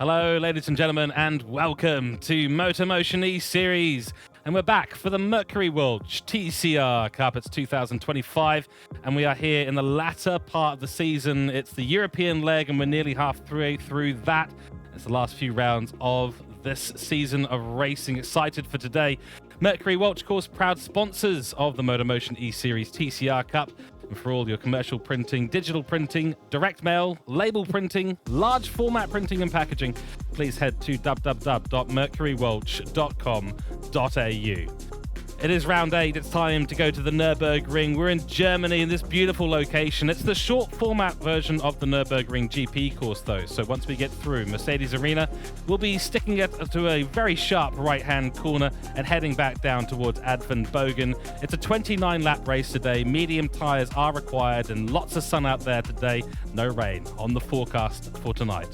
Hello, ladies and gentlemen, and welcome to MotorMotion E-Series. And we're back for the Mercury Walch TCR Cup. It's 2025, and we are here in the latter part of the season. It's the European leg, and we're nearly halfway through that. It's the last few rounds of this season of racing. Excited for today. Mercury Walch, of course, proud sponsors of the MotorMotion E-Series TCR Cup. And for all your commercial printing, digital printing, direct mail, label printing, large format printing and packaging, please head to www.mercurywalch.com.au. It is round 8. It's time to go to the Nurburgring. We're in Germany in this beautiful location. It's the short format version of the Nurburgring GP course, though. So once we get through Mercedes Arena, we'll be sticking it to a very sharp right-hand corner and heading back down towards Advenbogen. It's a 29-lap race today. Medium tyres are required and lots of sun out there today. No rain on the forecast for tonight.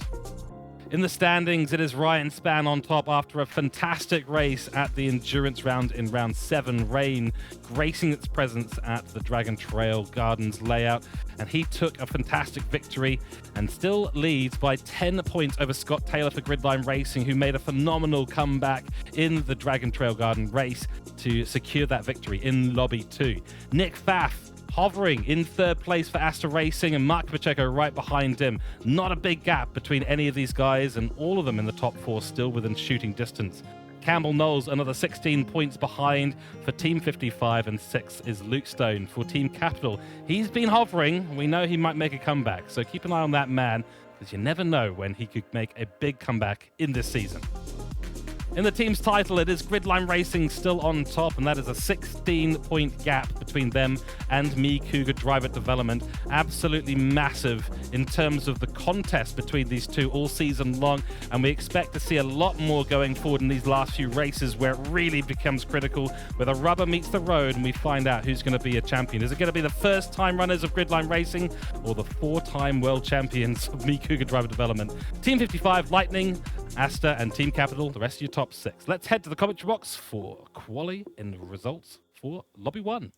In the standings, it is Ryan Spann on top after a fantastic race at the endurance round in round 7. Rain gracing its presence at the Dragon Trail Gardens layout, and he took a fantastic victory and still leads by 10 points over Scott Taylor for Gridline Racing, who made a phenomenal comeback in the Dragon Trail Garden race to secure that victory in Lobby 2. Nick Pfaff hovering in third place for Astra Racing, and Mark Pacheco right behind him. Not a big gap between any of these guys, and all of them in the top 4 still within shooting distance. Campbell Knowles another 16 points behind for Team 55, and 6 is Luke Stone for Team Capital. He's been hovering. We know he might make a comeback, so keep an eye on that man, because you never know when he could make a big comeback in this season. In the team's title, it is Gridline Racing still on top, and that is a 16-point gap between them and Me Cougar Driver Development. Absolutely massive in terms of the contest between these two all season long, and we expect to see a lot more going forward in these last few races where it really becomes critical, where the rubber meets the road and we find out who's going to be a champion. Is it going to be the first-time runners of Gridline Racing or the 4-time world champions of Me Cougar Driver Development? Team 55, Lightning, Asta, and Team Capital, the rest of your top 6. Let's head to the commentary box for quali and results for Lobby 1.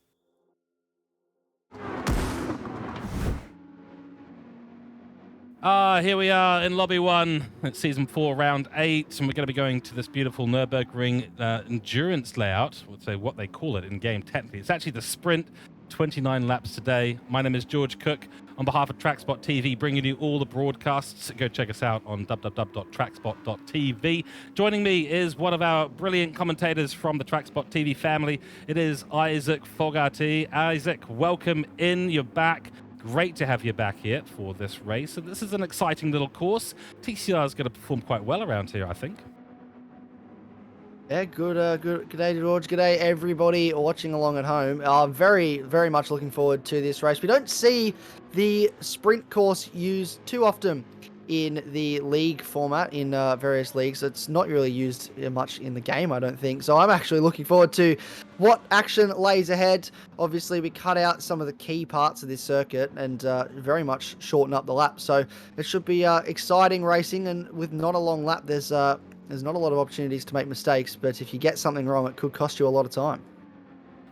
Here we are in Lobby 1. It's Season 4, Round 8, and we're going to be going to this beautiful Nurburgring endurance layout. We'll say what they call it in-game technically. It's actually the Sprint, 29 laps today. My name is George Cooke. On behalf of TrackSpot TV, bringing you all the broadcasts. Go check us out on www.trackspot.tv. Joining me is one of our brilliant commentators from the TrackSpot TV family. It is Isaac Fogarty. Isaac, welcome in. You're back. Great to have you back here for this race. And this is an exciting little course. TCR is going to perform quite well around here, I think. Yeah, good day, George. Good day, everybody watching along at home. I'm very, very much looking forward to this race. We don't see the sprint course used too often in the league format in various leagues. It's not really used much in the game, I don't think. So I'm actually looking forward to what action lays ahead. Obviously, we cut out some of the key parts of this circuit and very much shorten up the lap. So it should be exciting racing, and with not a long lap, there's not a lot of opportunities to make mistakes, but if you get something wrong, it could cost you a lot of time.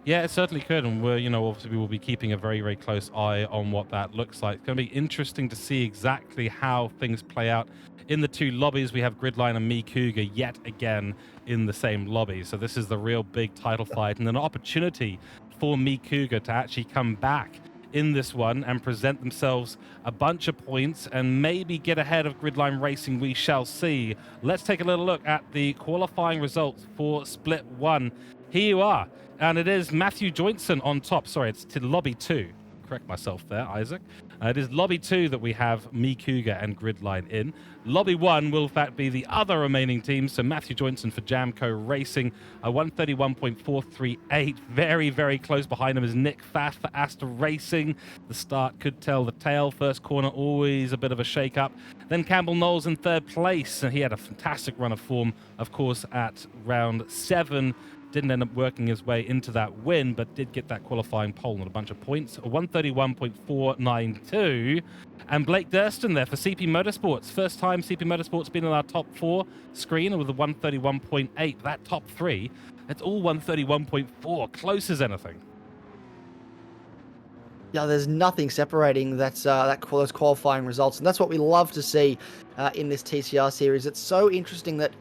Yeah, it certainly could, and obviously we will be keeping a very, very close eye on what that looks like. It's going to be interesting to see exactly how things play out in the two lobbies. We have Gridline and Me Cougar yet again in the same lobby, so this is the real big title fight, and an opportunity for Me Cougar to actually come back in this one and present themselves a bunch of points and maybe get ahead of Gridline Racing. We shall see. Let's take a little look at the qualifying results for Split 1. Here you are, and it is Matthew Joinson on top. Sorry, it's to Lobby 2. Correct myself there, Isaac. It is Lobby 2 that we have Me Cougar and Gridline in. Lobby 1 will in fact be the other remaining teams. So Matthew Joinson for Jamco Racing, 131.438. Very, very close behind him is Nick Pfaff for Astra Racing. The start could tell the tale. First corner, always a bit of a shake-up. Then Campbell Knowles in third place. And he had a fantastic run of form, of course, at round 7. Didn't end up working his way into that win, but did get that qualifying pole and a bunch of points. 131.492. And Blake Durston there for CP Motorsports. First time CP Motorsports been in our top 4 screen with a 131.8. That top 3, it's all 131.4. Close as anything. Yeah, there's nothing separating those qualifying results, and that's what we love to see. in this TCR series. It's so interesting that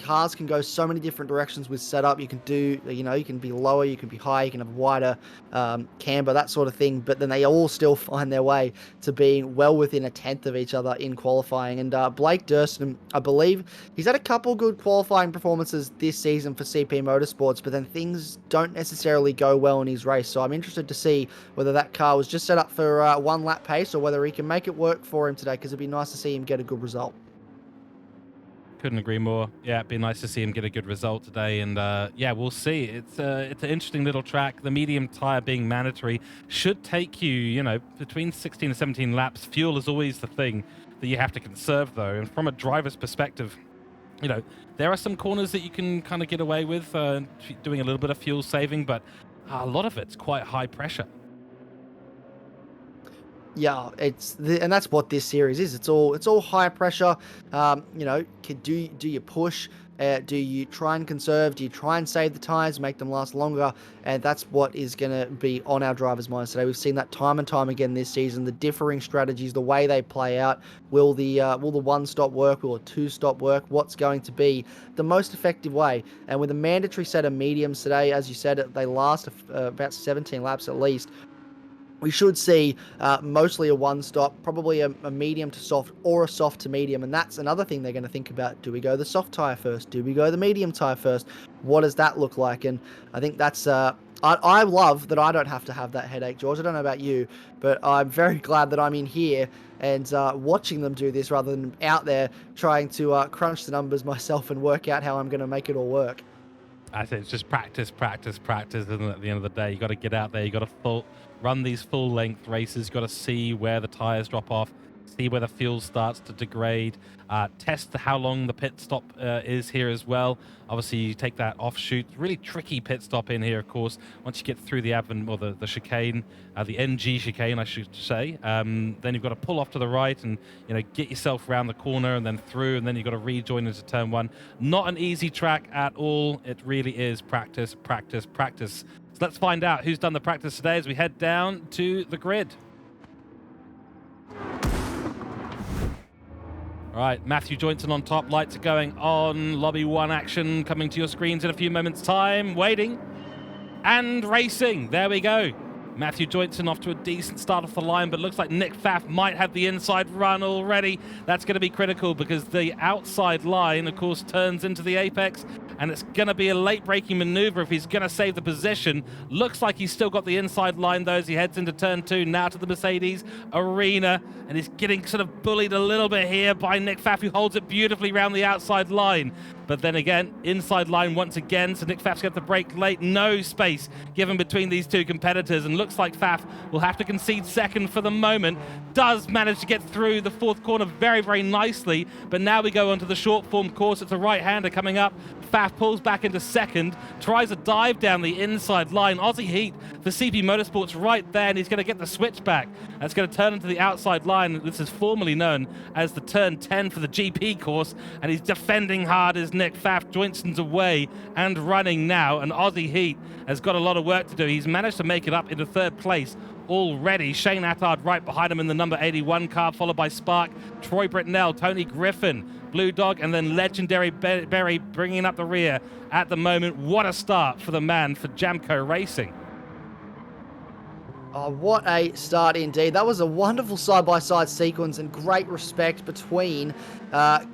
cars can go so many different directions with setup. You can do, you can be lower, you can be high, you can have wider camber, that sort of thing, but then they all still find their way to being well within a tenth of each other in qualifying. And Blake Durston, I believe he's had a couple good qualifying performances this season for CP Motorsports, but then things don't necessarily go well in his race. So I'm interested to see whether that car was just set up for one lap pace or whether he can make it work for him today, because it'd be nice to see him get a good result. Couldn't agree more. Yeah, it'd be nice to see him get a good result today, and yeah, we'll see. It's an interesting little track. The medium tire being mandatory should take you, between 16 and 17 laps. Fuel is always the thing that you have to conserve, though, and from a driver's perspective, there are some corners that you can kind of get away with doing a little bit of fuel saving, but a lot of it's quite high pressure. Yeah, and that's what this series is. It's all high pressure. Do you push? Do you try and conserve? Do you try and save the tires, make them last longer? And that's what is going to be on our drivers' minds today. We've seen that time and time again this season. The differing strategies, the way they play out. Will the one-stop work? Will a two-stop work? What's going to be the most effective way? And with a mandatory set of mediums today, as you said, they last about 17 laps at least. We should see mostly a one-stop, probably a medium to soft or a soft to medium. And that's another thing they're going to think about. Do we go the soft tyre first? Do we go the medium tyre first? What does that look like? And I think that's... I love that I don't have to have that headache, George. I don't know about you, but I'm very glad that I'm in here and watching them do this rather than out there trying to crunch the numbers myself and work out how I'm going to make it all work. I say it's just practice, isn't it? At the end of the day, you got to get out there. You got to run these full-length races. You got to see where the tires drop off, see where the fuel starts to degrade, test how long the pit stop is here as well. Obviously, you take that offshoot, really tricky pit stop in here, of course. Once you get through the the chicane, the NG chicane, I should say, then you've got to pull off to the right and get yourself around the corner and then through, and then you've got to rejoin into turn one. Not an easy track at all. It really is practice. So let's find out who's done the practice today as we head down to the grid. All right, Matthew Joynson on top. Lights are going on. Lobby 1 action coming to your screens in a few moments' time. Waiting and racing. There we go. Matthew Joynson off to a decent start off the line, but looks like Nick Pfaff might have the inside run already. That's going to be critical because the outside line, of course, turns into the apex, and it's going to be a late-braking maneuver if he's going to save the position. Looks like he's still got the inside line, though, as he heads into turn 2, now to the Mercedes arena, and he's getting sort of bullied a little bit here by Nick Pfaff, who holds it beautifully around the outside line. But then again, inside line once again, so Nick Pfaff's got the brake late. No space given between these two competitors, and looks like Pfaff will have to concede second for the moment. Does manage to get through the fourth corner very, very nicely, but now we go onto the short form course. It's a right-hander coming up. Pfaff pulls back into second, tries a dive down the inside line. Aussie Heat for CP Motorsports right there, and he's going to get the switchback. That's going to turn into the outside line. This is formerly known as the turn 10 for the GP course, and he's defending hard as Nick Pfaff. Joynson's away and running now, and Aussie Heat has got a lot of work to do. He's managed to make it up into third place already. Shane Attard right behind him in the number 81 car, followed by Spark, Troy Britnell, Tony Griffin, Blue Dog, and then Legendary Berry bringing up the rear at the moment. What a start for the man for Jamco Racing. Oh, what a start indeed. That was a wonderful side-by-side sequence and great respect between Matthew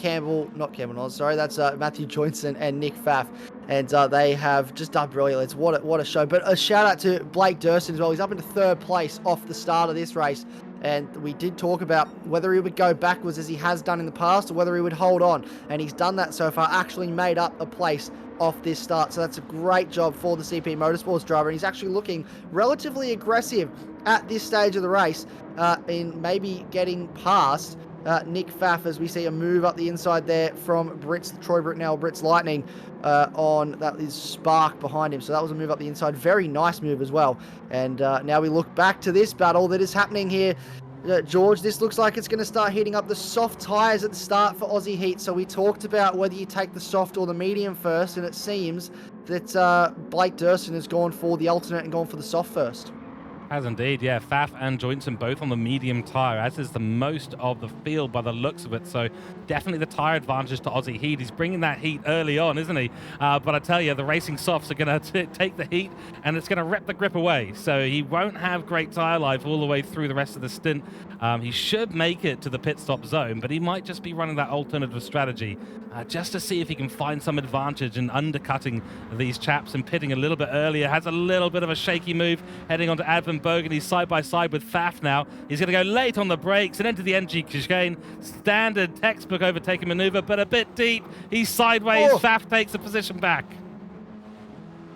Joynson and Nick Pfaff. And they have just done brilliantly. What a show. But a shout out to Blake Durston as well. He's up into third place off the start of this race. And we did talk about whether he would go backwards as he has done in the past or whether he would hold on. And he's done that so far, actually made up a place off this start. So that's a great job for the CP Motorsports driver. And he's actually looking relatively aggressive at this stage of the race in maybe getting past Nick Pfaff as we see a move up the inside there from Troy Britnell, Brits Lightning on that is Spark behind him. So that was a move up the inside. Very nice move as well. And now we look back to this battle that is happening here. George, this looks like it's going to start heating up the soft tyres at the start for Aussie Heat. So we talked about whether you take the soft or the medium first, and it seems that Blake Durston has gone for the alternate and gone for the soft first. Has indeed, yeah. Pfaff and Joinson both on the medium tyre, as is the most of the field by the looks of it. So definitely the tyre advantage to Aussie Heat. He's bringing that heat early on, isn't he? But I tell you, the racing softs are going to take the heat, and it's going to rip the grip away. So he won't have great tyre life all the way through the rest of the stint. He should make it to the pit stop zone, but he might just be running that alternative strategy just to see if he can find some advantage in undercutting these chaps and pitting a little bit earlier. Has a little bit of a shaky move heading onto Advent Burgundy side by side with Pfaff now. He's going to go late on the brakes and into the NG chicane. Standard textbook overtaking maneuver, but a bit deep. He's sideways. Oh. Pfaff takes the position back.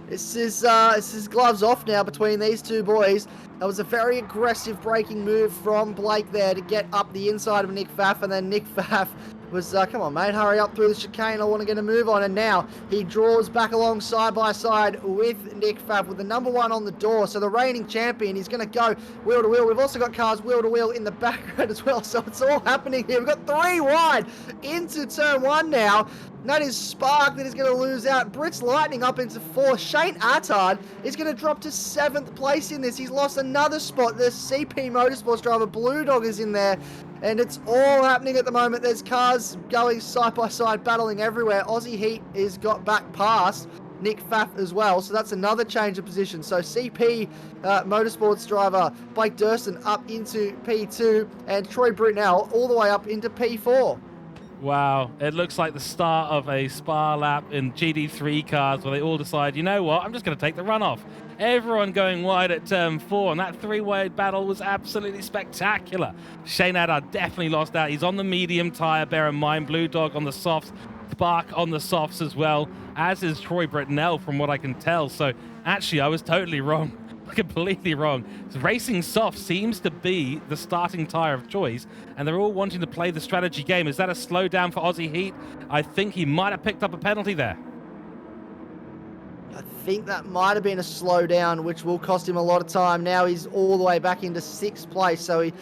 This is gloves off now between these two boys. That was a very aggressive braking move from Blake there to get up the inside of Nick Pfaff, and then Nick Pfaff was, come on, mate, hurry up through the chicane. I want to get a move on. And now he draws back along side by side with Nick Pfaff with the number one on the door. So the reigning champion is going to go wheel to wheel. We've also got cars wheel to wheel in the background as well. So it's all happening here. We've got 3 wide into turn 1 now. That is Spark that is going to lose out. Brits Lightning up into 4th. Shane Attard is going to drop to 7th place in this. He's lost another spot. The CP Motorsports driver, Blue Dog, is in there. And it's all happening at the moment. There's cars going side by side, battling everywhere. Aussie Heat is got back past Nick Pfaff as well. So that's another change of position. So CP Motorsports driver Blake Durston up into P2 and Troy Britnell all the way up into P4. Wow, it looks like the start of a spa lap in GD3 cars where they all decide, you know what, I'm just going to take the runoff. Everyone going wide at turn 4, and that 3-way battle was absolutely spectacular. Shane Attard definitely lost out. He's on the medium tyre, bear in mind. Blue Dog on the softs, Spark on the softs as well, as is Troy Britnell from what I can tell. So actually, I was totally wrong. Completely wrong. Racing soft seems to be the starting tyre of choice, and they're all wanting to play the strategy game. Is that a slowdown for Aussie Heat? I think he might have picked up a penalty there. I think that might have been a slowdown, which will cost him a lot of time. Now he's all the way back into 6th place, so he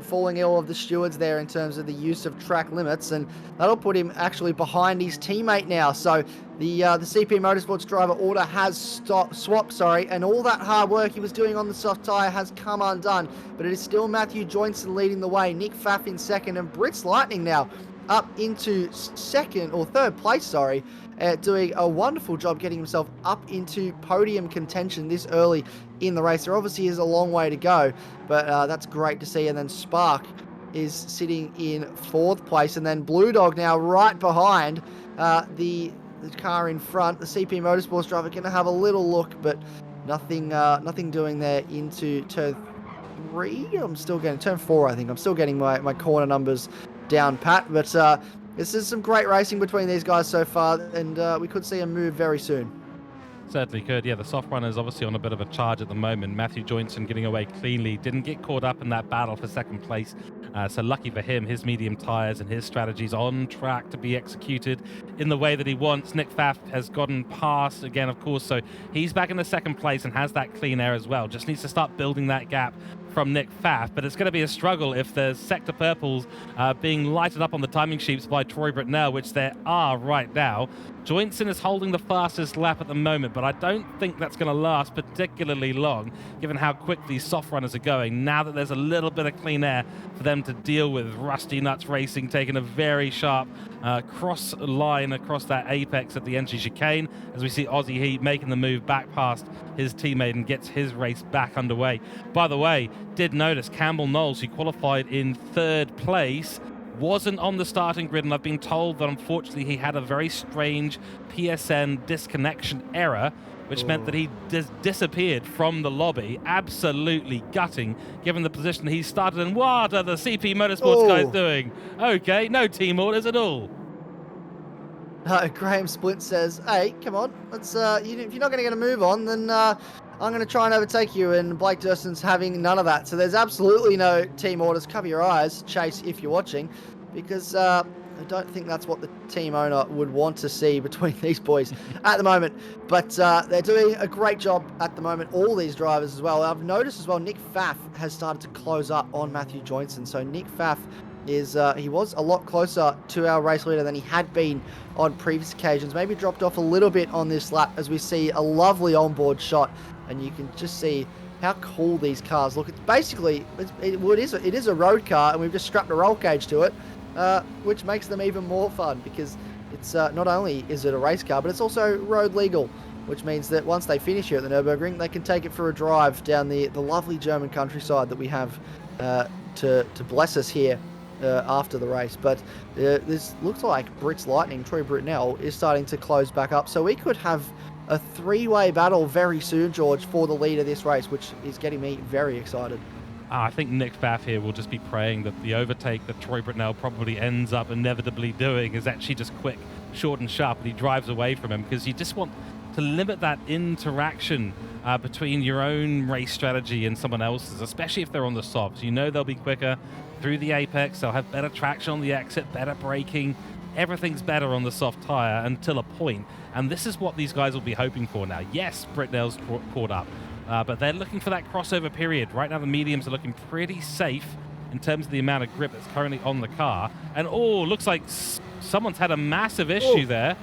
falling ill of the stewards there in terms of the use of track limits, and that'll put him actually behind his teammate now. So the CP Motorsports driver order has swapped, and all that hard work he was doing on the soft tyre has come undone. But it is still Matthew Joinson leading the way, Nick Pfaff in 2nd, and Brits Lightning now up into 2nd or 3rd place, doing a wonderful job getting himself up into podium contention this early in the race. There obviously is a long way to go, but that's great to see. And then Spark is sitting in 4th place, and then Blue Dog now right behind the car in front. The CP Motorsports driver going to have a little look, but nothing doing there into turn 3. I'm still getting turn 4, I think. I'm still getting my corner numbers down pat, but this is some great racing between these guys so far, and we could see a move very soon. Certainly could. Yeah, the soft runner is obviously on a bit of a charge at the moment. Matthew Joinson getting away cleanly. Didn't get caught up in that battle for 2nd place. So lucky for him, his medium tyres and his strategies on track to be executed in the way that he wants. Nick Pfaff has gotten past again, of course, so he's back in the 2nd place and has that clean air as well. Just needs to start building that gap from Nick Pfaff, but it's going to be a struggle if there's sector purples being lighted up on the timing sheets by Troy Britnell, which there are right now. Joinson is holding the fastest lap at the moment, but I don't think that's going to last particularly long, given how quick these soft runners are going, now that there's a little bit of clean air for them to deal with. Rusty Nuts Racing taking a very sharp cross line across that apex at the NG chicane, as we see Aussie Heat making the move back past his teammate and gets his race back underway. By the way, did notice Campbell Knowles, who qualified in 3rd place, wasn't on the starting grid, and I've been told that unfortunately he had a very strange PSN disconnection error, which meant that he disappeared from the lobby. Absolutely gutting, given the position he started in. What are the CP Motorsports guys doing? Okay, no team orders at all. Graham Splint says, hey, come on, let's if you're not going to get a move on, then I'm going to try and overtake you, and Blake Durston's having none of that. So there's absolutely no team orders. Cover your eyes, Chase, if you're watching, because I don't think that's what the team owner would want to see between these boys at the moment. But they're doing a great job at the moment, all these drivers as well. I've noticed as well, Nick Pfaff has started to close up on Matthew Joinson. So Nick Pfaff he was a lot closer to our race leader than he had been on previous occasions. Maybe dropped off a little bit on this lap, as we see a lovely onboard shot, and you can just see how cool these cars look. It's basically, it is a road car, and we've just strapped a roll cage to it, which makes them even more fun because it's not only is it a race car, but it's also road legal, which means that once they finish here at the Nurburgring, they can take it for a drive down the lovely German countryside that we have to bless us here after the race. But this looks like Brit's Lightning, Troy Britnell, is starting to close back up. So we could have a three-way battle very soon, George, for the lead of this race, which is getting me very excited. I think Nick Pfaff here will just be praying that the overtake that Troy Britnell probably ends up inevitably doing is actually just quick, short and sharp, and he drives away from him, because you just want to limit that interaction between your own race strategy and someone else's, especially if they're on the softs. You know they'll be quicker through the apex, they'll have better traction on the exit, better braking. Everything's better on the soft tyre until a point, and this is what these guys will be hoping for now. Yes, Britnell's caught up, but they're looking for that crossover period. Right now the mediums are looking pretty safe in terms of the amount of grip that's currently on the car. And looks like someone's had a massive issue there.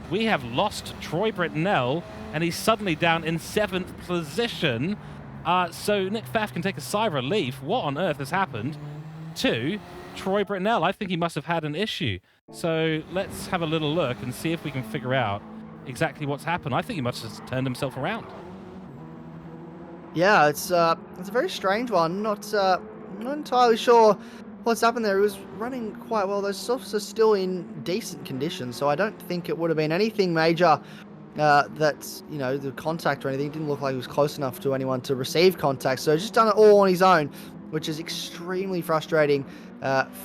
We have lost Troy Britnell, and he's suddenly down in 7th position. So Nick Pfaff can take a sigh of relief. What on earth has happened to Troy Britnell? I think he must have had an issue. So let's have a little look and see if we can figure out exactly what's happened. I think he must have turned himself around. Yeah, it's a very strange one. Not entirely sure what's happened there. It was running quite well. Those softs are still in decent condition, so I don't think it would have been anything major. That, you know, the contact or anything didn't look like he was close enough to anyone to receive contact. So he's just done it all on his own, which is extremely frustrating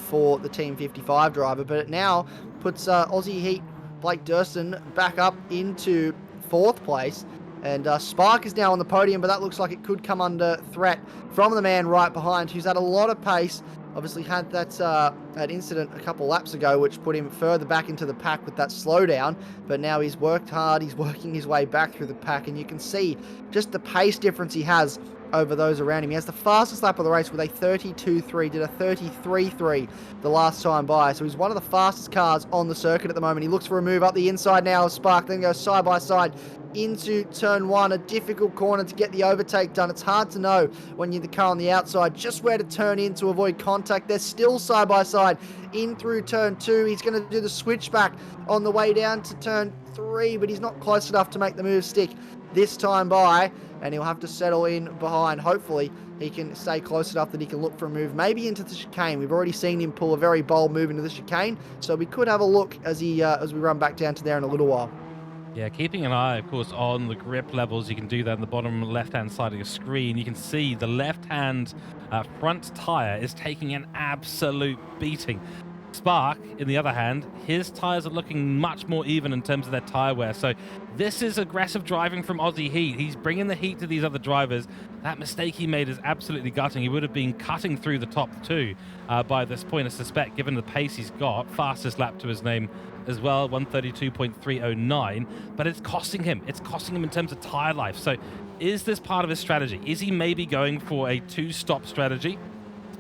for the Team 55 driver. But it now puts Aussie Heat Blake Durston back up into 4th place. And Spark is now on the podium, but that looks like it could come under threat from the man right behind, who's had a lot of pace. Obviously had that incident a couple laps ago, which put him further back into the pack with that slowdown. But now he's worked hard. He's working his way back through the pack, and you can see just the pace difference he has over those around him. He has the fastest lap of the race with a 32.3, did a 33.3 the last time by. So he's one of the fastest cars on the circuit at the moment. He looks for a move up the inside now of Spark, then goes side by side into turn 1, a difficult corner to get the overtake done. It's hard to know when you're the car on the outside just where to turn in to avoid contact. They're still side by side in through turn 2. He's going to do the switchback on the way down to turn 3, but he's not close enough to make the move stick this time by, and he'll have to settle in behind. Hopefully he can stay close enough that he can look for a move maybe into the chicane. We've already seen him pull a very bold move into the chicane, so we could have a look as we run back down to there in a little while. Yeah, keeping an eye, of course, on the grip levels. You can do that on the bottom left-hand side of your screen. You can see the left-hand front tyre is taking an absolute beating. Spark, in the other hand, his tyres are looking much more even in terms of their tyre wear. So this is aggressive driving from Aussie Heat. He's bringing the heat to these other drivers. That mistake he made is absolutely gutting. He would have been cutting through the top 2 by this point, I suspect, given the pace he's got. Fastest lap to his name as well, 132.309. But it's costing him. It's costing him in terms of tyre life. So is this part of his strategy? Is he maybe going for a 2-stop strategy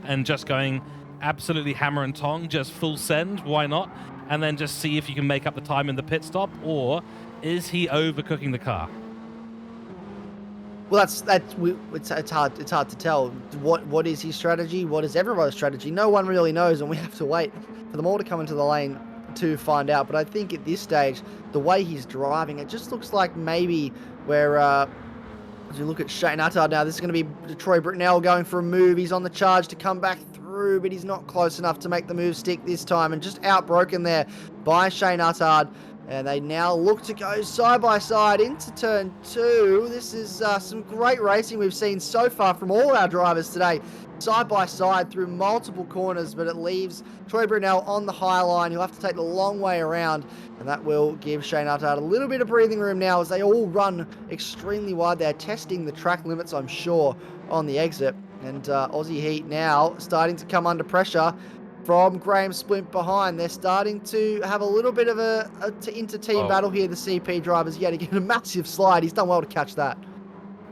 and just going absolutely hammer and tong, just full send, why not? And then just see if you can make up the time in the pit stop? Or is he overcooking the car? Well, it's hard to tell. What is his strategy? What is everybody's strategy? No one really knows, and we have to wait for them all to come into the lane to find out. But I think at this stage, the way he's driving, it just looks like maybe where as we look at Shane Attard now, this is going to be Troy Britnell going for a move. He's on the charge to come back through, but he's not close enough to make the move stick this time, and just outbroken there by Shane Attard. And they now look to go side by side into turn 2. This is some great racing we've seen so far from all our drivers today. Side by side through multiple corners, but it leaves Troy Britnell on the high line. He'll have to take the long way around, and that will give Shane Attard a little bit of breathing room now as they all run extremely wide. They're testing the track limits, I'm sure, on the exit. And Aussie Heat now starting to come under pressure from Graham Splint behind. They're starting to have a little bit of a inter-team battle here, the CP drivers. Yet again, a massive slide. He's done well to catch that.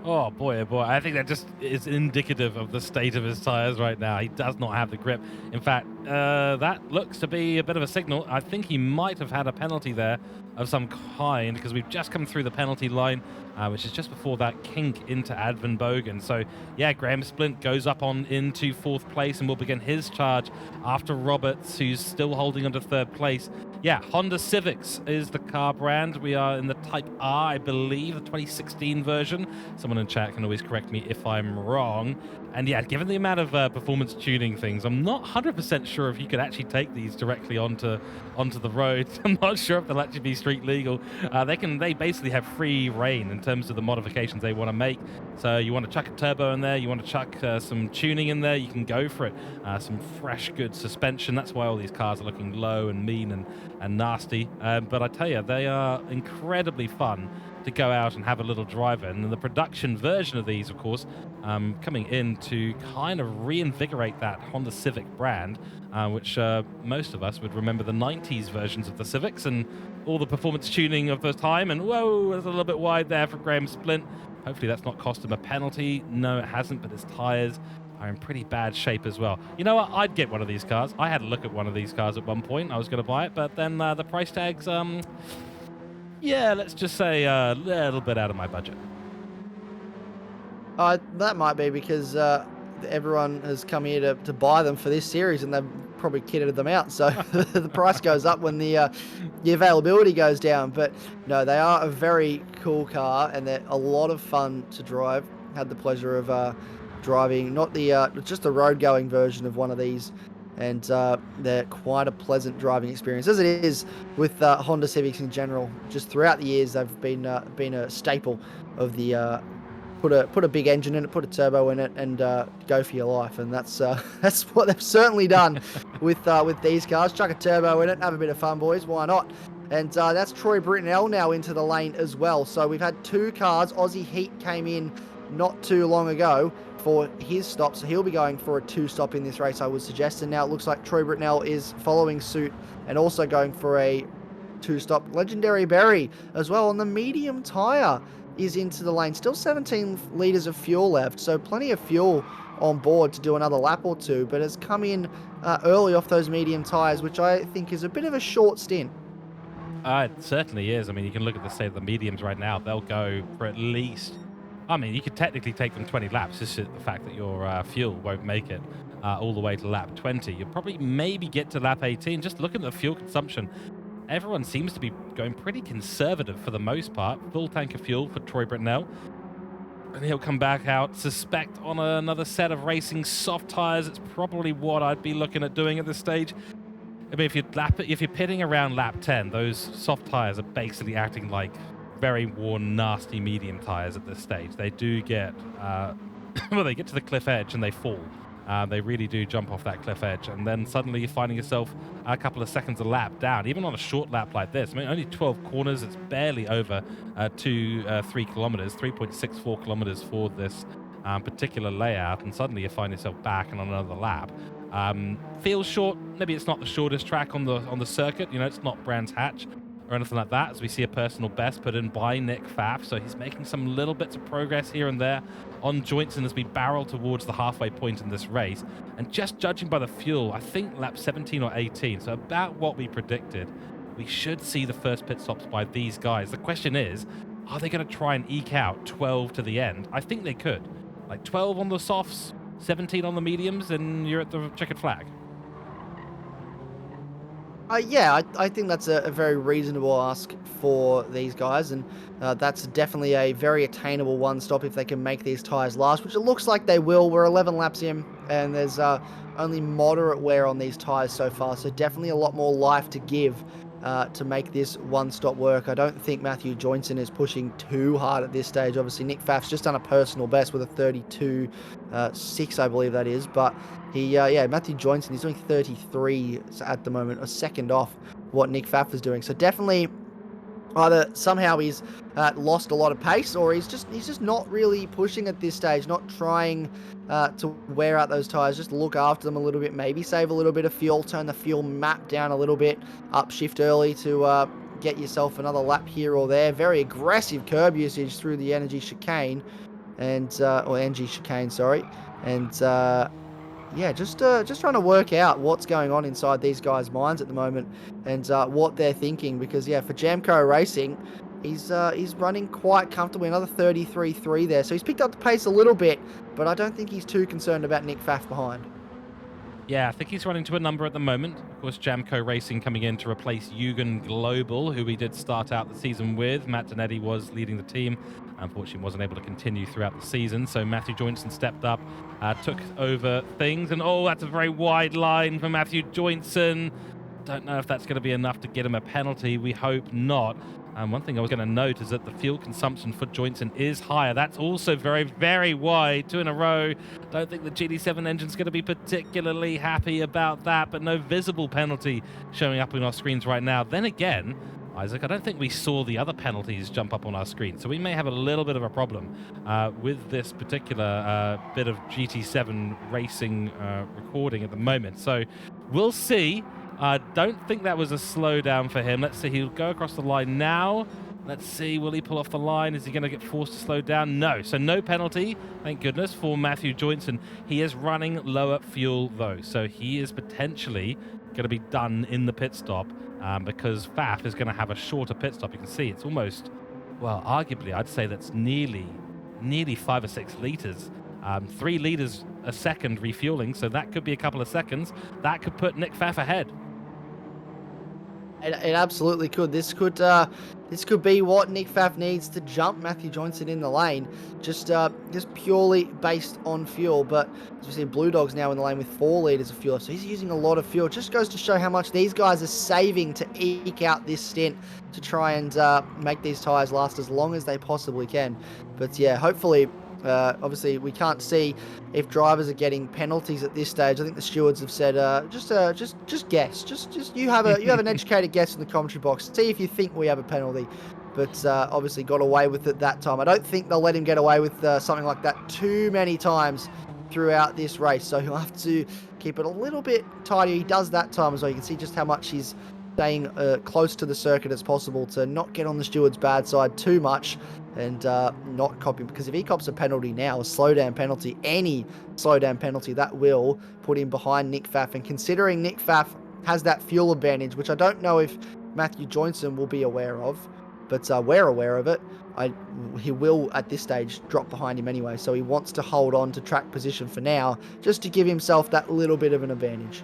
Oh boy, I think that just is indicative of the state of his tyres right now. He does not have the grip. In fact, That looks to be a bit of a signal. I think he might have had a penalty there of some kind because we've just come through the penalty line, which is just before that kink into Advan Bogan. So, yeah, Graham Splint goes up on into 4th place and will begin his charge after Roberts, who's still holding onto 3rd place. Yeah, Honda Civics is the car brand. We are in the Type R, I believe, the 2016 version. Someone in chat can always correct me if I'm wrong. And yeah, given the amount of performance tuning things, I'm not 100% sure if you could actually take these directly onto the road. I'm not sure if they'll actually be street legal. They basically have free reign in terms of the modifications they want to make. So you want to chuck a turbo in there, you want to chuck some tuning in there, you can go for it. Some fresh, good suspension. That's why all these cars are looking low and mean and nasty. But I tell you, they are incredibly fun to go out and have a little drive in. And the production version of these, of course, coming in to kind of reinvigorate that Honda Civic brand, which most of us would remember the 90s versions of the Civics and all the performance tuning of the time. And whoa, it's a little bit wide there for Graham Splint. Hopefully that's not cost him a penalty. No, it hasn't, but his tyres are in pretty bad shape as well. You know what? I'd get one of these cars. I had a look at one of these cars at one point. I was going to buy it, but then the price tags, yeah, let's just say a little bit out of my budget. That might be because everyone has come here to buy them for this series, and they've probably kitted them out, so the price goes up when the availability goes down. But no, they are a very cool car, and they're a lot of fun to drive. Had the pleasure of driving not the just the road-going version of one of these, and they're quite a pleasant driving experience, as it is with Honda Civics in general. Just throughout the years, they've been a staple of the put a big engine in it, put a turbo in it, and go for your life. And that's what they've certainly done with these cars. Chuck a turbo in it, have a bit of fun, boys. Why not? And that's Troy Britnell now into the lane as well. So we've had 2 cars. Aussie Heat came in not too long ago for his stop, so he'll be going for a 2-stop in this race, I would suggest. And now it looks like Troy Britnell is following suit and also going for a 2-stop. Legendary Berry as well on the medium tyre is into the lane. Still 17 litres of fuel left, so plenty of fuel on board to do another lap or 2, but has come in early off those medium tyres, which I think is a bit of a short stint. It certainly is. I mean, you can look at the state of the mediums right now. They'll go for at least... I mean, you could technically take them 20 laps. This is the fact that your fuel won't make it all the way to lap 20. You'll probably maybe get to lap 18. Just look at the fuel consumption. Everyone seems to be going pretty conservative for the most part. Full tank of fuel for Troy Britnell. And he'll come back out, suspect, on another set of racing soft tyres. It's probably what I'd be looking at doing at this stage. I mean, if you're pitting around lap 10, those soft tyres are basically acting like very worn, nasty medium tyres at this stage. They do get, well, they get to the cliff edge and they fall. They really do jump off that cliff edge, and then suddenly you're finding yourself a couple of seconds a lap down, even on a short lap like this. I mean, only 12 corners, it's barely over 3 kilometers, 3.64 kilometers for this particular layout, and suddenly you find yourself back and on another lap. Feels short. Maybe it's not the shortest track on the circuit. You know, it's not Brands Hatch or anything like that, as we see a personal best put in by Nick Pfaff. So he's making some little bits of progress here and there on Joinson as we barrel towards the halfway point in this race. And just judging by the fuel, I think lap 17 or 18, so about what we predicted, we should see the first pit stops by these guys. The question is, are they going to try and eke out 12 to the end? I think they could. Like 12 on the softs, 17 on the mediums, and you're at the checkered flag. Yeah, I think that's a very reasonable ask for these guys, and that's definitely a very attainable one-stop if they can make these tyres last, which it looks like they will. We're 11 laps in, and there's only moderate wear on these tyres so far, so definitely a lot more life to give to make this one-stop work. I don't think Matthew Joinson is pushing too hard at this stage. Obviously, Nick Pfaff's just done a personal best with a 32.6, I believe that is, but Matthew Joinson, he's doing 33 at the moment, a second off what Nick Pfaff is doing. So definitely either somehow he's lost a lot of pace, or he's just not really pushing at this stage, not trying to wear out those tyres, just look after them a little bit, maybe save a little bit of fuel, turn the fuel map down a little bit, upshift early to get yourself another lap here or there. Very aggressive curb usage through the energy chicane, and or NG chicane, sorry, and yeah, just trying to work out what's going on inside these guys' minds at the moment and what they're thinking. Because yeah, for Jamco Racing, he's running quite comfortably, another 33.3 there. So he's picked up the pace a little bit, but I don't think he's too concerned about Nick Pfaff behind. Yeah, I think he's running to a number at the moment. Of course, Jamco Racing coming in to replace Yugen Global, who we did start out the season with. Matt Donetti was leading the team. Unfortunately, wasn't able to continue throughout the season. So Matthew Joinson stepped up, took over things. And oh, that's a very wide line for Matthew Joinson. Don't know if that's going to be enough to get him a penalty. We hope not. One thing I was going to note is that the fuel consumption for Joinson is higher. That's also very, very wide. 2 in a row. Don't think the GD7 engine's going to be particularly happy about that, but no visible penalty showing up on our screens right now. Then again, Isaac, I don't think we saw the other penalties jump up on our screen, so we may have a little bit of a problem with this particular bit of GT7 racing recording at the moment. So we'll see. Don't think that was a slowdown for him. Let's see, he'll go across the line now. Let's see, will he pull off the line? Is he going to get forced to slow down? No. So no penalty, thank goodness, for Matthew Joinson. He is running lower fuel, though, so he is potentially going to be done in the pit stop because Pfaff is going to have a shorter pit stop. You can see it's almost, well, arguably, I'd say that's nearly 5 or 6 litres. 3 litres a second refueling, so that could be a couple of seconds. That could put Nick Pfaff ahead. It absolutely could. This could be what Nick Pfaff needs to jump Matthew Joinson in the lane, just purely based on fuel. But as we see, Blue Dog's now in the lane with 4 litres of fuel, so he's using a lot of fuel. Just goes to show how much these guys are saving to eke out this stint to try and make these tyres last as long as they possibly can. But yeah, hopefully. Obviously, we can't see if drivers are getting penalties at this stage. I think the stewards have said, just guess. Just you have an educated guess in the commentary box. See if you think we have a penalty. But obviously got away with it that time. I don't think they'll let him get away with something like that too many times throughout this race. So he'll have to keep it a little bit tighter. He does that time as well. You can see just how much he's staying close to the circuit as possible to not get on the steward's bad side too much and not copy, because if he cops a penalty now, a slowdown penalty, any slowdown penalty, that will put him behind Nick Pfaff. And considering Nick Pfaff has that fuel advantage, which I don't know if Matthew Joinson will be aware of, but we're aware of it, he will at this stage drop behind him anyway, so he wants to hold on to track position for now just to give himself that little bit of an advantage.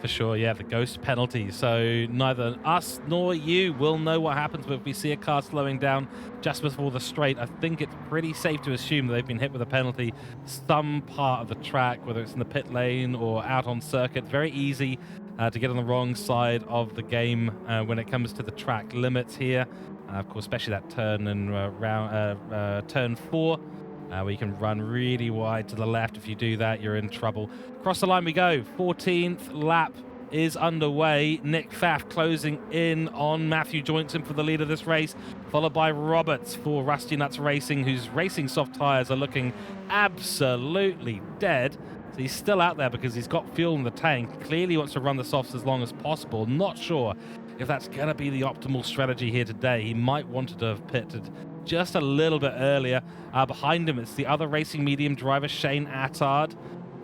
For sure, yeah, the ghost penalty. So neither us nor you will know what happens if we see a car slowing down just before the straight. I think it's pretty safe to assume that they've been hit with a penalty some part of the track, whether it's in the pit lane or out on circuit. Very easy to get on the wrong side of the game when it comes to the track limits here. Of course, especially that turn and turn 4. Where you can run really wide to the left. If you do that, you're in trouble. Across the line we go. 14th lap is underway. Nick Pfaff closing in on Matthew Joinson for the lead of this race, followed by Roberts for Rusty Nuts Racing, whose racing soft tyres are looking absolutely dead. So he's still out there because he's got fuel in the tank. Clearly wants to run the softs as long as possible. Not sure if that's going to be the optimal strategy here today. He might want to have pitted just a little bit earlier. Behind him, it's the other racing medium driver, Shane Attard.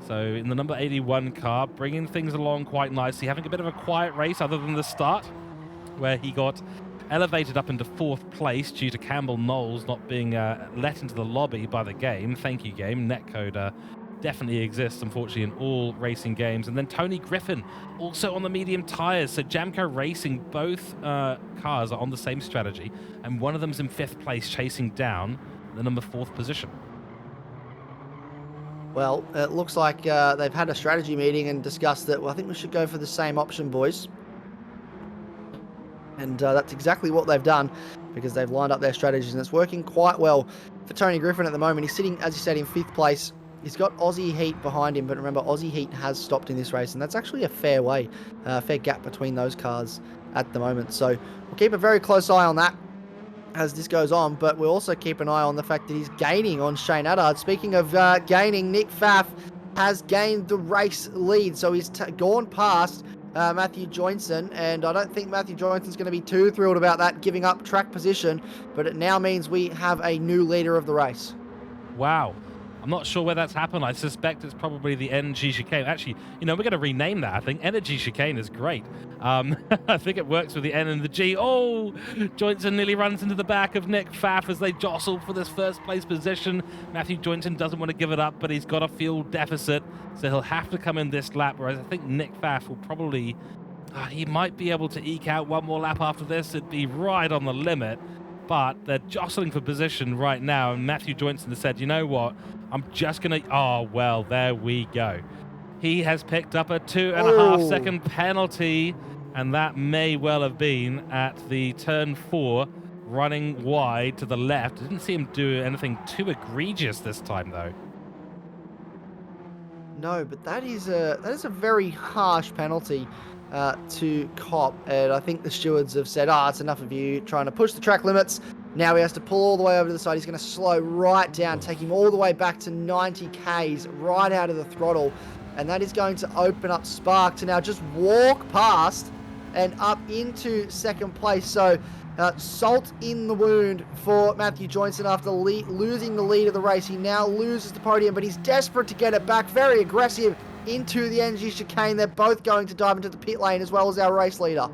So in the number 81 car, bringing things along quite nicely, having a bit of a quiet race other than the start, where he got elevated up into 4th place due to Campbell Knowles not being let into the lobby by the game. Thank you, game. Netcode definitely exists, unfortunately, in all racing games. And then Tony Griffin, also on the medium tyres. So Jamco Racing, both cars are on the same strategy, and one of them's in 5th place, chasing down the number 4th position. Well, it looks like they've had a strategy meeting and discussed that, well, I think we should go for the same option, boys. And that's exactly what they've done, because they've lined up their strategies, and it's working quite well for Tony Griffin at the moment. He's sitting, as you said, in 5th place. He's got Aussie Heat behind him, but remember, Aussie Heat has stopped in this race, and that's actually a fair gap between those cars at the moment. So we'll keep a very close eye on that as this goes on, but we'll also keep an eye on the fact that he's gaining on Shane Attard. Speaking of gaining, Nick Pfaff has gained the race lead, so he's gone past Matthew Joinson, and I don't think Matthew Joinson's going to be too thrilled about that, giving up track position, but it now means we have a new leader of the race. Wow. I'm not sure where that's happened. I suspect it's probably the NG chicane. Actually, you know, we're going to rename that. I think energy chicane is great. I think it works with the N and the G. Oh, Joinson nearly runs into the back of Nick Pfaff as they jostle for this first place position. Matthew Joinson doesn't want to give it up, but he's got a fuel deficit, so he'll have to come in this lap, whereas I think Nick Pfaff will probably... he might be able to eke out one more lap after this. It'd be right on the limit, but they're jostling for position right now, and Matthew Joinson has said, you know what, I'm just going to... Oh, well, there we go. He has picked up a 2.5 second penalty, and that may well have been at the turn 4, running wide to the left. I didn't see him do anything too egregious this time, though. No, but that is a very harsh penalty to cop, and I think the stewards have said, it's enough of you trying to push the track limits. Now he has to pull all the way over to the side. He's going to slow right down, take him all the way back to 90 Ks, right out of the throttle, and that is going to open up Spark to now just walk past and up into second place. So salt in the wound for Matthew Joinson after losing the lead of the race. He now loses the podium, but he's desperate to get it back. Very aggressive into the NG chicane. They're both going to dive into the pit lane as well as our race leader.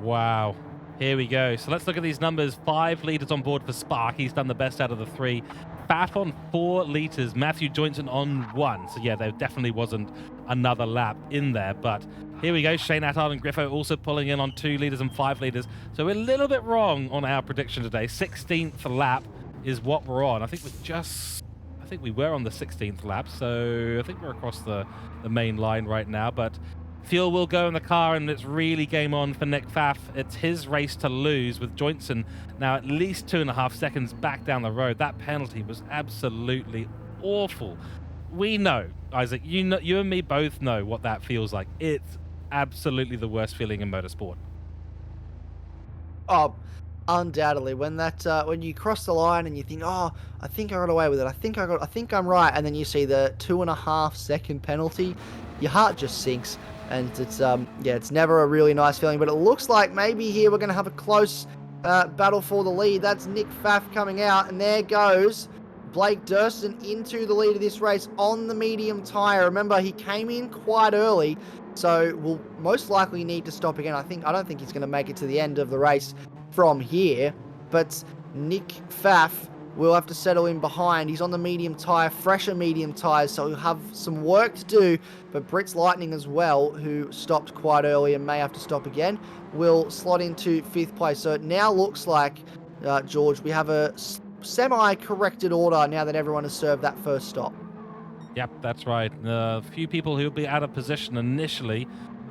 Wow. Here we go. So let's look at these numbers. 5 litres on board for Spark. He's done the best out of the 3. Pfaff on 4 litres. Matthew Joinson on 1. So yeah, there definitely wasn't another lap in there. But here we go. Shane Attard and Griffo also pulling in on 2 litres and 5 litres. So we're a little bit wrong on our prediction today. 16th lap is what we're on. I think we were on the 16th lap. So I think we're across the main line right now. But fuel will go in the car, and it's really game on for Nick Pfaff. It's his race to lose, with Joinson now at least 2.5 seconds back down the road. That penalty was absolutely awful. We know, Isaac, you and me both know what that feels like. It's absolutely the worst feeling in motorsport. Oh, undoubtedly. When you cross the line and you think, I think I got away with it. I think I'm right. And then you see the 2.5 second penalty, your heart just sinks. And it's never a really nice feeling. But it looks like maybe here we're going to have a close battle for the lead. That's Nick Pfaff coming out, and there goes Blake Durston into the lead of this race on the medium tyre. Remember, he came in quite early, so we'll most likely need to stop again. I don't think he's going to make it to the end of the race from here. But Nick Pfaff will have to settle in behind. He's on the medium tyre, fresher medium tyres, so he'll have some work to do. But Brits Lightning as well, who stopped quite early and may have to stop again, will slot into 5th place. So it now looks like, George, we have a semi-corrected order now that everyone has served that first stop. Yep, that's right. A few people who'll be out of position initially.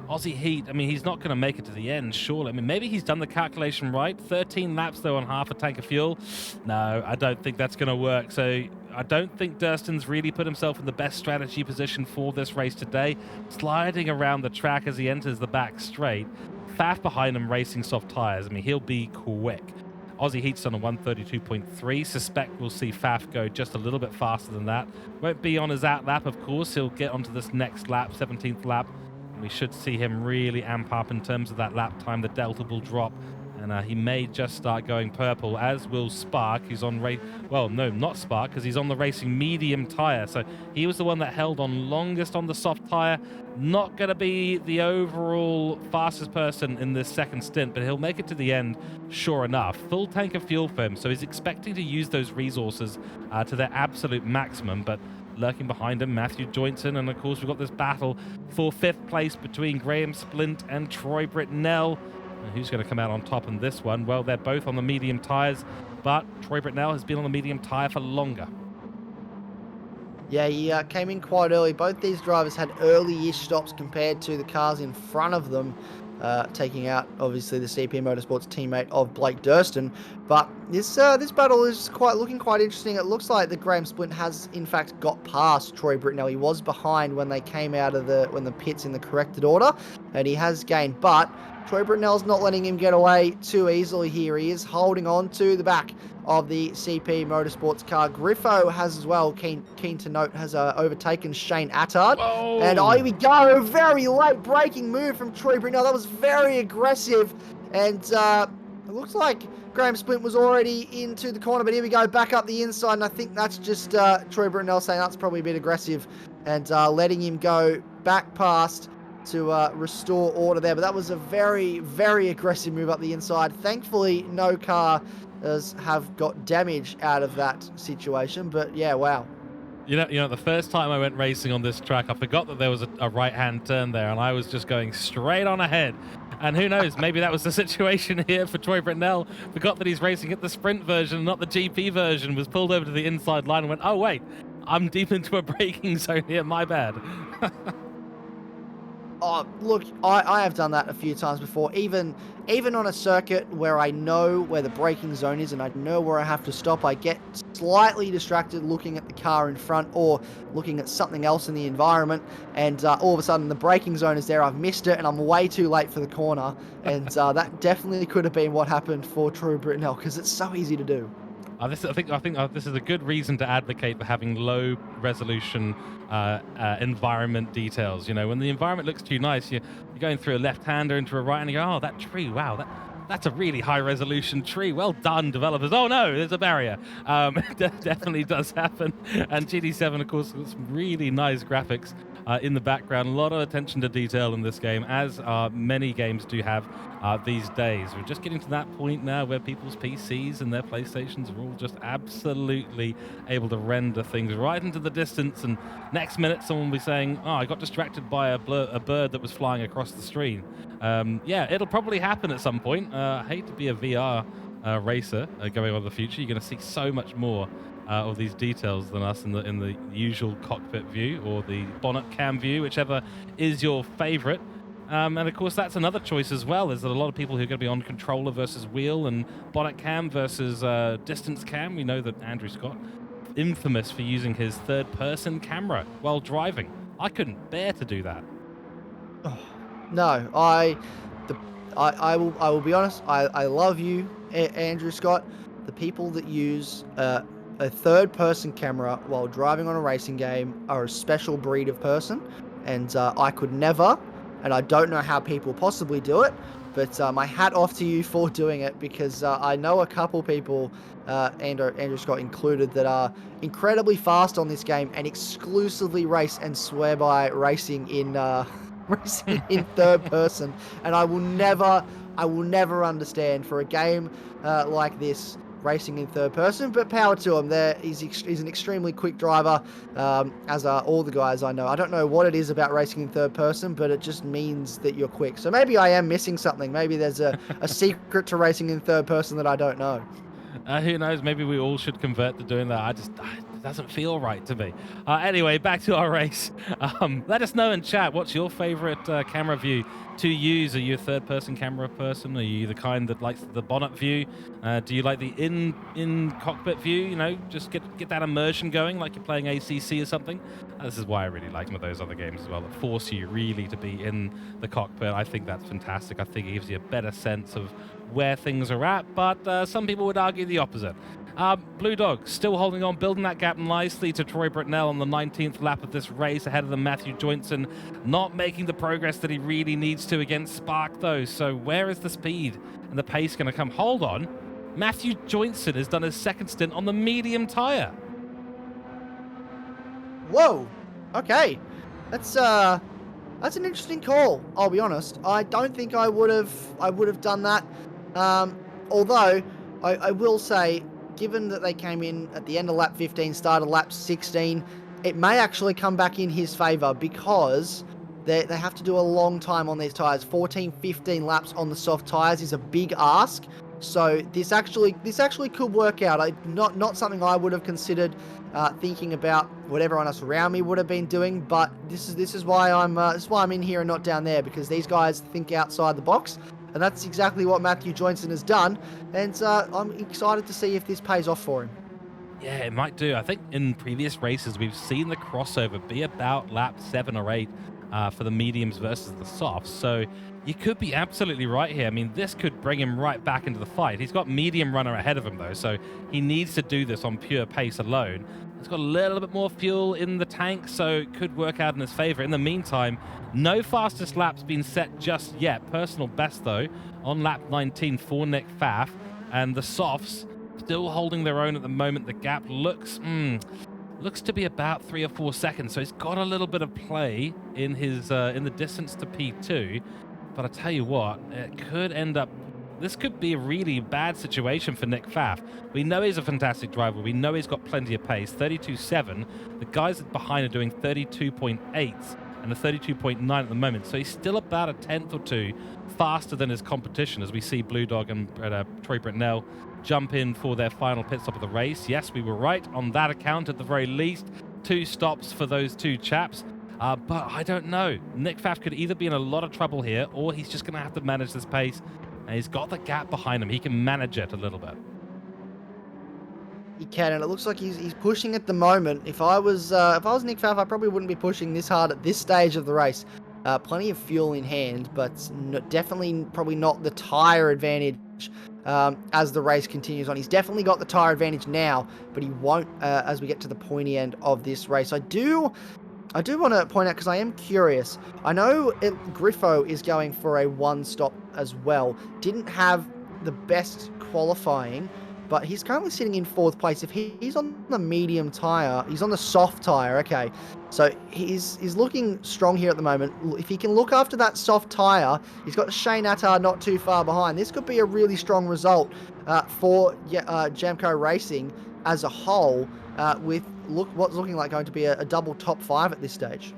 Aussie Heat, I mean, he's not going to make it to the end, surely. I mean, maybe he's done the calculation right. 13 laps, though, on half a tank of fuel. No, I don't think that's going to work. So I don't think Durston's really put himself in the best strategy position for this race today. Sliding around the track as he enters the back straight. Pfaff behind him racing soft tyres. I mean, he'll be quick. Aussie Heat's on a 132.3. Suspect we'll see Pfaff go just a little bit faster than that. Won't be on his out lap, of course. He'll get onto this next lap, 17th lap. We should see him really amp up in terms of that lap time. The delta will drop, and he may just start going purple, as will Spark. He's on well, no, not Spark, because he's on the racing medium tyre. So he was the one that held on longest on the soft tyre. Not going to be the overall fastest person in this second stint, but he'll make it to the end, sure enough. Full tank of fuel for him, so he's expecting to use those resources to their absolute maximum, but lurking behind him, Matthew Joinson, and of course we've got this battle for 5th place between Graham Splint and Troy Britnell. Who's going to come out on top in this one? Well, they're both on the medium tyres, but Troy Britnell has been on the medium tyre for longer. Yeah, he came in quite early. Both these drivers had early-ish stops compared to the cars in front of them, taking out, obviously, the CP Motorsports teammate of Blake Durston. But this battle is looking quite interesting. It looks like the Graham Splint has, in fact, got past Troy Britnell. He was behind when they came out of the pits in the corrected order, and he has gained. But Troy Britnell's not letting him get away too easily here. He is holding on to the back of the CP Motorsports car. Griffo has as well, keen to note, has overtaken Shane Attard. Whoa. And here we go. Very late braking move from Troy Britnell. That was very aggressive. And it looks like Graham Splint was already into the corner, but here we go, back up the inside, and I think that's just Troy Britnell saying that's probably a bit aggressive and letting him go back past to restore order there. But that was a very, very aggressive move up the inside. Thankfully, no car have got damage out of that situation, but yeah, wow. You know, the first time I went racing on this track, I forgot that there was a right-hand turn there, and I was just going straight on ahead. And who knows, maybe that was the situation here for Troy Britnell. Forgot that he's racing at the sprint version, not the GP version, was pulled over to the inside line and went, oh, wait, I'm deep into a braking zone here, my bad. Oh, look, I have done that a few times before, even on a circuit where I know where the braking zone is and I know where I have to stop. I get slightly distracted looking at the car in front or looking at something else in the environment, and all of a sudden the braking zone is there. I've missed it and I'm way too late for the corner, and that definitely could have been what happened for Troy Britnell, because it's so easy to do. I think this is a good reason to advocate for having low resolution environment details. You know, when the environment looks too nice, you're going through a left-hander into a right, and you go, oh, that tree, wow, that's a really high-resolution tree. Well done, developers. Oh no, there's a barrier. Definitely does happen. And GT7, of course, got some really nice graphics in the background. A lot of attention to detail in this game, as many games do have these days. We're just getting to that point now where people's PCs and their PlayStations are all just absolutely able to render things right into the distance, and next minute someone will be saying, oh, I got distracted by a bird that was flying across the screen. Yeah, it'll probably happen at some point. I hate to be a VR racer going on in the future. You're going to see so much more of these details than us in the usual cockpit view or the bonnet cam view, whichever is your favorite. And of course, that's another choice as well, is that a lot of people who are going to be on controller versus wheel and bonnet cam versus distance cam. We know that Andrew Scott, infamous for using his third-person camera while driving. I couldn't bear to do that. Oh, no, I will be honest. I love you, Andrew Scott. The people that use a third-person camera while driving on a racing game are a special breed of person, and I could never. And I don't know how people possibly do it, but my hat off to you for doing it, because I know a couple people, Andrew Scott included, that are incredibly fast on this game and exclusively race and swear by racing in racing in third person. And I will never understand for a game like this, racing in third person, but power to him. He's an extremely quick driver, as are all the guys I know. I don't know what it is about racing in third person, but it just means that you're quick. So maybe I am missing something. Maybe there's a secret to racing in third person that I don't know. Who knows? Maybe we all should convert to doing that. It doesn't feel right to me. Anyway, back to our race. Let us know in chat, what's your favorite camera view to use? Are you a third-person camera person? Are you the kind that likes the bonnet view? Do you like the in-cockpit view? You know, just get that immersion going like you're playing ACC or something. This is why I really like some of those other games as well, that force you really to be in the cockpit. I think that's fantastic. I think it gives you a better sense of where things are at, but some people would argue the opposite. Blue Dog still holding on, building that gap nicely to Troy Britnell on the 19th lap of this race, ahead of the Matthew Joynson, not making the progress that he really needs to against Spark though. So where is the speed and the pace going to come? Hold on, Matthew Joynson has done his second stint on the medium tyre. Whoa, okay, that's an interesting call. I'll be honest. I don't think I would have done that. Although I will say, given that they came in at the end of lap 15, started lap 16, it may actually come back in his favour, because they have to do a long time on these tyres. 14, 15 laps on the soft tyres is a big ask. So this actually could work out. Not something I would have considered thinking about what everyone else around me would have been doing. But this is why I'm in here and not down there, because these guys think outside the box. And that's exactly what Matthew Joynson has done. And I'm excited to see if this pays off for him. Yeah, it might do. I think in previous races, we've seen the crossover be about lap 7 or 8 for the mediums versus the softs. So you could be absolutely right here. I mean, this could bring him right back into the fight. He's got medium runner ahead of him, though, so he needs to do this on pure pace alone. He's got a little bit more fuel in the tank, so it could work out in his favor. In the meantime, no fastest lap's been set just yet. Personal best, though, on lap 19 for Nick Pfaff. And the softs still holding their own at the moment. The gap looks to be about 3 or 4 seconds. So he's got a little bit of play in his in the distance to P2. But I tell you what, it could end up. This could be a really bad situation for Nick Pfaff. We know he's a fantastic driver. We know he's got plenty of pace. 32.7. The guys behind are doing 32.8 and a 32.9 at the moment. So he's still about a tenth or two faster than his competition, as we see Blue Dog and Troy Britnell jump in for their final pit stop of the race. Yes, we were right on that account at the very least. 2 stops for those 2 chaps. But I don't know. Nick Pfaff could either be in a lot of trouble here, or he's just going to have to manage this pace. And he's got the gap behind him. He can manage it a little bit. He can, and it looks like he's pushing at the moment. If I was Nick Pfaff, I probably wouldn't be pushing this hard at this stage of the race. Plenty of fuel in hand, but definitely probably not the tyre advantage as the race continues on. He's definitely got the tyre advantage now, but he won't as we get to the pointy end of this race. I do want to point out, because I am curious. I know Griffo is going for a 1-stop as well. Didn't have the best qualifying, but he's currently sitting in 4th place. If he's on the medium tyre, he's on the soft tyre, okay. So he's looking strong here at the moment. If he can look after that soft tyre, he's got Shane Attard not too far behind. This could be a really strong result for Jamco Racing as a whole, with what's looking like going to be a double top 5 at this stage.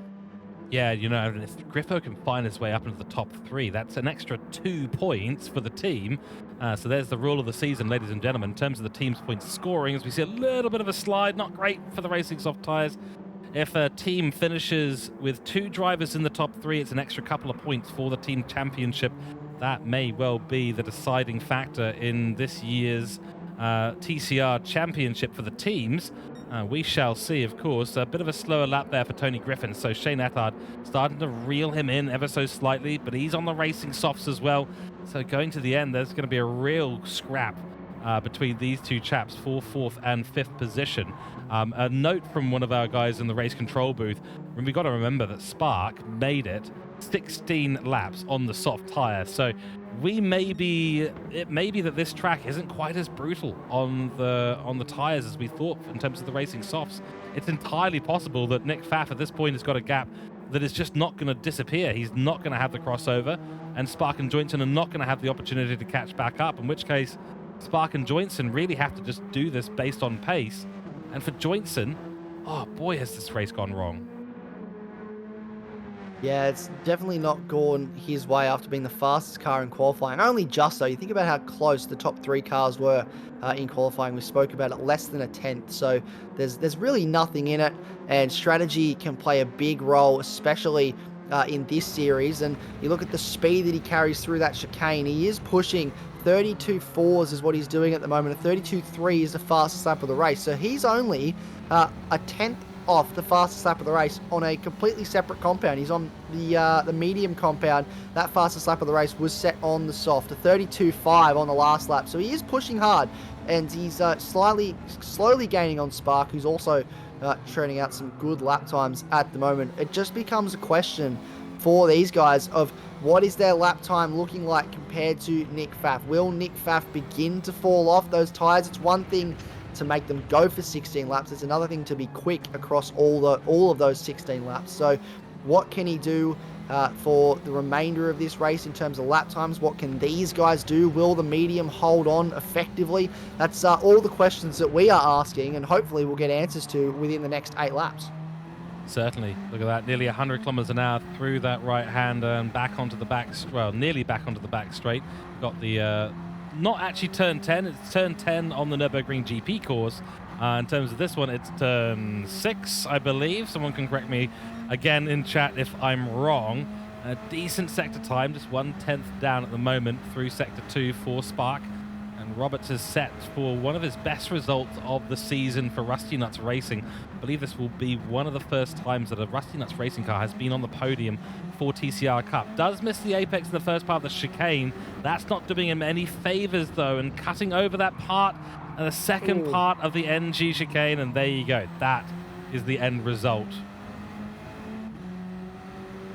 Yeah, you know, if Griffo can find his way up into the top 3, that's an extra 2 points for the team. So there's the rule of the season, ladies and gentlemen, in terms of the team's points scoring, as we see a little bit of a slide. Not great for the Racing Soft Tyres. If a team finishes with 2 drivers in the top 3, it's an extra couple of points for the team championship. That may well be the deciding factor in this year's TCR championship for the teams. We shall see, of course. A bit of a slower lap there for Tony Griffin. So Shane Attard starting to reel him in ever so slightly, but he's on the racing softs as well. So going to the end, there's going to be a real scrap between these 2 chaps for 4th and 5th position. A note from one of our guys in the race control booth. We've got to remember that Spark made it 16 laps on the soft tyre. So it may be that this track isn't quite as brutal on the tyres as we thought in terms of the racing softs. It's entirely possible that Nick Pfaff at this point has got a gap that is just not going to disappear. He's not going to have the crossover, and Spark and Joinson are not going to have the opportunity to catch back up, in which case Spark and Joinson really have to just do this based on pace. And for Joinson, oh boy, has this race gone wrong. Yeah, it's definitely not gone his way after being the fastest car in qualifying. Only just so. You think about how close the top 3 cars were in qualifying. We spoke about it, less than a tenth. So there's really nothing in it, and strategy can play a big role, especially in this series. And you look at the speed that he carries through that chicane. He is pushing 32.4s is what he's doing at the moment. A 32.3 is the fastest lap of the race. So he's only a tenth off the fastest lap of the race on a completely separate compound. He's on the medium compound. That fastest lap of the race was set on the soft, a 32.5 on the last lap. So he is pushing hard, and he's slowly gaining on Spark, who's also churning out some good lap times at the moment. It just becomes a question for these guys of what is their lap time looking like compared to Nick Pfaff. Will Nick Pfaff begin to fall off those tyres? It's one thing to make them go for 16 laps. It's another thing to be quick across all of those 16 laps. So what can he do for the remainder of this race in terms of lap times? What can these guys do? Will the medium hold on effectively? That's all the questions that we are asking, and hopefully we'll get answers to within the next 8 laps. Certainly. Look at that. Nearly 100 kilometers an hour through that right hand and back onto the back, well, nearly back onto the back straight. Got the, not actually turn 10, it's turn 10 on the Nurburgring GP course. In terms of this one, it's turn 6, I believe. Someone can correct me again in chat if I'm wrong. A decent sector time, just 1/10 down at the moment through sector 2 for Spark. And Roberts is set for one of his best results of the season for Rusty Nuts Racing. I believe this will be one of the first times that a Rusty Nuts Racing car has been on the podium for TCR Cup. Does miss the apex in the first part of the chicane. That's not doing him any favors though, and cutting over that part and the second part of the NG chicane, and there you go. That is the end result.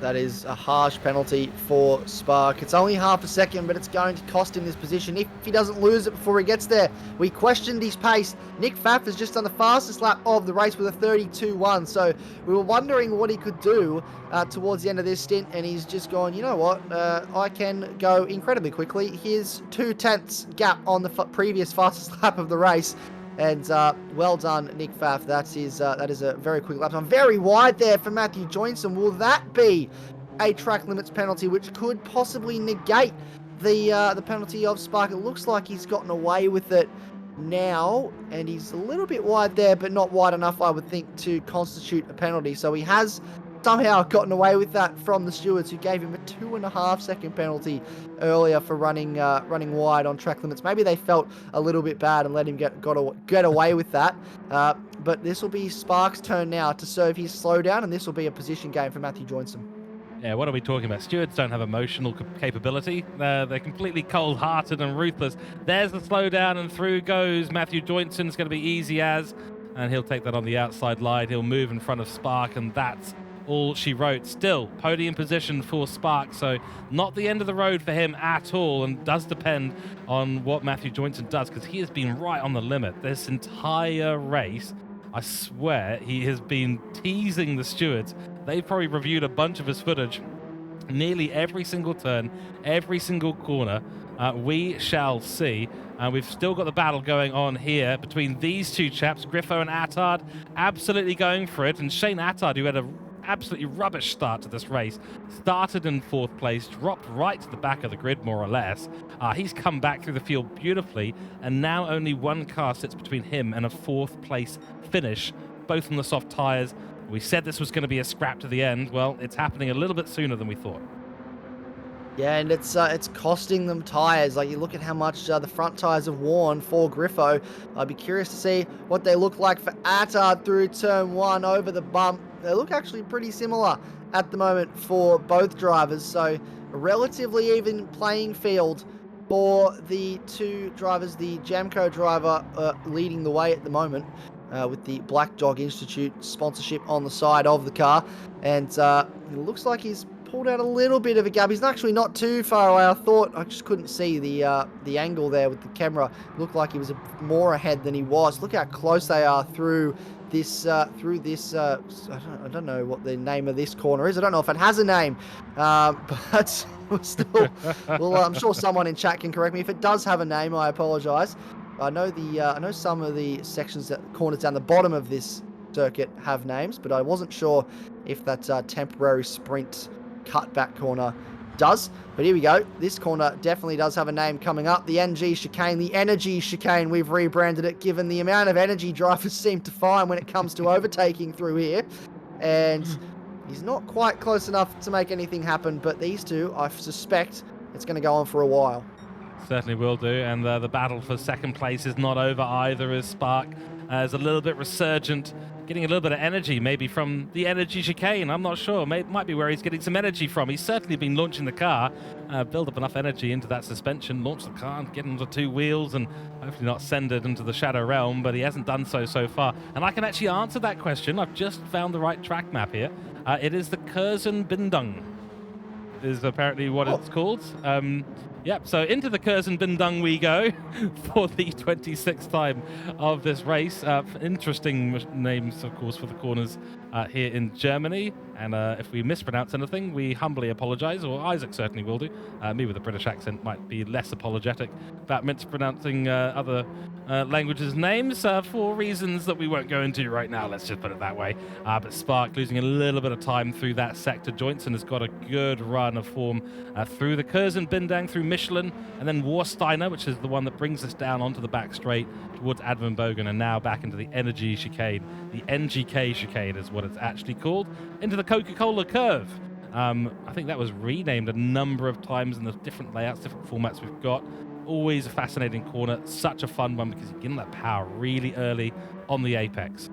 That is a harsh penalty for Spark. It's only half a second, but it's going to cost him this position if he doesn't lose it before he gets there. We questioned his pace. Nick Pfaff has just done the fastest lap of the race with a 32.1, so we were wondering what he could do towards the end of this stint, and he's just gone, you know what, I can go incredibly quickly. Here's 2/10 gap on the previous fastest lap of the race. And well done, Nick Pfaff. That is a very quick lap time. Very wide there for Matthew Joynson. Will that be a track limits penalty, which could possibly negate the penalty of Spark? It looks like he's gotten away with it now, and he's a little bit wide there, but not wide enough, I would think, to constitute a penalty. So he has somehow gotten away with that from the stewards, who gave him a 2.5-second penalty earlier for running wide on track limits. Maybe they felt a little bit bad and let him get away with that. But this will be Spark's turn now to serve his slowdown, and this will be a position game for Matthew Joynson. Yeah, what are we talking about? Stewards don't have emotional capability. They're completely cold-hearted and ruthless. There's the slowdown, and through goes Matthew Joynson. It's going to be easy as, and he'll take that on the outside line. He'll move in front of Spark, and that's all she wrote. Still, podium position for Spark, so not the end of the road for him at all, and does depend on what Matthew Joynson does, because he has been right on the limit this entire race. I swear he has been teasing the stewards. They've probably reviewed a bunch of his footage. Nearly every single turn, every single corner, we shall see. We've still got the battle going on here between these two chaps, Griffo and Attard, absolutely going for it. And Shane Attard, who had a absolutely rubbish start to this race, started in 4th place, dropped right to the back of the grid more or less. He's come back through the field beautifully, and now only one car sits between him and a 4th place finish, both on the soft tyres. We said this was going to be a scrap to the end. Well, it's happening a little bit sooner than we thought. Yeah, and it's costing them tyres. Like, you look at how much the front tyres have worn for Griffo. I'd be curious to see what they look like for Attard through turn 1 over the bump. They look actually pretty similar at the moment for both drivers, so a relatively even playing field for the two drivers. The Jamco driver leading the way at the moment with the Black Dog Institute sponsorship on the side of the car, and it looks like he's pulled out a little bit of a gap. He's actually not too far away. I just couldn't see the angle there with the camera. It looked like he was more ahead than he was. Look how close they are through this I don't know what the name of this corner is. I don't know if it has a name, but still, well, I'm sure someone in chat can correct me if it does have a name. I apologize. I know some of the sections, that corners down the bottom of this circuit have names, but I wasn't sure if that temporary sprint cutback corner does. But here we go. This corner definitely does have a name coming up. The NG chicane, the energy chicane, we've rebranded it, given the amount of energy drivers seem to find when it comes to overtaking through here. And he's not quite close enough to make anything happen, but these two, I suspect it's going to go on for a while. Certainly will do, and the battle for second place is not over either, as Spark is a little bit resurgent, getting a little bit of energy, maybe from the energy chicane. I'm not sure. Might be where he's getting some energy from. He's certainly been launching the car, build up enough energy into that suspension, launch the car, get onto 2 wheels, and hopefully not send it into the shadow realm, but he hasn't done so far. And I can actually answer that question. I've just found the right track map here. It is the Curzon Bindung, is apparently what it's called. Yep, so into the Curzon Bindung we go for the 26th time of this race. Interesting names, of course, for the corners here in Germany. And if we mispronounce anything, we humbly apologize, or Isaac certainly will do. Me with a British accent might be less apologetic about mispronouncing other languages' names for reasons that we won't go into right now, let's just put it that way. But Spark losing a little bit of time through that sector. Joynson has got a good run of form through the Curzon Bindung, through Michelin, and then Warsteiner, which is the one that brings us down onto the back straight towards Advenbogen, and now back into the energy chicane. The NGK chicane is what it's actually called, into the Coca-Cola curve. I think that was renamed a number of times in the different layouts, different formats we've got. Always a fascinating corner, such a fun one because you get that power really early on the apex.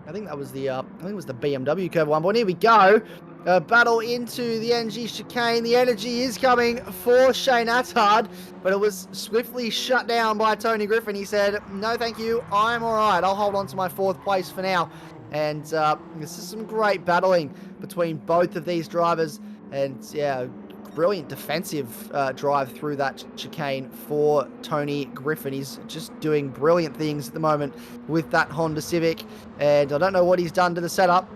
I think that was the BMW curve one. But here we go. Battle into the NG chicane. The energy is coming for Shane Attard, but it was swiftly shut down by Tony Griffin. He said, "No, thank you. I'm all right. I'll hold on to my 4th place for now." And this is some great battling between both of these drivers. And yeah, brilliant defensive drive through that chicane for Tony Griffin. He's just doing brilliant things at the moment with that Honda Civic. And I don't know what he's done to the setup,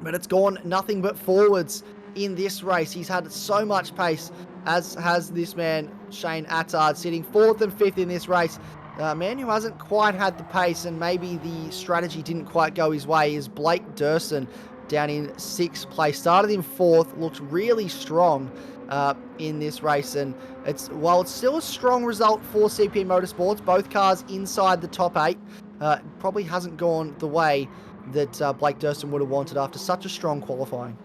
but it's gone nothing but forwards in this race. He's had so much pace, as has this man, Shane Attard, sitting 4th and 5th in this race. A man who hasn't quite had the pace, and maybe the strategy didn't quite go his way, is Blake Durson, down in 6th place. Started in 4th, looked really strong in this race, and while it's still a strong result for CP Motorsports, both cars inside the top 8, probably hasn't gone the way that Blake Durson would have wanted after such a strong qualifying.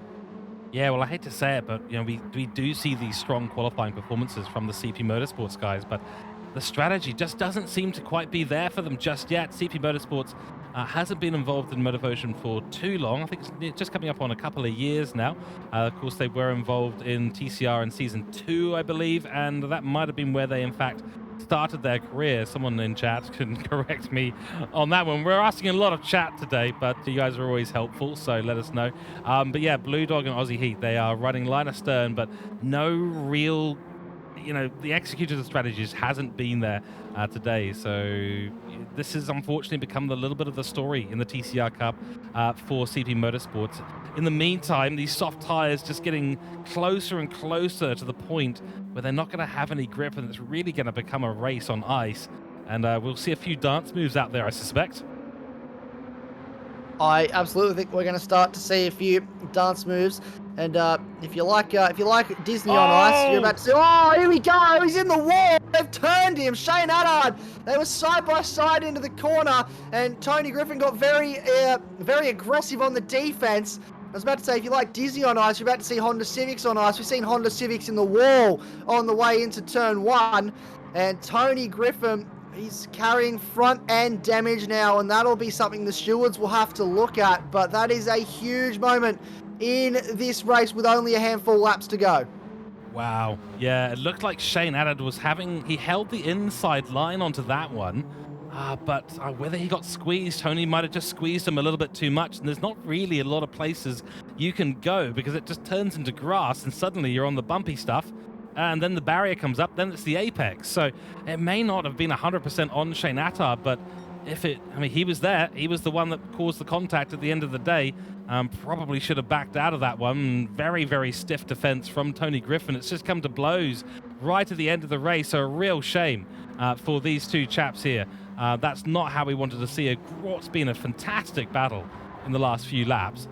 Yeah, well, I hate to say it, but you know, we do see these strong qualifying performances from the CP Motorsports guys, but the strategy just doesn't seem to quite be there for them just yet. CP Motorsports hasn't been involved in MotorMotion for too long. I think it's just coming up on a couple of years now. Of course, they were involved in TCR in Season 2, I believe, and that might have been where they, in fact, started their career. Someone in chat can correct me on that one. We're asking a lot of chat today, but you guys are always helpful, so let us know. But yeah, Blue Dog and Aussie Heat, they are running line astern, but no real, you know, the execution of the strategies hasn't been there today. So this has unfortunately become a little bit of the story in the TCR Cup for CP Motorsports. In the meantime, these soft tires just getting closer and closer to the point where they're not going to have any grip, and it's really going to become a race on ice. And we'll see a few dance moves out there, I suspect. I absolutely think we're going to start to see a few dance moves. And if you like Disney on ice, you're about to see. Oh, here we go! He's in the wall. They've turned him. Shane Attard. They were side by side into the corner, and Tony Griffin got very aggressive on the defense. I was about to say, if you like Disney on ice, you're about to see Honda Civics on ice. We've seen Honda Civics in the wall on the way into turn 1, and Tony Griffin, he's carrying front end damage now, and that'll be something the stewards will have to look at. But that is a huge moment in this race with only a handful of laps to go. Wow. Yeah, it looked like Shane Attard was he held the inside line onto that one. But whether he got squeezed, Tony might have just squeezed him a little bit too much, and there's not really a lot of places you can go because it just turns into grass, and suddenly you're on the bumpy stuff, and then the barrier comes up, then it's the apex. So it may not have been 100% on Shane Attard, but he was there. He was the one that caused the contact at the end of the day. Probably should have backed out of that one. Very, very stiff defense from Tony Griffin. It's just come to blows right at the end of the race. So a real shame for these two chaps here. That's not how we wanted to see what's been a fantastic battle in the last few laps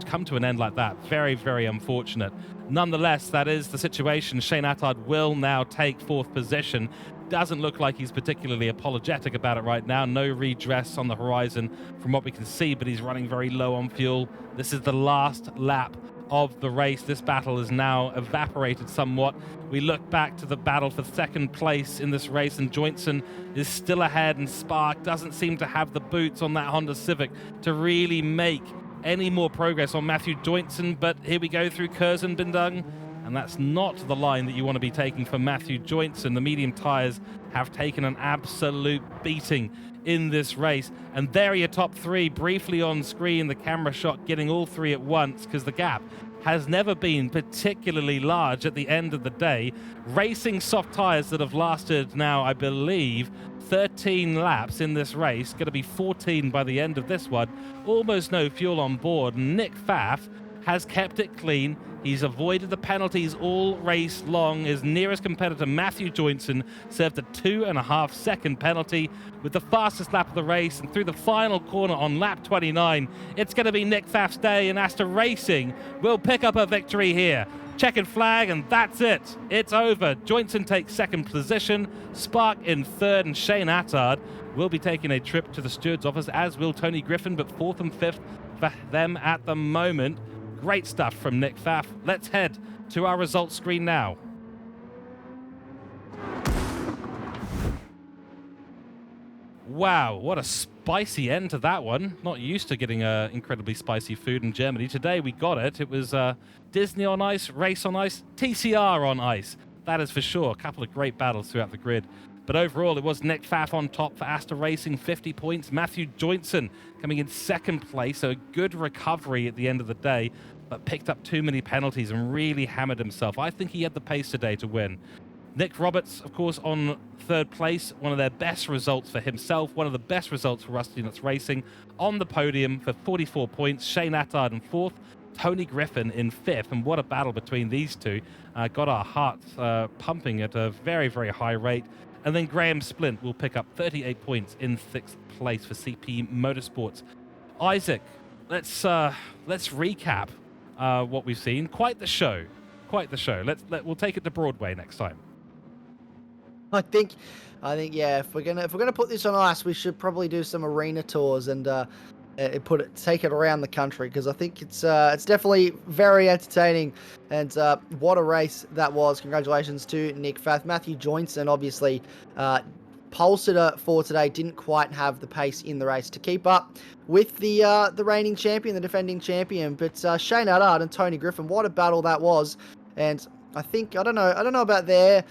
come to an end like that. Very, very unfortunate. Nonetheless, that is the situation. Shane Attard will now take 4th position. Doesn't look like he's particularly apologetic about it right now. No redress on the horizon from what we can see, but he's running very low on fuel. This is the last lap of the race. This battle is now evaporated somewhat. We look back to the battle for 2nd place in this race, and Jointson is still ahead, and Spark doesn't seem to have the boots on that Honda Civic to really make any more progress on Matthew Jointson. But here we go through Curzon Bindung, and that's not the line that you want to be taking for Matthew Jointson. The medium tyres have taken an absolute beating in this race, and there are your top 3 briefly on screen, the camera shot getting all 3 at once, because the gap has never been particularly large at the end of the day. Racing soft tyres that have lasted now, I believe, 13 laps in this race, going to be 14 by the end of this one. Almost no fuel on board. Nick Pfaff has kept it clean. He's avoided the penalties all race long. His nearest competitor, Matthew Jointson, served a 2.5-second penalty with the fastest lap of the race. And through the final corner on lap 29, it's going to be Nick Pfaff's day, and Astor Racing will pick up a victory here. Checkered flag, and that's it. It's over. Jointson takes 2nd position, Spark in 3rd, and Shane Attard will be taking a trip to the steward's office, as will Tony Griffin, but 4th and 5th for them at the moment. Great stuff from Nick Pfaff. Let's head to our results screen now. Wow, what a spicy end to that one. Not used to getting incredibly spicy food in Germany. Today we got it. It was Disney on ice, race on ice, TCR on ice. That is for sure. A couple of great battles throughout the grid But overall, it was Nick Pfaff on top for Astor Racing, 50 points. Matthew Joinson coming in second place, so a good recovery at the end of the day, but picked up too many penalties and really hammered himself. I think he had the pace today to win. Nick Roberts, of course, on third place, one of their best results for himself, one of the best results for Rusty Nuts Racing, on the podium for 44 points. Shane Attard in fourth, Tony Griffin in fifth, and what a battle between these two. Got our hearts pumping at a very, very high rate. And then Graham Splint will pick up 38 points in sixth place for CP Motorsports. Isaac, let's recap what we've seen. Quite the show. We'll take it to Broadway next time. I think, yeah. If we're gonna put this on ice, we should probably do some arena tours and take it around the country, because I think it's definitely very entertaining. And what a race that was! Congratulations to Nick Pfaff. Matthew Joinson, obviously, pole sitter for today, didn't quite have the pace in the race to keep up with the reigning champion, the defending champion. But Shane Attard and Tony Griffin, what a battle that was! And I think, I don't know about their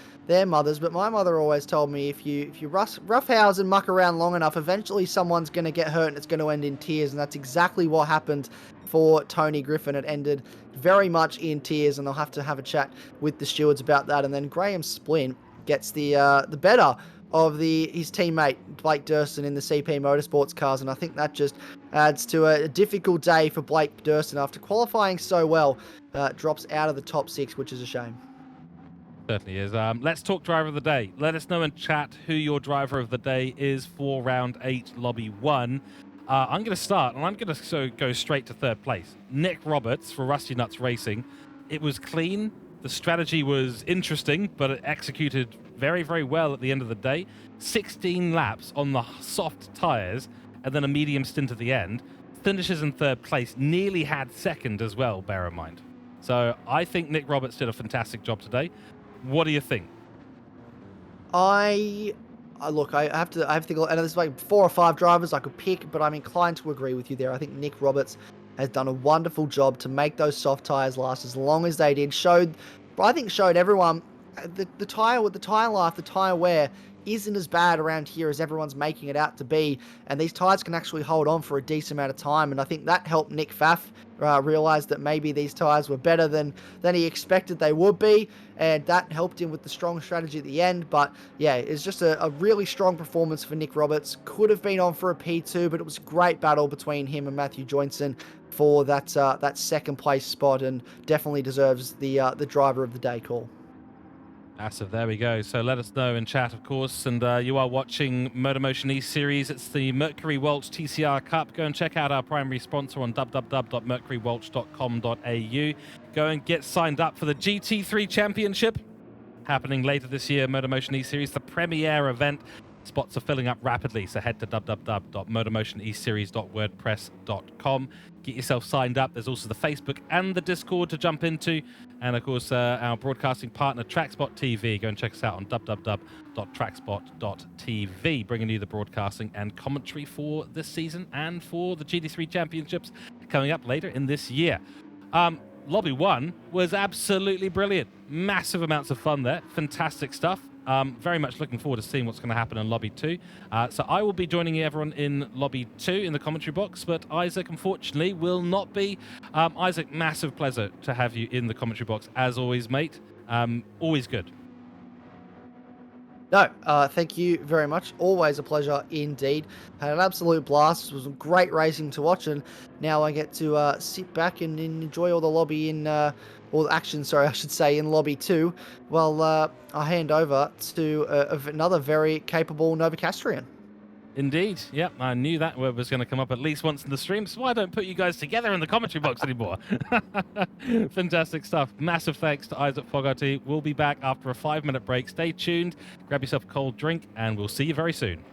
mothers, but my mother always told me if you roughhouse and muck around long enough, eventually someone's going to get hurt and it's going to end in tears. And that's exactly what happened for Tony Griffin. It ended very much in tears, and they'll have to have a chat with the stewards about that. And then Graham Splint gets the better of his teammate Blake Durston in the CP Motorsports cars, and I think that just adds to a difficult day for Blake Durston after qualifying so well. Drops out of the top 6, which is a shame. Certainly is. Let's talk driver of the day. Let us know in chat who your driver of the day is for round 8, lobby 1. I'm going to start, and I'm going to go straight to third place. Nick Roberts for Rusty Nuts Racing. It was clean. The strategy was interesting, but it executed very, very well at the end of the day. 16 laps on the soft tyres, and then a medium stint at the end. Finishes in third place. Nearly had second as well, bear in mind. So I think Nick Roberts did a fantastic job today. What do you think? I have to think, and there's like 4 or 5 drivers I could pick, but I'm inclined to agree with you there. I think Nick Roberts has done a wonderful job to make those soft tyres last as long as they did. Showed everyone the tyre life, the tyre wear isn't as bad around here as everyone's making it out to be, and these tyres can actually hold on for a decent amount of time. And I think that helped Nick Pfaff realize that maybe these tyres were better than he expected they would be, and that helped him with the strong strategy at the end. But yeah, it's just a really strong performance for Nick Roberts. Could have been on for a P2, but it was a great battle between him and Matthew Joinson for that second place spot, and definitely deserves the driver of the day call. Massive, there we go. So let us know in chat, of course. And you are watching MotorMotion E-Series. It's the Mercury Walch TCR Cup. Go and check out our primary sponsor on www.mercurywalch.com.au. Go and get signed up for the GT3 Championship happening later this year. MotorMotion E-Series, the premier event. Spots are filling up rapidly, so head to www.motormotioneseries.wordpress.com. Get yourself signed up. There's also the Facebook and the Discord to jump into. And, of course, our broadcasting partner, TrackSpot TV. Go and check us out on www.trackspot.tv, bringing you the broadcasting and commentary for this season and for the GT3 Championships coming up later in this year. Lobby 1 was absolutely brilliant. Massive amounts of fun there. Fantastic stuff. Very much looking forward to seeing what's going to happen in Lobby 2. So I will be joining everyone in Lobby 2 in the commentary box, but Isaac, unfortunately, will not be. Isaac, massive pleasure to have you in the commentary box, as always, mate. Always good. No, thank you very much. Always a pleasure indeed. Had an absolute blast. It was great racing to watch, and now I get to sit back and enjoy all the lobby in, or action, sorry, I should say, in Lobby 2. Well, I hand over to another very capable Novocastrian. Indeed. Yep, I knew that word was going to come up at least once in the stream, so I don't put you guys together in the commentary box anymore. Fantastic stuff. Massive thanks to Isaac Fogarty. We'll be back after a 5-minute break. Stay tuned, grab yourself a cold drink, and we'll see you very soon.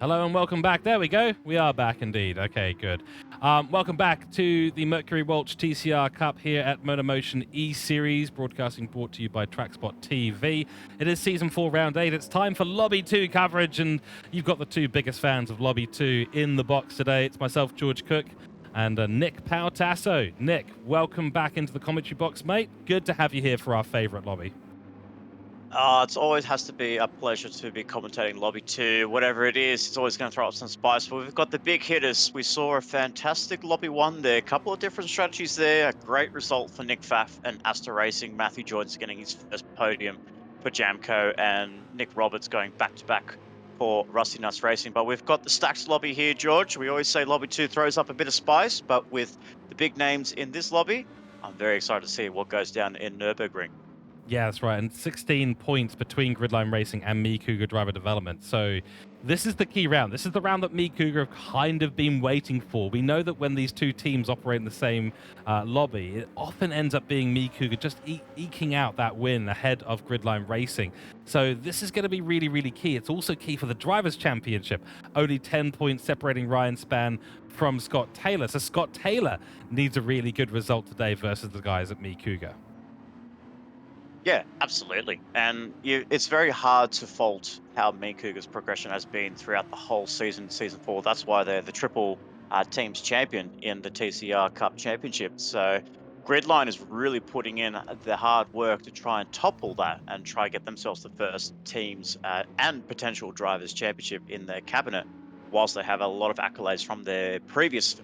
Hello and welcome back. There we go. We are back indeed. Okay, good. Welcome back to the Mercury Walch TCR Cup here at MotorMotion E-Series, broadcasting brought to you by TrackSpot TV. It is Season 4, Round 8. It's time for Lobby 2 coverage, and you've got the two biggest fans of Lobby 2 in the box today. It's myself, George Cooke, and Nick Pautasso. Nick, welcome back into the commentary box, mate. Good to have you here for our favourite lobby. It always has to be a pleasure to be commentating Lobby 2. Whatever it is, it's always going to throw up some spice. But we've got the big hitters. We saw a fantastic Lobby 1 there. A couple of different strategies there. A great result for Nick Pfaff and Asta Racing. Matthew Jordan's getting his first podium for Jamco. And Nick Roberts going back-to-back for Rusty Nuts Racing. But we've got the stacked lobby here, George. We always say Lobby 2 throws up a bit of spice. But with the big names in this lobby, I'm very excited to see what goes down in Nurburgring. Yeah, that's right. And 16 points between Gridline Racing and Me Cougar Driver Development. So this is the key round. This is the round that Me Cougar have kind of been waiting for. We know that when these two teams operate in the same lobby, it often ends up being Me Cougar just eking out that win ahead of Gridline Racing. So this is going to be really, really key. It's also key for the Drivers' Championship. Only 10 points separating Ryan Spann from Scott Taylor. So Scott Taylor needs a really good result today versus the guys at Me Cougar. Yeah, absolutely. And it's very hard to fault how Me Cougar's progression has been throughout the whole season, Season 4. That's why they're the triple teams champion in the TCR Cup Championship. So Gridline is really putting in the hard work to try and topple that and try to get themselves the first teams and potential drivers championship in their cabinet, whilst they have a lot of accolades from their previous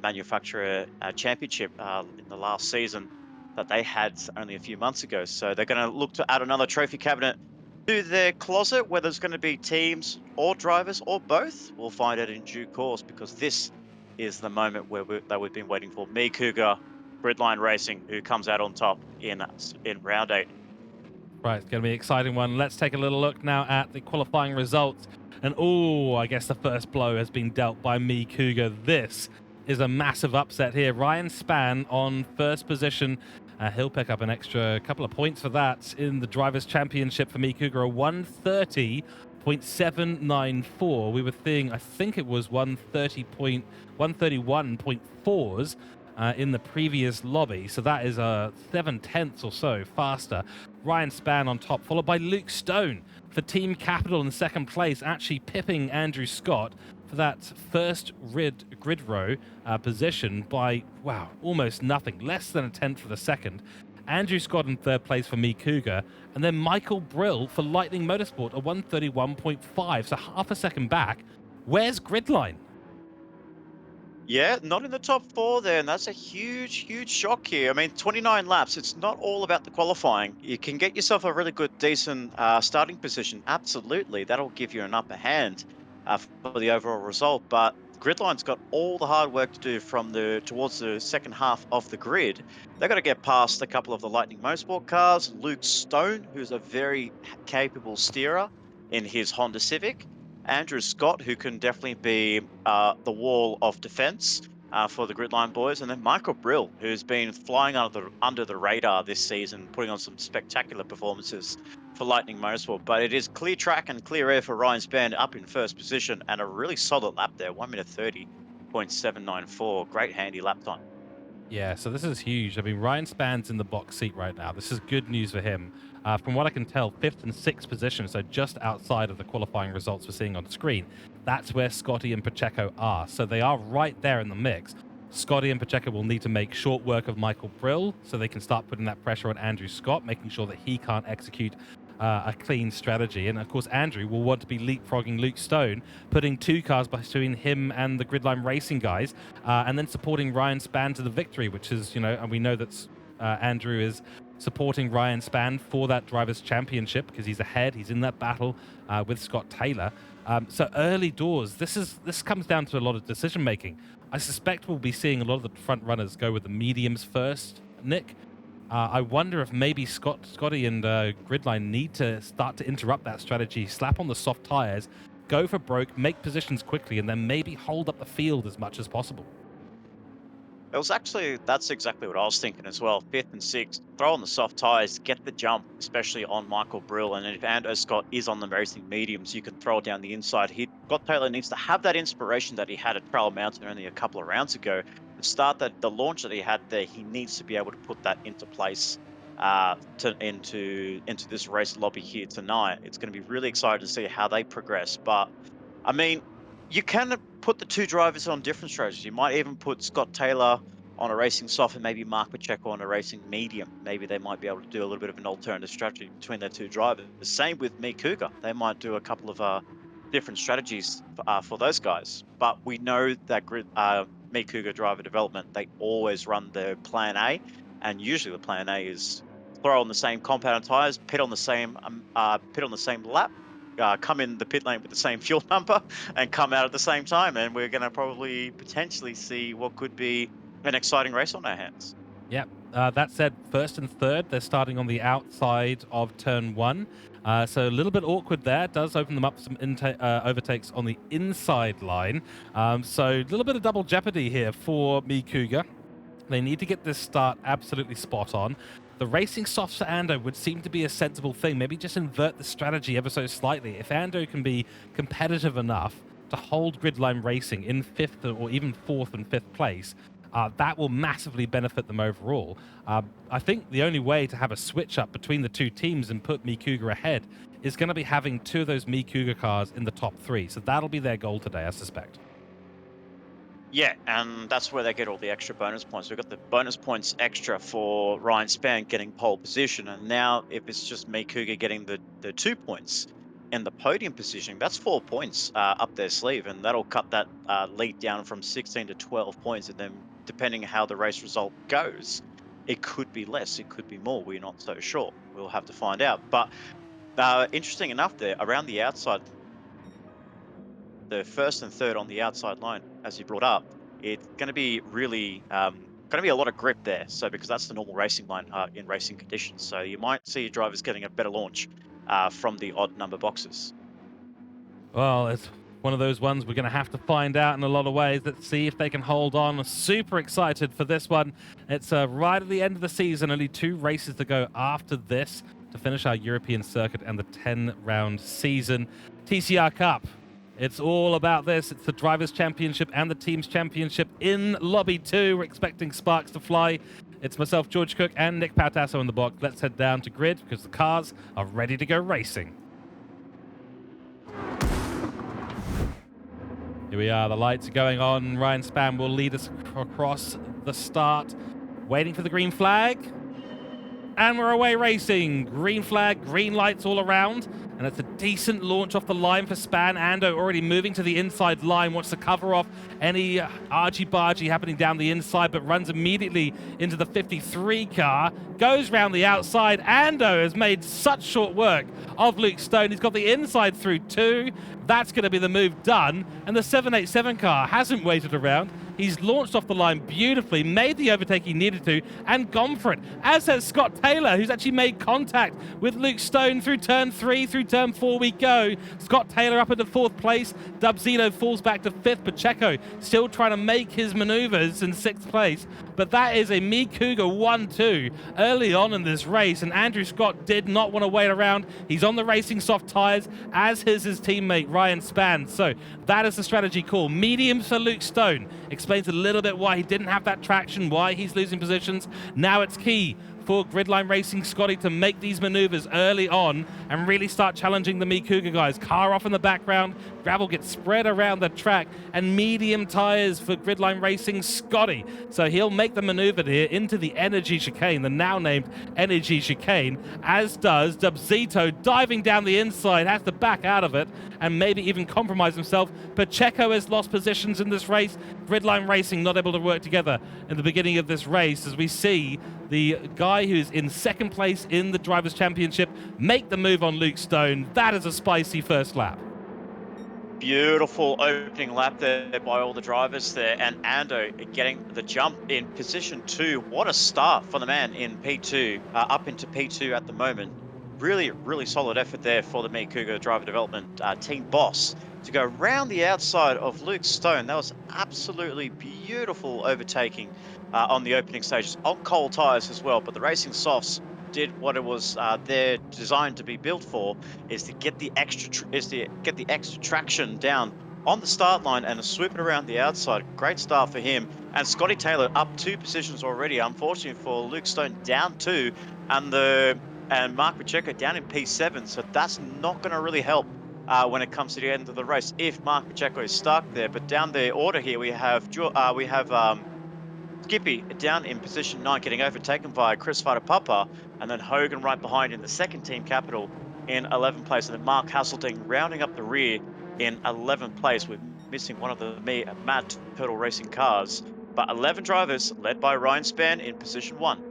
manufacturer championship in the last season that they had only a few months ago. So they're going to look to add another trophy cabinet to their closet, whether it's going to be teams or drivers or both. We'll find out in due course, because this is the moment that we've been waiting for. Me Cougar, Gridline Racing, who comes out on top in round 8. Right, it's going to be an exciting one. Let's take a little look now at the qualifying results. And I guess the first blow has been dealt by Me Cougar. This is a massive upset here. Ryan Spann on first position. He'll pick up an extra couple of points for that in the Drivers' Championship for Me Cougar, a 130.794. We were seeing, I think it was 131.4s in the previous lobby. So that is 7/10 or so faster. Ryan Spann on top, followed by Luke Stone for Team Capital in second place, actually pipping Andrew Scott for that first grid row position by, wow, almost nothing, less than a tenth for the second. Andrew Scott in third place for Me Cougar, and then Michael Brill for Lightning Motorsport, a 131.5, so half a second back. Where's Gridline? Yeah, not in the top 4 there, and that's a huge, huge shock here. I mean, 29 laps, it's not all about the qualifying. You can get yourself a really good, decent starting position. Absolutely, that'll give you an upper hand for the overall result. But Gridline's got all the hard work to do from towards the second half of the grid. They've got to get past a couple of the Lightning Motorsport cars. Luke Stone, who's a very capable steerer in his Honda Civic. Andrew Scott, who can definitely be the wall of defense for the Gridline boys. And then Michael Brill, who's been flying under the radar this season, putting on some spectacular performances for Lightning Motorsport. But it is clear track and clear air for Ryan Spann up in first position, and a really solid lap there, 1:30.794. Great handy lap time. Yeah, so this is huge. I mean, Ryan Spann's in the box seat right now. This is good news for him. From what I can tell, 5th and 6th position, so just outside of the qualifying results we're seeing on the screen. That's where Scotty and Pacheco are. So they are right there in the mix. Scotty and Pacheco will need to make short work of Michael Brill so they can start putting that pressure on Andrew Scott, making sure that he can't execute a clean strategy. And of course, Andrew will want to be leapfrogging Luke Stone, putting two cars between him and the Gridline Racing guys, and then supporting Ryan Spann to the victory, which is, and we know that Andrew is supporting Ryan Spann for that Drivers' Championship because he's ahead. He's in that battle with Scott Taylor. So early doors, this comes down to a lot of decision making. I suspect we'll be seeing a lot of the front runners go with the mediums first, Nick. I wonder if maybe Scotty and Gridline need to start to interrupt that strategy, slap on the soft tires, go for broke, make positions quickly, and then maybe hold up the field as much as possible. It was actually, that's exactly what I was thinking as well. Fifth and sixth, throw on the soft tyres, get the jump, especially on Michael Brill. And if Ando Scott is on the racing mediums, you can throw it down the inside. Scott Taylor needs to have that inspiration that he had at Trail Mountain only a couple of rounds ago. To start the launch that he had there, he needs to be able to put that into place into this race lobby here tonight. It's going to be really exciting to see how they progress. But I mean, you can put the two drivers on different strategies. You might even put Scott Taylor on a racing soft and maybe Mark Pacheco on a racing medium. Maybe they might be able to do a little bit of an alternative strategy between their two drivers. The same with Me Cougar. They might do a couple of different strategies for those guys. But we know that Me Cougar driver development, they always run their plan A. And usually the plan A is throw on the same compound tires, pit on the same lap, come in the pit lane with the same fuel number and come out at the same time. And we're going to probably potentially see what could be an exciting race on our hands. Yep. That said, first and third, they're starting on the outside of turn one. So a little bit awkward there. It does open them up some overtakes on the inside line. So a little bit of double jeopardy here for Me Cougar. They need to get this start absolutely spot on. The racing softs for Ando would seem to be a sensible thing. Maybe just invert the strategy ever so slightly. If Ando can be competitive enough to hold gridline racing in fifth or even fourth and fifth place, that will massively benefit them overall. I think the only way to have a switch up between the two teams and put Me Cougar ahead is going to be having two of those Me Cougar cars in the top three. So that'll be their goal today, I suspect. Yeah, and that's where they get all the extra bonus points. We've got the bonus points extra for Ryan Spann getting pole position, and now if it's just Me Cougar getting the 2 points in the podium position, that's 4 points up their sleeve, and that'll cut that lead down from 16 to 12 points, and then depending how the race result goes, it could be less, it could be more. We're not so sure. We'll have to find out. But interesting enough there, around the outside, the first and third on the outside line, as you brought up, it's going to be really going to be a lot of grip there. So because that's the normal racing line in racing conditions, so you might see drivers getting a better launch from the odd number boxes. Well, it's one of those ones we're going to have to find out in a lot of ways. Let's see if they can hold on. Super excited for this one. It's right at the end of the season. Only 2 races to go after this to finish our European circuit and the 10-round season. TCR Cup. It's all about this. It's the Drivers' Championship and the Teams' Championship in Lobby 2. We're expecting sparks to fly. It's myself, George Cooke, and Nick Pautasso in the box. Let's head down to grid because the cars are ready to go racing. Here we are. The lights are going on. Ryan Spann will lead us across the start. Waiting for the green flag. And we're away racing. Green flag, green lights all around. And it's a decent launch off the line for Spann. Ando already moving to the inside line, wants to cover off any argy-bargy happening down the inside, but runs immediately into the 53 car, goes round the outside. Ando has made such short work of Luke Stone. He's got the inside through 2. That's going to be the move done. And the 787 car hasn't waited around. He's launched off the line beautifully, made the overtake he needed to, and gone for it. As has Scott Taylor, who's actually made contact with Luke Stone through turn 3, through turn 4 we go. Scott Taylor up into 4th place. Dubzito falls back to 5th. Pacheco still trying to make his maneuvers in 6th place. But that is a Me Cougar 1-2 early on in this race, and Andrew Scott did not want to wait around. He's on the racing soft tyres, as is his teammate Ryan Spann. So that is the strategy call. Mediums for Luke Stone. Explains a little bit why he didn't have that traction, why he's losing positions. Now it's key for Gridline Racing Scotty to make these maneuvers early on and really start challenging the Me Cougar guys. Car off in the background, gravel gets spread around the track, and medium tires for Gridline Racing Scotty. So he'll make the maneuver here into the Energy Chicane, the now named Energy Chicane, as does Dubzito, diving down the inside, has to back out of it and maybe even compromise himself. Pacheco has lost positions in this race. Gridline Racing not able to work together in the beginning of this race, as we see the guy who's in 2nd place in the Drivers' Championship make the move on Luke Stone. That is a spicy first lap. Beautiful opening lap there by all the drivers there, and Ando getting the jump in position 2. What a start for the man in P2, up into P2 at the moment. Really, really solid effort there for the Me Cougar driver development team boss to go round the outside of Luke Stone. That was absolutely beautiful overtaking on the opening stages on cold tires as well. But the racing softs did what it was they're designed to be built for, is to get the extra traction down on the start line and to swoop it around the outside. Great start for him. And Scotty Taylor up 2 positions already. Unfortunately for Luke Stone, down 2, and Mark Pacheco down in P7. So that's not going to really help when it comes to the end of the race if Mark Pacheco is stuck there. But down the order here, we have Skippy down in position 9, getting overtaken by Chris Fautapapa, and then Hogan right behind in the second team capital in 11th place, and then Mark Hasseltine rounding up the rear in 11th place. We're missing one of the Mad Turtle Racing cars, but 11 drivers led by Ryan Spann in position 1.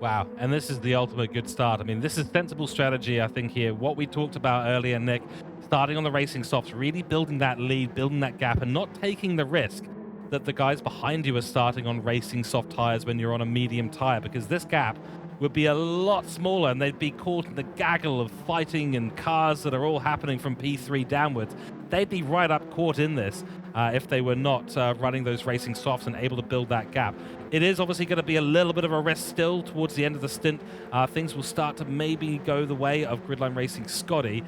Wow, and this is the ultimate good start. I mean, this is sensible strategy, I think, here. What we talked about earlier, Nick, starting on the racing softs, really building that lead, building that gap, and not taking the risk that the guys behind you are starting on racing soft tires when you're on a medium tire, because this gap would be a lot smaller and they'd be caught in the gaggle of fighting and cars that are all happening from P3 downwards. They'd be right up caught in this if they were not running those racing softs and able to build that gap. It is obviously going to be a little bit of a risk still towards the end of the stint. Things will start to maybe go the way of Gridline Racing Scotty,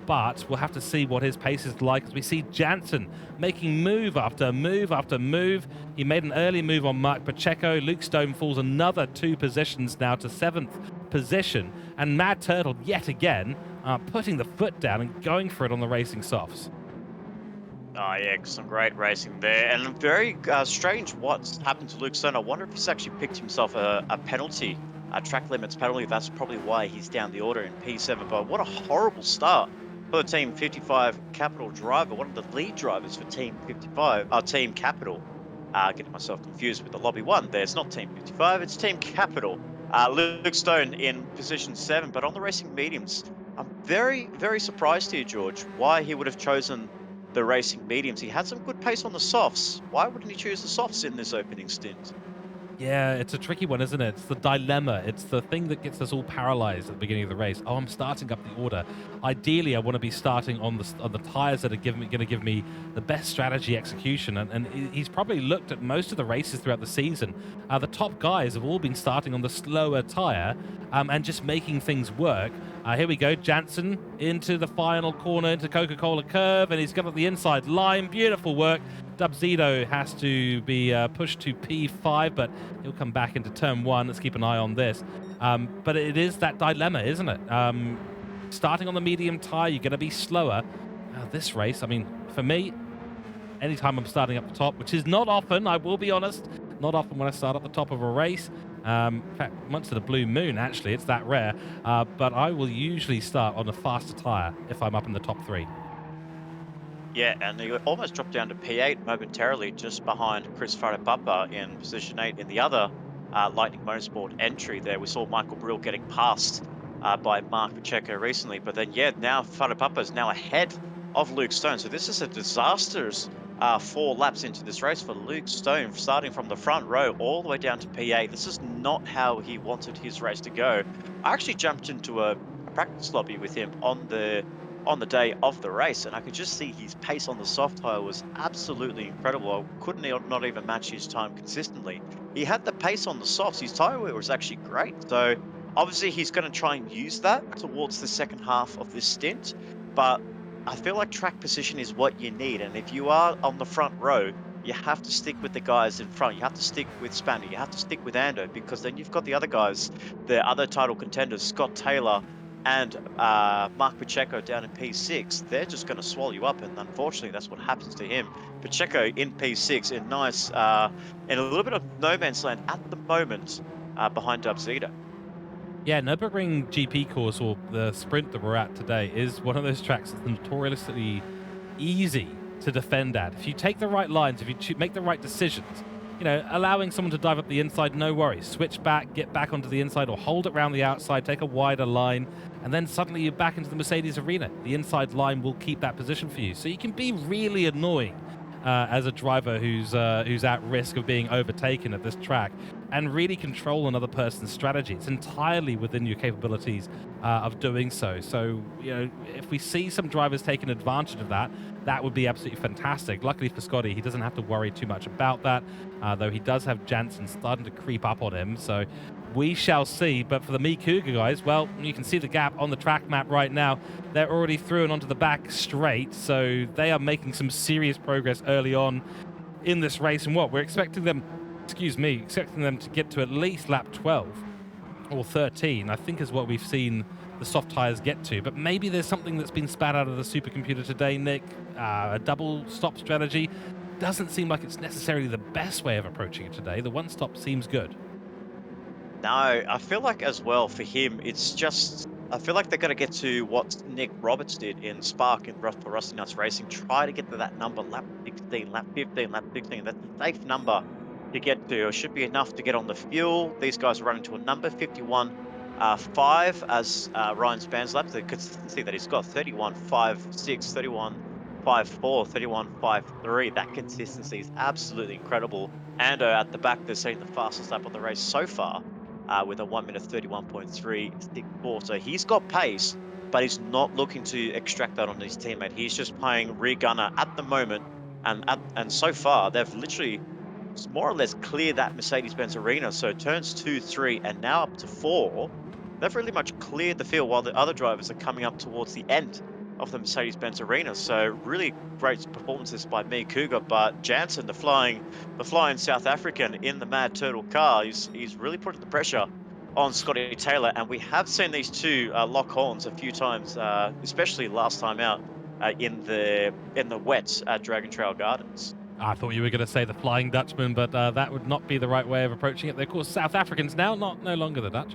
but we'll have to see what his pace is like as we see Jansen making move after move after move. He made an early move on Mark Pacheco. Luke Stone falls another 2 positions now to 7th position. And Mad Turtle, yet again, putting the foot down and going for it on the racing softs. Oh, yeah, some great racing there. And very strange what's happened to Luke Stone. I wonder if he's actually picked himself a penalty, a track limits penalty. That's probably why he's down the order in P7. But what a horrible start for the Team 55 Capital driver, one of the lead drivers for Team 55, Team Capital. Getting myself confused with the Lobby 1 there. It's not Team 55, it's Team Capital. Luke Stone in position 7. But on the racing mediums, I'm very, very surprised here, George, why he would have chosen the racing mediums. He had some good pace on the softs. Why wouldn't he choose the softs in this opening stint? Yeah, it's a tricky one, isn't it? It's the dilemma. It's the thing that gets us all paralyzed at the beginning of the race. Oh, I'm starting up the order. Ideally, I want to be starting on the tires that are going to give me the best strategy execution. And he's probably looked at most of the races throughout the season. The top guys have all been starting on the slower tire and just making things work. Here we go, Jansen into the final corner, into Coca-Cola curve, and he's got the inside line. Beautiful work. Dubzito has to be pushed to P5, but he'll come back into turn 1. Let's keep an eye on this. But it is that dilemma, isn't it? Starting on the medium tire, you're going to be slower. This race, I mean, for me, anytime I'm starting up the top, which is not often, I will be honest, not often when I start at the top of a race. In fact, once in a blue moon, actually, it's that rare. But I will usually start on a faster tire if I'm up in the top 3. Yeah, and he almost dropped down to P8 momentarily, just behind Chris Fautapapa in position 8 in the other Lightning Motorsport entry there. We saw Michael Brill getting passed by Mark Pacheco recently, but then, yeah, now Fautapapa is now ahead of Luke Stone. So this is a disastrous 4 laps into this race for Luke Stone, starting from the front row all the way down to P8. This is not how he wanted his race to go. I actually jumped into a practice lobby with him on the day of the race, and I could just see his pace on the soft tire was absolutely incredible. I couldn't not even match his time consistently. He had the pace on the softs. His tire wear was actually great. So obviously he's going to try and use that towards the second half of this stint, but I feel like track position is what you need. And if you are on the front row, you have to stick with the guys in front. You have to stick with Spanner. You have to stick with Ando, because then you've got the other guys, the other title contenders, Scott Taylor and Mark Pacheco down in P6. They're just going to swallow you up, and unfortunately that's what happens to him. Pacheco in P6 in in a little bit of no man's land at the moment behind Dubzito. Yeah, Nurburgring GP course, or the sprint that we're at today, is one of those tracks that's notoriously easy to defend at. If you take the right lines, if you make the right decisions, you know, allowing someone to dive up the inside, no worries. Switch back, get back onto the inside, or hold it around the outside, take a wider line, and then suddenly you're back into the Mercedes arena. The inside line will keep that position for you. So you can be really annoying as a driver who's at risk of being overtaken at this track, and really control another person's strategy. It's entirely within your capabilities of doing so. So, you know, if we see some drivers taking advantage of that, that would be absolutely fantastic. Luckily for Scotty, he doesn't have to worry too much about that, though he does have Jansen starting to creep up on him. So we shall see. But for the Me Cougar guys, well, you can see the gap on the track map right now. They're already through and onto the back straight, so they are making some serious progress early on in this race. And what we're expecting them, expecting them to get to at least lap 12 or 13, I think is what we've seen the soft tires get to. But maybe there's something that's been spat out of the supercomputer today, Nick. A double stop strategy doesn't seem like it's necessarily the best way of approaching it today. The one stop seems good. No, I feel like as well for him, it's just, I feel like they're going to get to what Nick Roberts did in Spark and for Rusty Nuts Racing. Try to get to that number, lap 16, lap 15, lap 16. That's a safe number to get to. It should be enough to get on the fuel. These guys are running to a number 51. 5 as Ryan spans laps. The consistency that he's got 31.56, 31.54, 31.53. That consistency is absolutely incredible. And at the back, they're setting the fastest lap of the race so far with a 1 minute 31.364. So he's got pace, but he's not looking to extract that on his teammate. He's just playing rear gunner at the moment. And so far, they've literally more or less cleared that Mercedes-Benz arena. So turns 2, 3, and now up to 4. They've really much cleared the field while the other drivers are coming up towards the end of the Mercedes-Benz arena. So really great performances by Me Cougar, but Jansen, the flying South African in the Mad Turtle car, he's really putting the pressure on Scotty Taylor, and we have seen these two lock horns a few times, especially last time out in the wets at Dragon Trail Gardens. I thought you were going to say the Flying Dutchman, but that would not be the right way of approaching it. They're called South Africans now, no longer the Dutch.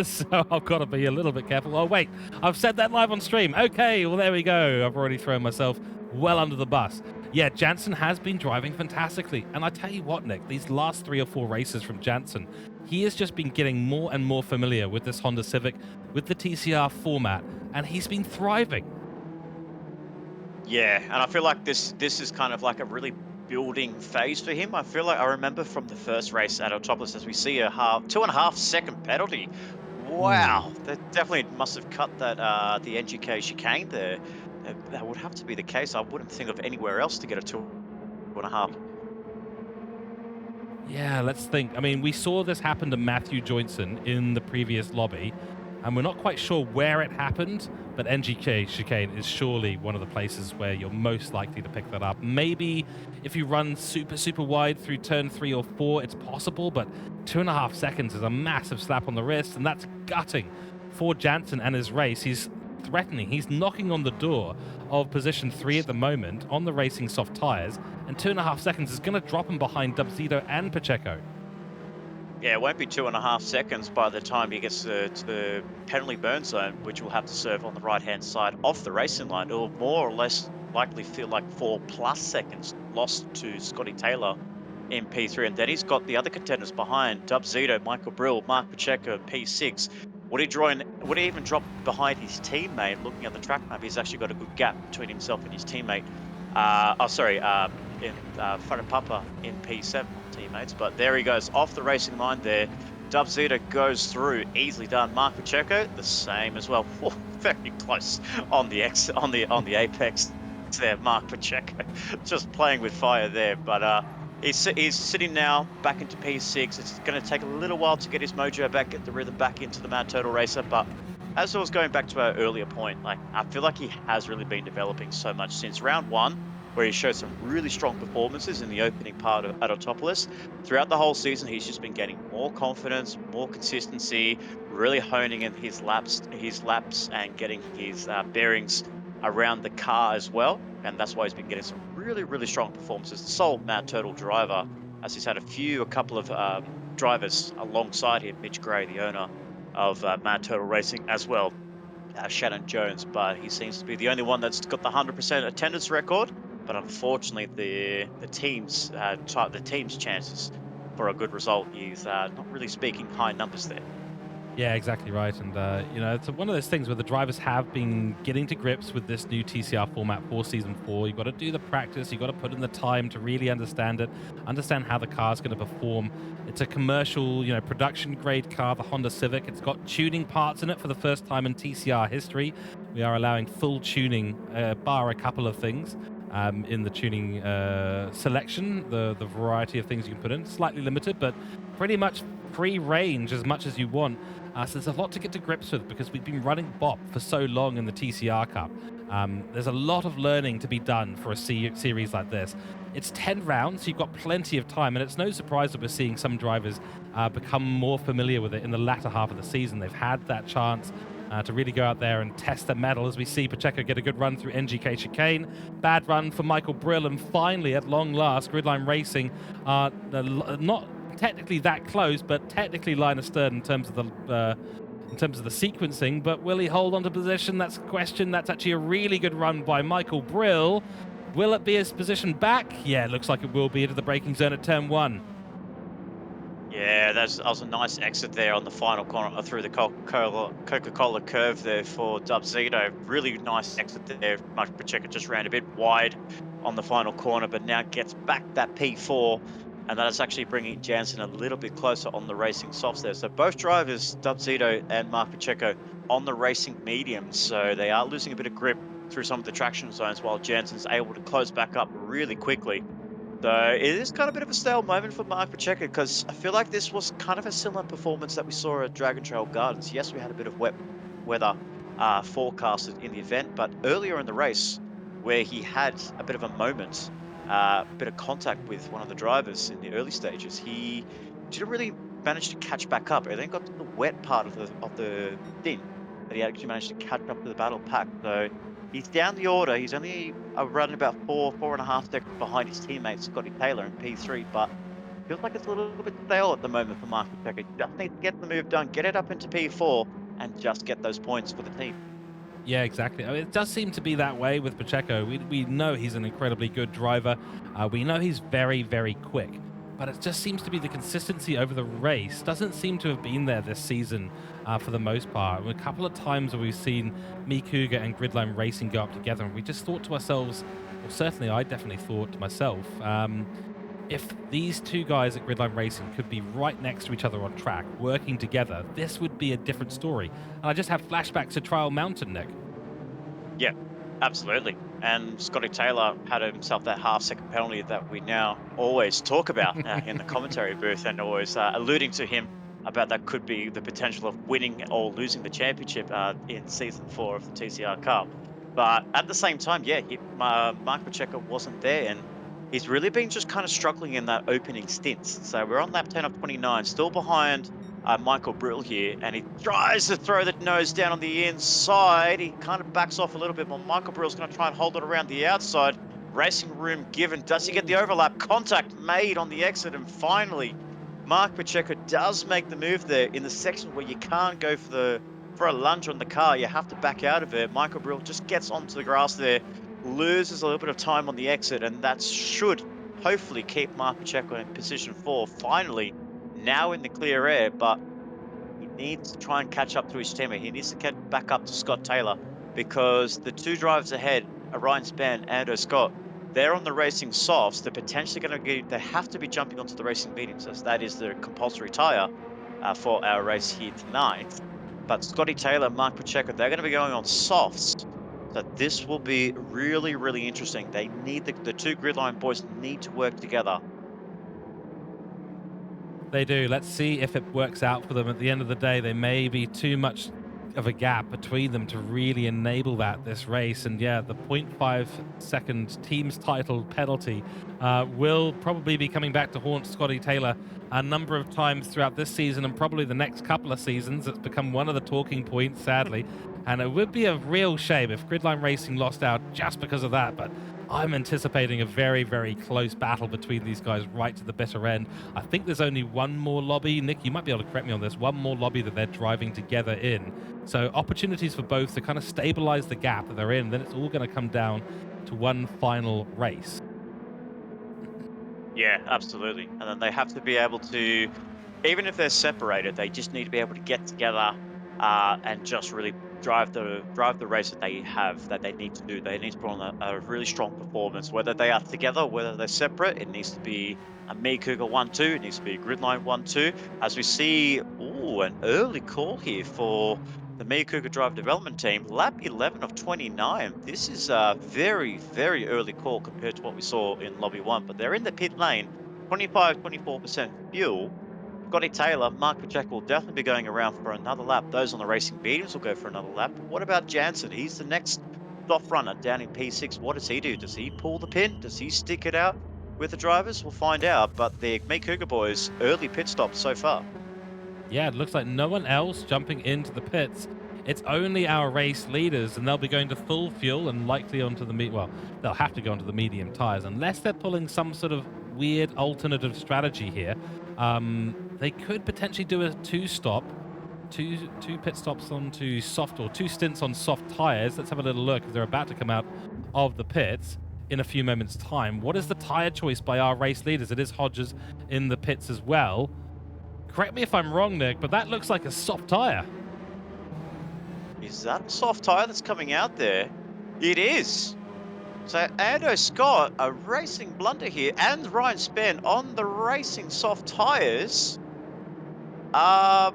So I've got to be a little bit careful. Oh, wait, I've said that live on stream. Okay, well, there we go. I've already thrown myself well under the bus. Yeah, Jansen has been driving fantastically. And I tell you what, Nick, these last 3 or 4 races from Jansen, he has just been getting more and more familiar with this Honda Civic, with the TCR format, and he's been thriving. Yeah, and I feel like this is kind of like a really building phase for him. I feel like I remember from the first race at Autopolis, as we see a 2.5 second penalty. Wow, that definitely must have cut that the NGK chicane there. That would have to be the case. I wouldn't think of anywhere else to get a 2.5. Yeah, let's think. I mean, we saw this happen to Matthew Joynson in the previous lobby, and we're not quite sure where it happened, but NGK chicane is surely one of the places where you're most likely to pick that up. Maybe if you run super wide through turn 3 or 4, it's possible, but 2.5 seconds is a massive slap on the wrist, and that's gutting for Jansen and his race. He's threatening. He's knocking on the door of position 3 at the moment on the racing soft tires, and 2.5 seconds is going to drop him behind Dubzito and Pacheco. Yeah, it won't be 2.5 seconds by the time he gets to the penalty burn zone, which will have to serve on the right-hand side off the racing line. It will more or less likely feel like 4+ seconds lost to Scotty Taylor in P3. And then he's got the other contenders behind, Dubzito, Michael Brill, Mark Pacheco in P6. Would he even drop behind his teammate? Looking at the track map, he's actually got a good gap between himself and his teammate. In Farapapa in P7 teammates, but there he goes off the racing line there. Dubzita goes through, easily done. Mark Pacheco, the same as well. Oh, very close on the apex there. Mark Pacheco just playing with fire there, but he's sitting now back into P6. It's going to take a little while to get his mojo back, get the rhythm back into the Mad Turtle Racer, but as I was going back to our earlier point, like I feel like he has really been developing so much since round 1, where he showed some really strong performances in the opening part at Autopolis. Throughout the whole season, he's just been getting more confidence, more consistency, really honing in his laps, and getting his bearings around the car as well. And that's why he's been getting some really strong performances. The sole Mad Turtle driver, as he's had a couple of drivers alongside him, Mitch Gray, the owner of Mad Turtle Racing as well, Shannon Jones, but he seems to be the only one that's got the 100% attendance record. But unfortunately, the team's chances for a good result is not really speaking high numbers there. Yeah, exactly right. And, it's one of those things where the drivers have been getting to grips with this new TCR format for Season 4. You've got to do the practice, you've got to put in the time to really understand it, understand how the car's going to perform. It's a commercial, production grade car, the Honda Civic. It's got tuning parts in it for the first time in TCR history. We are allowing full tuning, bar a couple of things. In the tuning selection, the variety of things you can put in, slightly limited, but pretty much free range as much as you want. So there's a lot to get to grips with because we've been running BOP for so long in the TCR Cup. There's a lot of learning to be done for a series like this. It's 10 rounds, so you've got plenty of time, and it's no surprise that we're seeing some drivers become more familiar with it in the latter half of the season. They've had that chance to really go out there and test their mettle, as we see Pacheco get a good run through NGK chicane. Bad run for Michael Brill, and finally, at long last, Gridline Racing are not technically that close, but technically line astern in terms of the sequencing. But will he hold on to position? That's a question. That's actually a really good run by Michael Brill. Will it be his position back? Yeah, it looks like it will be into the braking zone at turn 1. Yeah, that was a nice exit there on the final corner through the Coca-Cola curve there for Dubzito. Really nice exit there. Mike Pacheco just ran a bit wide on the final corner, but now gets back that P4, and that is actually bringing Jansen a little bit closer on the racing softs there. So both drivers, Dubzito and Mark Pacheco, on the racing mediums, so they are losing a bit of grip through some of the traction zones, while Jansen's able to close back up really quickly. So it is kind of a bit of a stale moment for Mark Pacheco, because I feel like this was kind of a similar performance that we saw at Dragon Trail Gardens. Yes, we had a bit of wet weather forecasted in the event, but earlier in the race, where he had a bit of a moment, a bit of contact with one of the drivers in the early stages, he didn't really manage to catch back up. It then got to the wet part of the stint that he actually managed to catch up to the battle pack. So he's down the order. He's only running about 4.5 seconds behind his teammate Scotty Taylor in P3, but feels like it's a little bit stale at the moment for Mark Pacheco. Just needs to get the move done, get it up into P4, and just get those points for the team. Yeah, exactly. I mean, it does seem to be that way with Pacheco. We know he's an incredibly good driver. We know he's very, very quick. But it just seems to be the consistency over the race doesn't seem to have been there this season for the most part. A couple of times where we've seen me, Cougar, and Gridline Racing go up together, and we just thought to ourselves, well, certainly I definitely thought to myself, if these two guys at Gridline Racing could be right next to each other on track, working together, this would be a different story. And I just have flashbacks to Trial Mountain, Nick. Yeah, absolutely. And Scotty Taylor had himself that half-second penalty that we now always talk about in the commentary booth, and always alluding to him about that could be the potential of winning or losing the championship in season 4 of the TCR Cup. But at the same time, yeah, Mark Pacheco wasn't there, and he's really been just kind of struggling in that opening stints. So we're on lap 10 of 29, still behind Michael Brill here, and he tries to throw the nose down on the inside. He kind of backs off a little bit more. Michael Brill's going to try and hold it around the outside. Racing room given. Does he get the overlap? Contact made on the exit, and finally, Mark Pacheco does make the move there in the section where you can't go for a lunge on the car. You have to back out of it. Michael Brill just gets onto the grass there, loses a little bit of time on the exit, and that should hopefully keep Mark Pacheco in position 4. Finally, now in the clear air, but he needs to try and catch up to his teammate. He needs to get back up to Scott Taylor, because the two drivers ahead, Ryan Spann and Scott, they're on the racing softs. They're potentially going to they have to be jumping onto the racing mediums, as that is the compulsory tire for our race here tonight. But Scotty Taylor, Mark Pacheco, they're going to be going on softs. So this will be really, really interesting. They need the two gridline boys need to work together. They do. Let's see if it works out for them. At the end of the day, there may be too much of a gap between them to really enable this race. And yeah, the 0.5 second team's title penalty will probably be coming back to haunt Scotty Taylor a number of times throughout this season, and probably the next couple of seasons. It's become one of the talking points, sadly. And it would be a real shame if Gridline Racing lost out just because of that. But I'm anticipating a very, very close battle between these guys right to the bitter end. I think there's only one more lobby. Nick, you might be able to correct me on this. One more lobby that they're driving together in. So opportunities for both to kind of stabilize the gap that they're in. Then it's all going to come down to one final race. Yeah, absolutely. And then they have to be able to even if they're separated, they just need to be able to get together and just really drive the race that they have that they need to do. They need to put on a really strong performance, whether they are together, whether they're separate. It needs to be a Me Cougar 1-2. It needs to be a gridline 1-2. As we see, ooh, an early call here for the Me Cougar Drive Development Team, lap 11 of 29. This is a very, very early call compared to what we saw in Lobby 1, but they're in the pit lane, 24% fuel. Scotty Taylor, Mark Pacheco will definitely be going around for another lap. Those on the racing mediums will go for another lap. But what about Jansen? He's the next soft runner down in P6. What does he do? Does he pull the pin? Does he stick it out with the drivers? We'll find out. But the Me Cougar boys, early pit stops so far. Yeah, it looks like no one else jumping into the pits. It's only our race leaders, and they'll be going to full fuel and likely onto the well, they'll have to go onto the medium tires unless they're pulling some sort of weird alternative strategy here. They could potentially do a two pit stops onto soft, or two stints on soft tires. Let's have a little look, as they're about to come out of the pits in a few moments' time. What is the tire choice by our race leaders? It is Hodges in the pits as well. Correct me if I'm wrong, Nick, but that looks like a soft tire. Is that a soft tire that's coming out there? It is. So Ando Scott, a racing blunder here, and Ryan Spann on the racing soft tires. I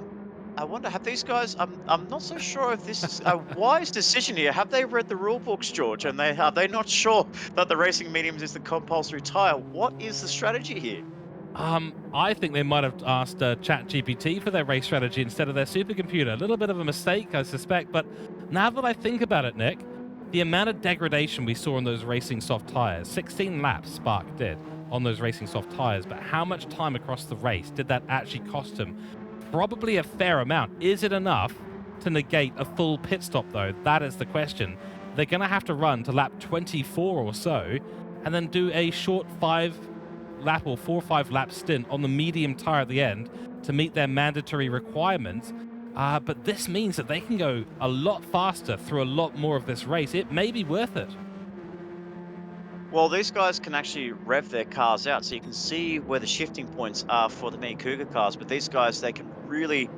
wonder, have these guys? I'm not so sure if this is a wise decision here. Have they read the rule books, George? And are they not sure that the racing mediums is the compulsory tire? What is the strategy here? I think they might have asked ChatGPT for their race strategy instead of their supercomputer. A little bit of a mistake, I suspect, but now that I think about it, Nick, the amount of degradation we saw on those racing soft tires, 16 laps Spark did on those racing soft tires, but how much time across the race did that actually cost him? Probably a fair amount. Is it enough to negate a full pit stop, though? That is the question. They're going to have to run to lap 24 or so, and then do a short 4 or 5 lap stint on the medium tire at the end to meet their mandatory requirements. But this means that they can go a lot faster through a lot more of this race. It may be worth it. Well, these guys can actually rev their cars out, so you can see where the shifting points are for the Mini Cougar cars. But these guys, they can really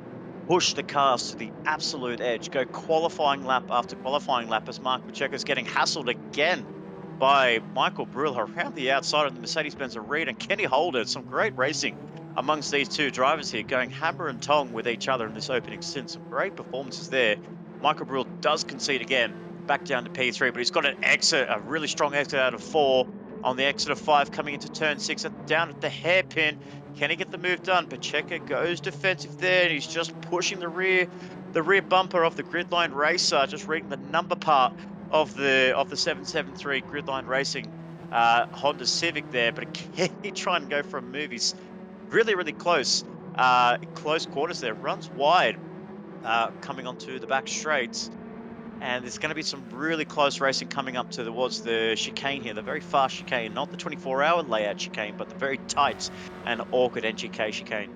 push the cars to the absolute edge, go qualifying lap after qualifying lap as Mark Pacheco's getting hassled again by Michael Brill around the outside of the Mercedes-Benz Arena. Kenny Holder, some great racing amongst these two drivers here, going hammer and tong with each other in this opening stint. Some great performances there. Michael Brill does concede again, back down to P3, but he's got an exit, a really strong exit out of 4 on the exit of 5 coming into turn 6, down at the hairpin. Can he get the move done? Pacheco goes defensive there, and he's just pushing the rear bumper of the Gridline Racer, just reading the number part of the 773 Gridline Racing Honda Civic there. But can he try and go for a move? He's really, really close. Close quarters there. Runs wide coming onto the back straights. And there's going to be some really close racing coming up towards the chicane here, the very fast chicane, not the 24-hour layout chicane, but the very tight and awkward NGK chicane.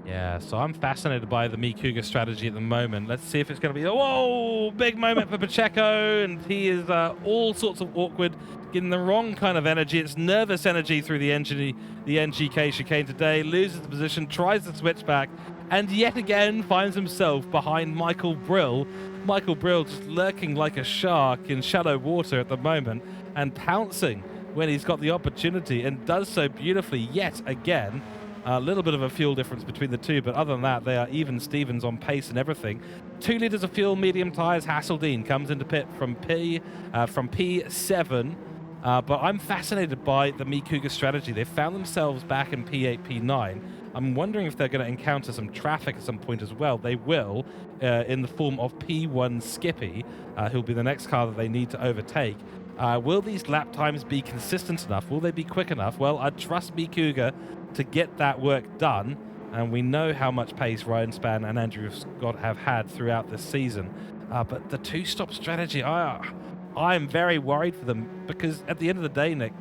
Yeah, so I'm fascinated by the Me Cougar strategy at the moment. Let's see if it's going to be a whoa, big moment for Pacheco, and he is all sorts of awkward, getting the wrong kind of energy. It's nervous energy through the NGK chicane today, loses the position, tries to switch back, and yet again finds himself behind Michael Brill. Michael Brill just lurking like a shark in shallow water at the moment and pouncing when he's got the opportunity, and does so beautifully yet again. A little bit of a fuel difference between the two, but other than that, they are even Stevens on pace and everything. 2 liters of fuel, medium tires. Hasseldine comes into pit from P7. But I'm fascinated by the Me Cougar strategy. They found themselves back in P8, P9. I'm wondering if they're going to encounter some traffic at some point as well. They will, in the form of P1 Skippy, who'll be the next car that they need to overtake. Will these lap times be consistent enough? Will they be quick enough? Well, I trust Me Cougar to get that work done, and we know how much pace Ryan Spann and Andrew Scott have had throughout this season. But the two-stop strategy, I am very worried for them, because at the end of the day, Nick,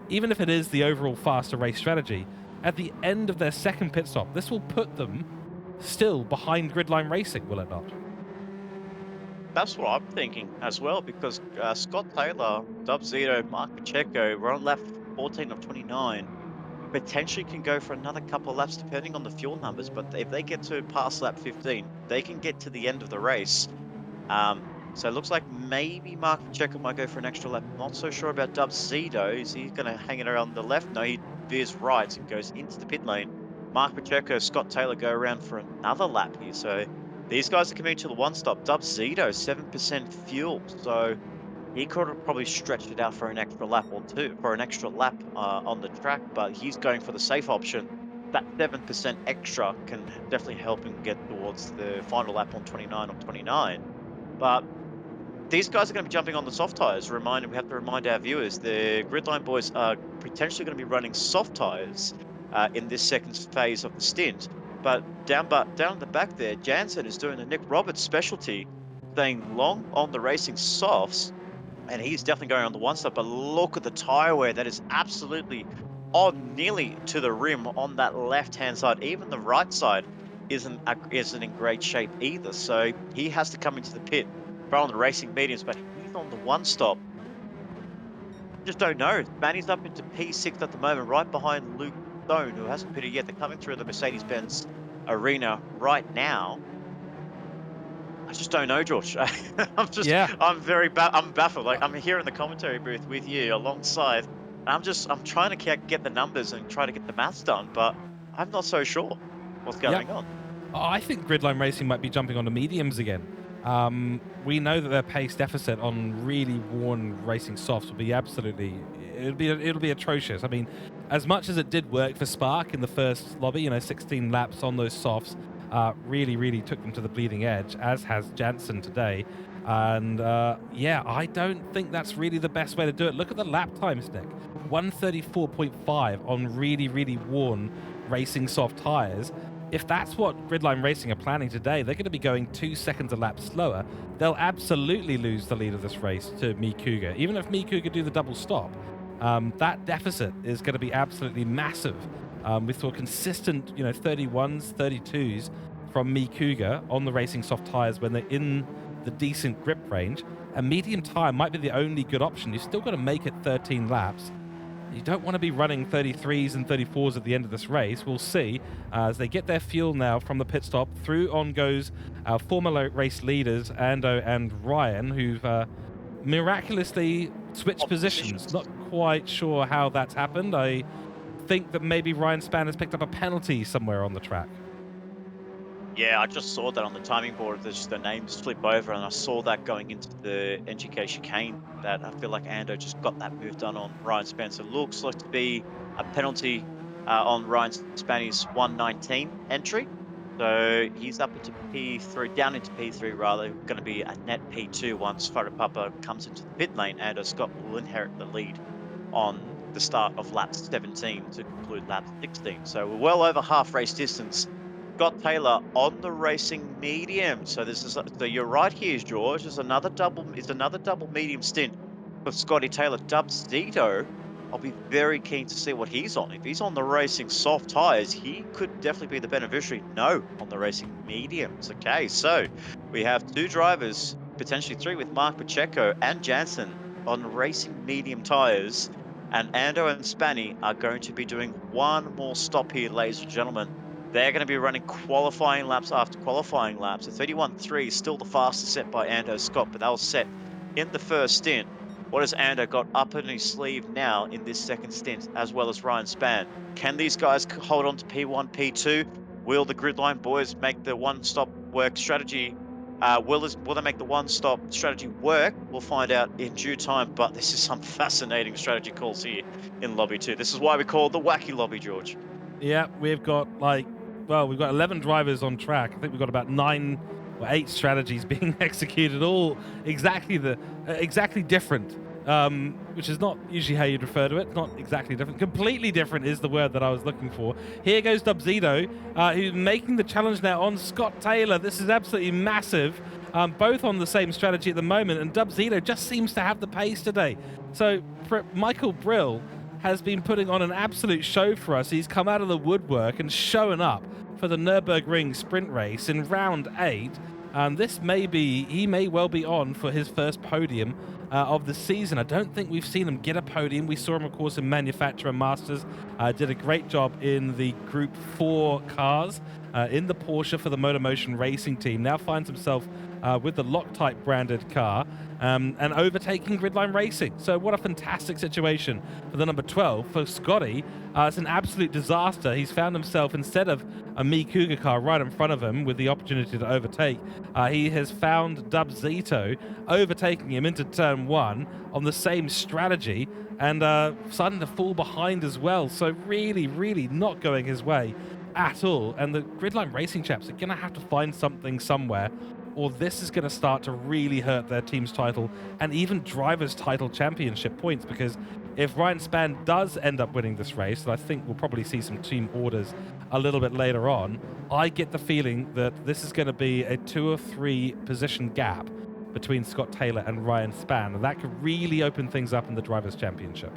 even if it is the overall faster race strategy, at the end of their second pit stop, this will put them still behind Gridline Racing, will it not? That's what I'm thinking as well, because Scott Taylor, Dub Zito, Mark Pacheco, we're on lap 14 of 29. potentially can go for another couple of laps depending on the fuel numbers. But if they get to past lap 15, they can get to the end of the race. So it looks like maybe Mark Pacheco might go for an extra lap. Not so sure about Dub Z though. Is he going to hang it around the left? No, he veers right and goes into the pit lane. Mark Pacheco, Scott Taylor go around for another lap here. So these guys are coming to the one stop. Dub Zito, 7% fuel. So he could have probably stretched it out for an extra lap or two, for an extra lap on the track, but he's going for the safe option. That 7% extra can definitely help him get towards the final lap on 29 or 29. But these guys are going to be jumping on the soft tires. We have to remind our viewers, the Gridline boys are potentially going to be running soft tires in this second phase of the stint. But down the back there, Jansen is doing the Nick Roberts specialty, staying long on the racing softs, and he's definitely going on the one stop. But look at the tire wear. That is absolutely on nearly to the rim on that left-hand side. Even the right side isn't in great shape either. So he has to come into the pit, run on the racing mediums, but he's on the one stop. Just don't know. Manny's up into P6 at the moment, right behind Luke Stone, who hasn't pitted yet. They're coming through the Mercedes-Benz arena right now. I just don't know, George. I'm baffled. Like, I'm here in the commentary booth with you alongside. I'm trying to get the numbers and try to get the maths done, but I'm not so sure what's going on. I think Gridline Racing might be jumping on the mediums again. We know that their pace deficit on really worn racing softs will be it'll be atrocious. I mean, as much as it did work for Spark in the first lobby, 16 laps on those softs, really took them to the bleeding edge, as has Jansen today. And I don't think that's really the best way to do it. Look at the lap times, Nick. 134.5 on really worn racing soft tires. If that's what Gridline Racing are planning today, they're going to be going 2 seconds a lap slower. They'll absolutely lose the lead of this race to Mi Cougar. Even if Mi Cougar do the double stop, that deficit is going to be absolutely massive. We saw consistent, 31s, 32s from Mi Cougar on the racing soft tires when they're in the decent grip range. A medium tire might be the only good option. You've still got to make it 13 laps. You don't want to be running 33s and 34s at the end of this race. We'll see as they get their fuel now from the pit stop. Through on goes our former race leaders, Ando and Ryan, who've miraculously switched positions. Not quite sure how that's happened. I think that maybe Ryan Spann has picked up a penalty somewhere on the track. Yeah, I just saw that on the timing board. There's the names flip over, and I saw that going into the NGK chicane. That I feel like Ando just got that move done on Ryan Spencer. Looks like to be a penalty on Ryan Spanny's 119 entry. So he's up into P3, down into P3 rather. Going to be a net P2 once Papa comes into the pit lane. Ando Scott will inherit the lead on the start of lap 17 to conclude lap 16. So we're well over half race distance. Scott Taylor on the racing medium. So so you're right here, George. It's another double medium stint for Scotty Taylor. Dub Zito, I'll be very keen to see what he's on. If he's on the racing soft tires, he could definitely be the beneficiary. No, on the racing mediums. Okay, so we have two drivers, potentially three, with Mark Pacheco and Jansen on racing medium tires. And Ando and Spanny are going to be doing one more stop here, ladies and gentlemen. They're going to be running qualifying laps after qualifying laps. So 31.3 is still the fastest set by Ando Scott, but that was set in the first stint. What has Ando got up in his sleeve now in this second stint, as well as Ryan Spann? Can these guys hold on to P1, P2? Will the Gridline boys make the one-stop work strategy? Will they make the one-stop strategy work? We'll find out in due time, but this is some fascinating strategy calls here in Lobby 2. This is why we call it the Wacky Lobby, George. Yeah, we've got we've got 11 drivers on track. I think we've got about 9 or 8 strategies being executed, all exactly different, which is not usually how you'd refer to it. Not exactly different. Completely different is the word that I was looking for. Here goes Dubzito, who's making the challenge now on Scott Taylor. This is absolutely massive. Both on the same strategy at the moment, and Dubzito just seems to have the pace today. So Michael Brill has been putting on an absolute show for us. He's come out of the woodwork and showing up for the Nurburgring Sprint race in round 8. He may well be on for his first podium of the season. I don't think we've seen him get a podium. We saw him, of course, in Manufacturer Masters. Did a great job in the Group 4 cars in the Porsche for the MotorMotion racing team. Now finds himself with the Loctite branded car and overtaking Gridline Racing. So what a fantastic situation for the number 12. For Scotty, it's an absolute disaster. He's found himself, instead of a Cougar car right in front of him with the opportunity to overtake, he has found Dub Zito overtaking him into turn 1 on the same strategy and starting to fall behind as well. So really, really not going his way at all. And the Gridline Racing chaps are going to have to find something somewhere, or this is going to start to really hurt their team's title and even drivers' title championship points, because if Ryan Spann does end up winning this race, and I think we'll probably see some team orders a little bit later on, I get the feeling that this is going to be a 2 or 3 position gap between Scott Taylor and Ryan Spann, and that could really open things up in the drivers' championship.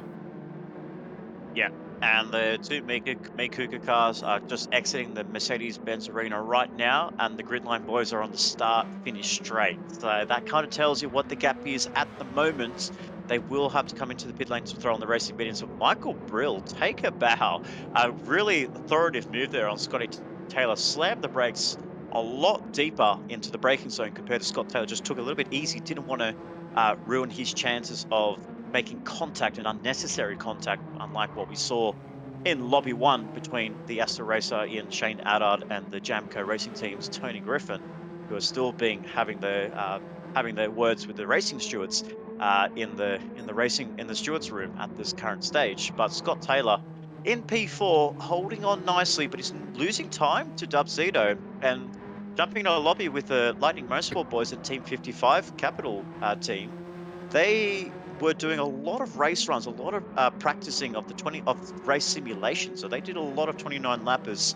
Yeah, and the two Kuka cars are just exiting the Mercedes-Benz arena right now, and the Gridline boys are on the start-finish straight. So that kind of tells you what the gap is at the moment. They will have to come into the pit lane to throw on the racing mediums. So Michael Brill, take a bow. A really authoritative move there on Scotty Taylor. Slammed the brakes a lot deeper into the braking zone compared to Scott Taylor. Just took a little bit easy, didn't want to ruin his chances of making contact and unnecessary contact, unlike what we saw in Lobby 1 between the Astor Racer Ian Shane Addard and the Jamco Racing Team's Tony Griffin, who are still having their words with the racing stewards in the stewards room at this current stage. But Scott Taylor in P4 holding on nicely, but he's losing time to Dub Zito and jumping in a lobby with the Lightning Motorsport boys at Team 55 Capital team. They were doing a lot of race runs, a lot of practicing of race simulation. So they did a lot of 29 lappers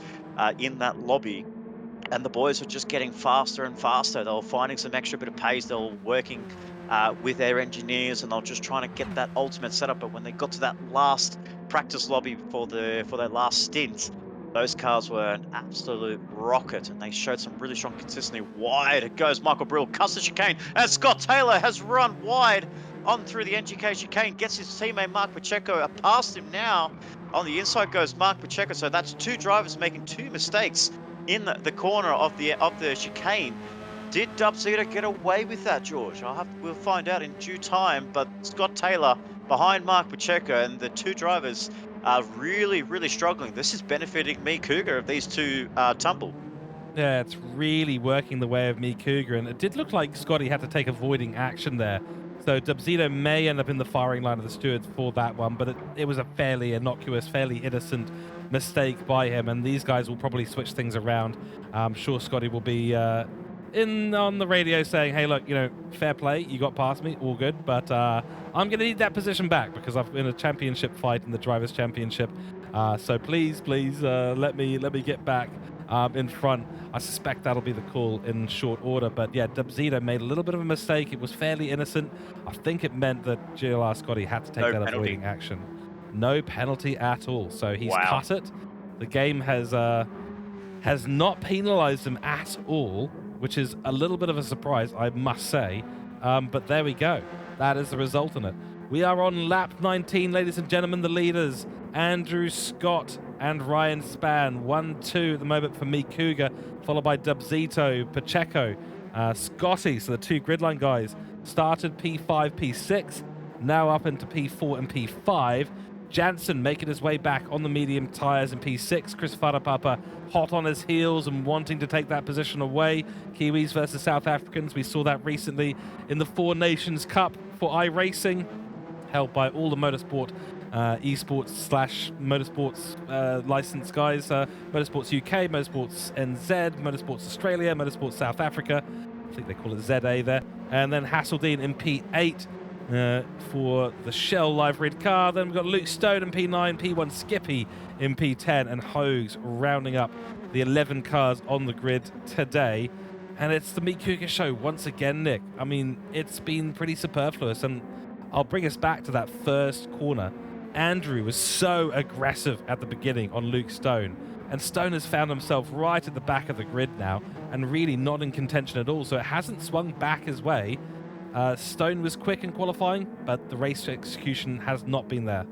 in that lobby, and the boys were just getting faster and faster. They were finding some extra bit of pace. They were working with their engineers, and they were just trying to get that ultimate setup. But when they got to that last practice lobby for their last stint, those cars were an absolute rocket, and they showed some really strong consistency. Wide it goes. Michael Brill cuts the chicane as Scott Taylor has run wide on through the NGK chicane, gets his teammate Mark Pacheco past him now. On the inside goes Mark Pacheco. So that's 2 drivers making 2 mistakes in the corner of the chicane. Did Dub Zito get away with that, George? We'll find out in due time. But Scott Taylor behind Mark Pacheco, and the 2 drivers are really, really struggling. This is benefiting Me Cougar if these 2 tumble. Yeah, it's really working the way of Me Cougar, and it did look like Scotty had to take avoiding action there. So Dub Zito may end up in the firing line of the stewards for that one, but it was a fairly innocuous, fairly innocent mistake by him, and these guys will probably switch things around. I'm sure Scotty will be on the radio saying, hey, look, fair play, you got past me, all good, but I'm going to need that position back because I'm in a championship fight in the Drivers' Championship. So please, let me get back in front. I suspect that'll be the call in short order. But yeah, Dub Zito made a little bit of a mistake. It was fairly innocent. I think it meant that GLR Scotty had to take that avoiding action. No penalty at all. So he's cut it. The game has not penalized him at all, which is a little bit of a surprise, I must say. But there we go. That is the result in it. We are on lap 19, ladies and gentlemen, the leaders. Andrew Scott and Ryan Spann, 1-2 at the moment for Me Cougar, followed by Dub Zito, Pacheco, Scotty. So the 2 Gridline guys started P5, P6, now up into P4 and P5. Jansen making his way back on the medium tyres in P6. Chris Farapapa hot on his heels and wanting to take that position away. Kiwis versus South Africans. We saw that recently in the 4 Nations Cup for iRacing, held by all the motorsport esports / motorsports licensed guys. Motorsports UK, Motorsports NZ, Motorsports Australia, Motorsports South Africa. I think they call it ZA there. And then Hasseldean in P8 for the Shell liveried car. Then we've got Luke Stone in P9, P1 Skippy in P10, and Hogues rounding up the 11 cars on the grid today. And it's the Me Cougar show once again, Nick. I mean, it's been pretty superfluous, and I'll bring us back to that first corner. Andrew was so aggressive at the beginning on Luke Stone, And Stone has found himself right at the back of the grid now and really not in contention at all. So it hasn't swung back his way. Stone was quick in qualifying, but the race execution has not been there.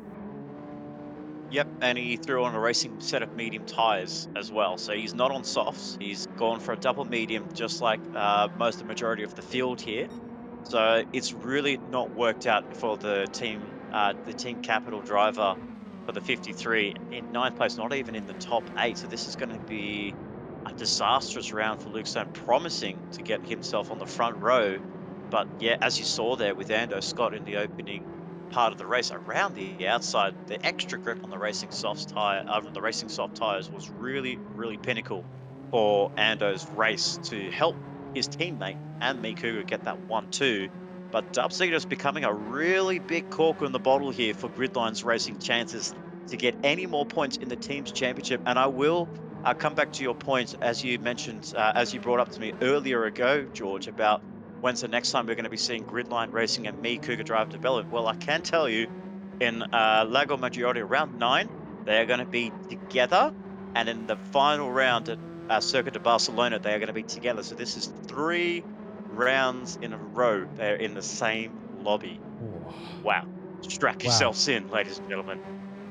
Yep, and he threw on a racing set of medium tyres as well. So he's not on softs. He's gone for a double medium, just like most of the majority of the field here. So it's really not worked out for the team capital driver for the 53 in ninth place, not even in the top 8. So this is going to be a disastrous round for Luke Stone, promising to get himself on the front row. But yeah, as you saw there with Ando Scott in the opening part of the race around the outside, the extra grip on the racing soft tires was really, really pinnacle for Ando's race to help his teammate and Mikuga get that 1-2. But Dubzito's becoming a really big cork in the bottle here for Gridline's racing chances to get any more points in the team's championship. And I will come back to your point, as you mentioned, as you brought up to me earlier ago, George, about when's the next time we're going to be seeing Gridline Racing and me, Cougar Drive develop. Well, I can tell you in Lago Maggiore round 9, they're going to be together. And in the final round at Circuit de Barcelona, they are going to be together. So this is 3 rounds in a row. They're in the same lobby. Oh. Wow. Strap yourselves in, ladies and gentlemen.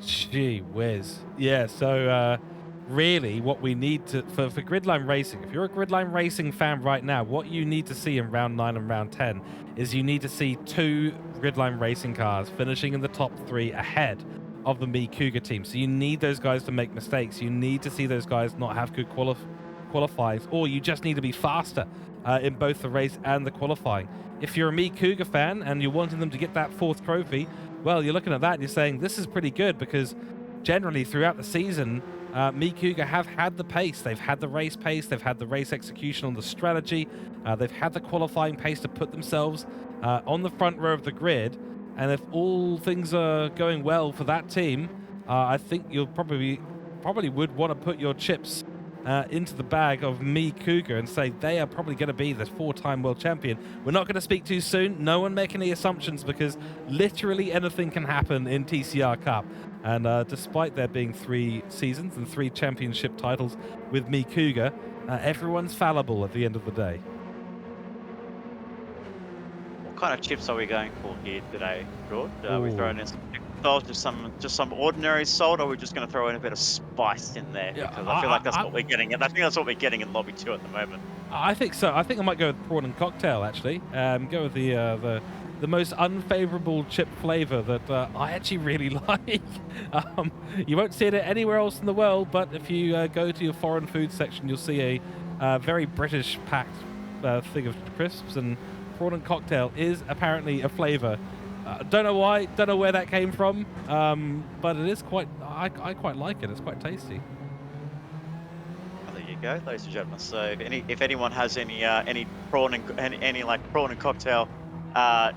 Gee whiz. Yeah, so really what we need to for Gridline Racing, if you're a Gridline Racing fan right now, what you need to see in round 9 and round 10 is you need to see 2 Gridline Racing cars finishing in the top 3 ahead of the Me Cougar team. So you need those guys to make mistakes. You need to see those guys not have good qualifies, or you just need to be faster in both the race and the qualifying. If you're a Me Cougar fan and you're wanting them to get that 4th trophy, well, you're looking at that and you're saying this is pretty good, because generally throughout the season, Me Cougar have had the pace. They've had the race pace. They've had the race execution on the strategy. They've had the qualifying pace to put themselves on the front row of the grid. And if all things are going well for that team, I think you'll probably would want to put your chips into the bag of Me Cougar and say they are probably going to be the 4-time world champion. We're not going to speak too soon. No one make any assumptions, because literally anything can happen in TCR Cup. And despite there being 3 seasons and 3 championship titles with Me Cougar, everyone's fallible at the end of the day. What kind of chips are we going for here today, George? Are we throwing in some salt, just some ordinary salt, or are we just going to throw in a bit of spice in there? Yeah, because I feel like that's what we're getting. I think that's what we're getting in Lobby 2 at the moment. I think so. I think I might go with prawn and cocktail, actually. Go with the most unfavorable chip flavor that I actually really like. You won't see it anywhere else in the world, but if you go to your foreign food section, you'll see a very British packed thing of crisps, and prawn and cocktail is apparently a flavor. Don't know why, don't know where that came from, but it is quite, I quite like it. It's quite tasty. Well, there you go, ladies and gentlemen. So if anyone has any prawn and prawn and cocktail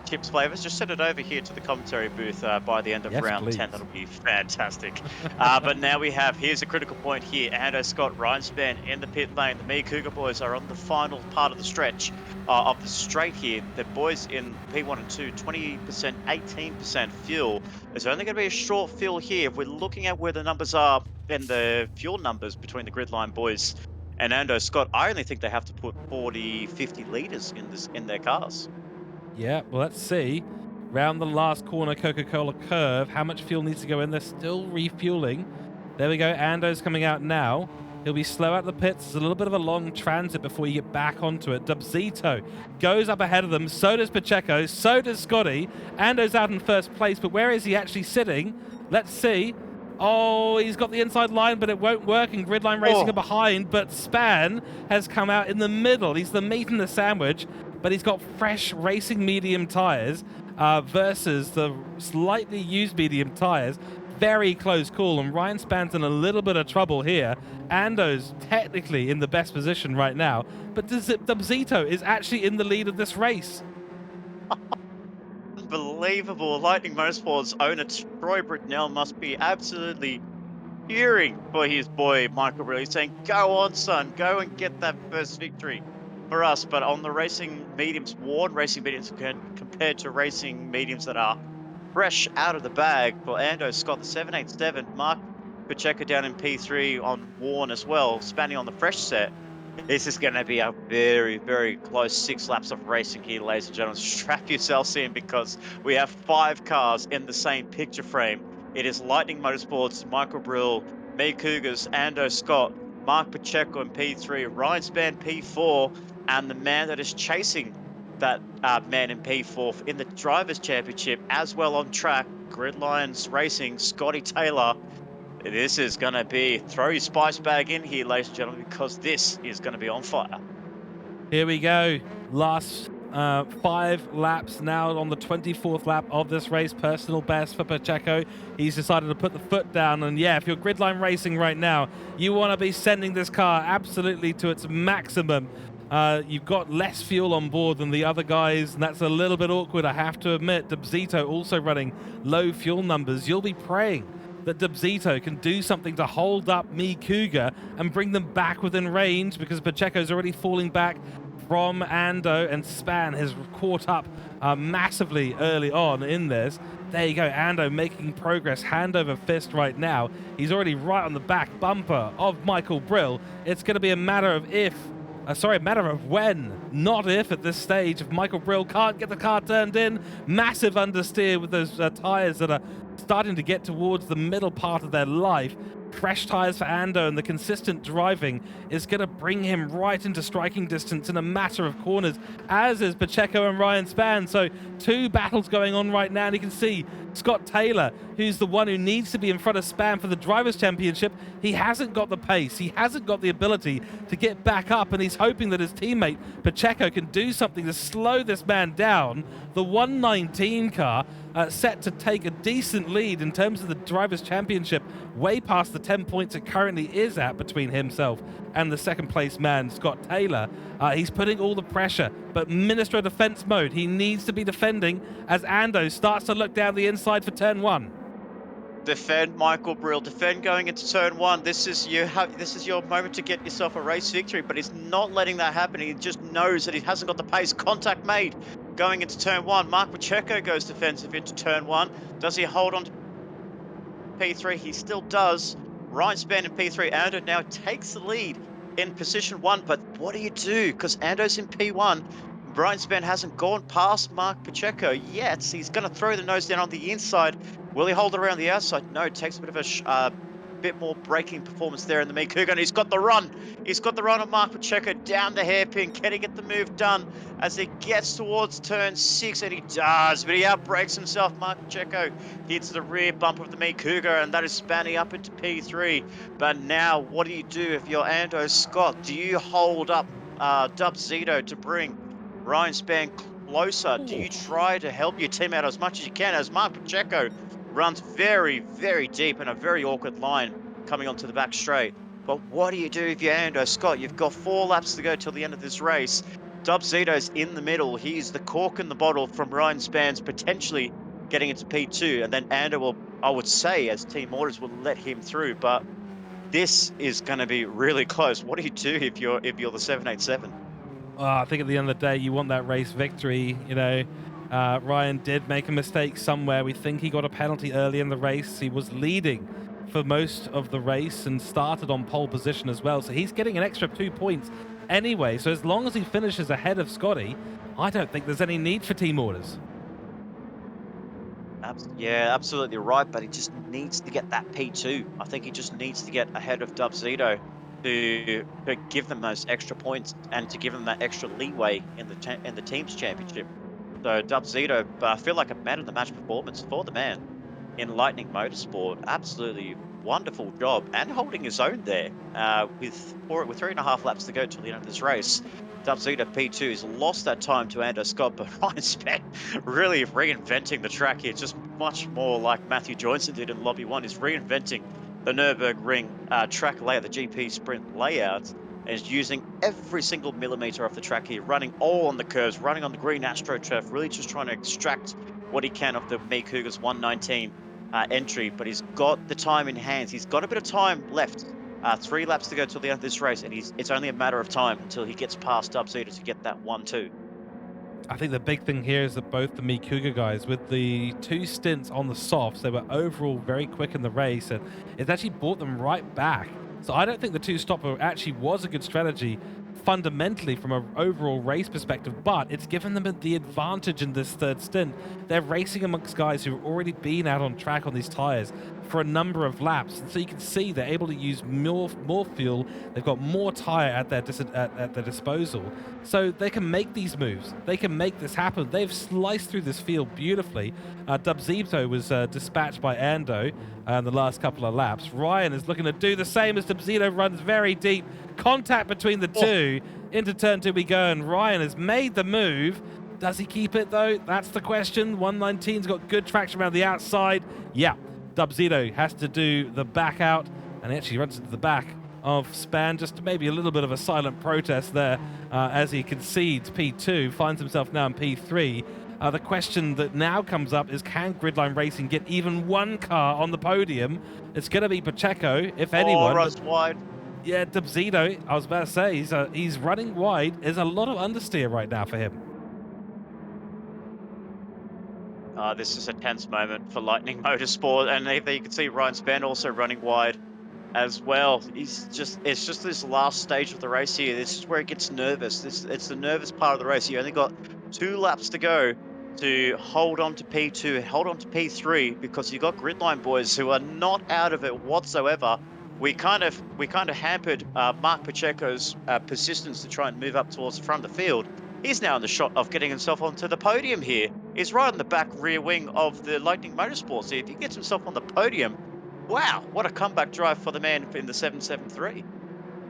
chips flavors, just send it over here to the commentary booth by the end of round 10. That'll be fantastic. But now here's a critical point here. Ando Scott, Ryan Spann in the pit lane. The Me Cougar boys are on the final part of the stretch of the straight here. The boys in P1 and 2, 20%, 18% fuel. There's only going to be a short fuel here. If we're looking at where the numbers are and the fuel numbers between the Gridline boys and Ando Scott, I only think they have to put 40, 50 litres in their cars. Yeah, well, let's see. Round the last corner Coca-Cola curve, how much fuel needs to go in? They're still refueling. There we go. Ando's coming out now. He'll be slow out the pits. There's a little bit of a long transit before you get back onto it. Dubzito goes up ahead of them. So does Pacheco. So does Scotty. Ando's out in first place, but where is he actually sitting? Let's see. Oh, he's got the inside line, but it won't work, and Gridline Racing are behind, but Spann has come out in the middle. He's the meat in the sandwich, but he's got fresh racing medium tyres versus the slightly used medium tyres. Very close call, and Ryan Spann's in a little bit of trouble here. Ando's technically in the best position right now, but Dubzito is actually in the lead of this race. Unbelievable. Lightning Motorsports owner Troy Britnell must be absolutely cheering for his boy Michael Riley, saying, go on, son, go and get that first victory for us. But on the racing mediums, worn racing mediums compared to racing mediums that are fresh out of the bag for Ando Scott, the 787, Mark, Pacheco down in P3 on Warren as well, spanning on the fresh set. This is going to be a very, very close 6 laps of racing here, ladies and gentlemen. Strap yourselves in because we have 5 cars in the same picture frame. It is Lightning Motorsports, Michael Brill, Me Cougars, Ando Scott, Mark Pacheco in P3, Ryan Spann P4, and the man that is chasing that man in P4 in the Drivers' Championship as well on track, Gridlines Racing, Scotty Taylor. This is going to be, throw your spice bag in here, ladies and gentlemen, because this is going to be on fire. Here we go. Last 5 laps now on the 24th lap of this race. Personal best for Pacheco. He's decided to put the foot down. And yeah, if you're Gridline Racing right now, you want to be sending this car absolutely to its maximum. You've got less fuel on board than the other guys, and that's a little bit awkward, I have to admit. Dubzito also running low fuel numbers. You'll be praying that Dubzito can do something to hold up Me Cougar and bring them back within range, because Pacheco's already falling back from Ando, and Spann has caught up massively early on in this. There you go, Ando making progress, hand over fist right now. He's already right on the back bumper of Michael Brill. It's going to be a matter of matter of when, not if at this stage. If Michael Brill can't get the car turned in, massive understeer with those tyres that are starting to get towards the middle part of their life. Fresh tyres for Ando, and the consistent driving is going to bring him right into striking distance in a matter of corners, as is Pacheco and Ryan Spann. So 2 battles going on right now, and you can see Scott Taylor, who's the one who needs to be in front of Spann for the Drivers' Championship. He hasn't got the pace, he hasn't got the ability to get back up, and he's hoping that his teammate Pacheco can do something to slow this man down. The 119 car set to take a decent lead in terms of the Drivers' Championship, way past the 10 points it currently is at between himself and the second place man, Scott Taylor. He's putting all the pressure, but Minister of Defense mode, he needs to be defending as Ando starts to look down the inside for turn 1. Defend, Michael Brill. Defend going into turn 1. This is your moment to get yourself a race victory, but he's not letting that happen. He just knows that he hasn't got the pace. Contact made going into turn 1. Mark Pacheco goes defensive into turn 1. Does he hold on to P3? He still does. Ryan Spann in P3. Ando now takes the lead in position 1, but what do you do? Because Ando's in P1. Ryan Spann hasn't gone past Mark Pacheco yet. He's going to throw the nose down on the inside. Will he hold it around the outside? No, it takes a bit of a bit more braking performance there in the Me Cougar, and he's got the run. He's got the run on Mark Pacheco down the hairpin. Can he get the move done as he gets towards turn 6? And he does, but he outbrakes himself. Mark Pacheco hits the rear bump of the Me Cougar, and that is spanning up into P3. But now, what do you do if you're Ando Scott? Do you hold up Dubzito to bring Ryan Spann closer? Do you try to help your team out as much as you can, as Mark Pacheco runs very, very deep in a very awkward line coming onto the back straight? But what do you do if you're Ando Scott? You've got 4 laps to go till the end of this race. Dubzito's in the middle. He's the cork in the bottle from Ryan Spann's potentially getting into P2, and then Ando will, I would say, as Team Orders, will let him through. But this is going to be really close. What do you do if you're the 787? I think at the end of the day, you want that race victory. You know, Ryan did make a mistake somewhere. We think he got a penalty early in the race. He was leading for most of the race and started on pole position as well. So he's getting an extra 2 points anyway. So as long as he finishes ahead of Scotty, I don't think there's any need for team orders. Yeah, absolutely right. But he just needs to get that P2. I think he just needs to get ahead of Dubzito to give them those extra points and to give them that extra leeway in the team's championship. So Dubzito, I feel like a man of the match performance for the man in Lightning Motorsport. Absolutely wonderful job and holding his own there with 3.5 laps to go till the end of this race. Dubzito P2 has lost that time to Ando Scott, but Ryan Spann really reinventing the track here, just much more like Matthew Johnson did in Lobby 1. He's reinventing the Nurburgring track layout, the GP Sprint layout, is using every single millimeter of the track here, running all on the curves, running on the green AstroTurf, really just trying to extract what he can of the Me Cougars 119 entry. But he's got the time in hands. He's got a bit of time left. 3 laps to go till the end of this race, and it's only a matter of time until he gets past Dubzito to get that 1-2. I think the big thing here is that both the Me Cougar guys, with the 2 stints on the softs, they were overall very quick in the race, and it actually brought them right back. So I don't think the 2-stopper actually was a good strategy fundamentally from an overall race perspective, but it's given them the advantage in this 3rd stint. They're racing amongst guys who've already been out on track on these tyres for a number of laps, and so you can see they're able to use more fuel. They've got more tyre at their disposal, so they can make these moves. They can make this happen. They've sliced through this field beautifully. Dubzito was dispatched by Ando in the last couple of laps. Ryan is looking to do the same as Dubzito runs very deep. Contact between the two. Into turn 2 we go, and Ryan has made the move. Does he keep it though? That's the question. 119's got good traction around the outside. Yeah, Dubzito has to do the back out, and he actually runs into the back of Span. Just maybe a little bit of a silent protest there as he concedes P2, finds himself now in P3. The question that now comes up is, can Gridline Racing get even one car on the podium? It's going to be Pacheco, if anyone. Runs wide. Yeah, Dubzito, I was about to say, he's running wide. There's a lot of understeer right now for him. This is a tense moment for Lightning Motorsport, and there you can see Ryan Span also running wide as well. It's just this last stage of the race here. This is where it gets nervous. It's the nervous part of the race. You only got 2 laps to go to hold on to P2, hold on to P3, because you got Gridline boys who are not out of it whatsoever. We kind of hampered Mark Pacheco's persistence to try and move up towards the front of the field. He's now in the shot of getting himself onto the podium here. He's right on the back rear wing of the Lightning Motorsports here. If he gets himself on the podium, wow, what a comeback drive for the man in the 773.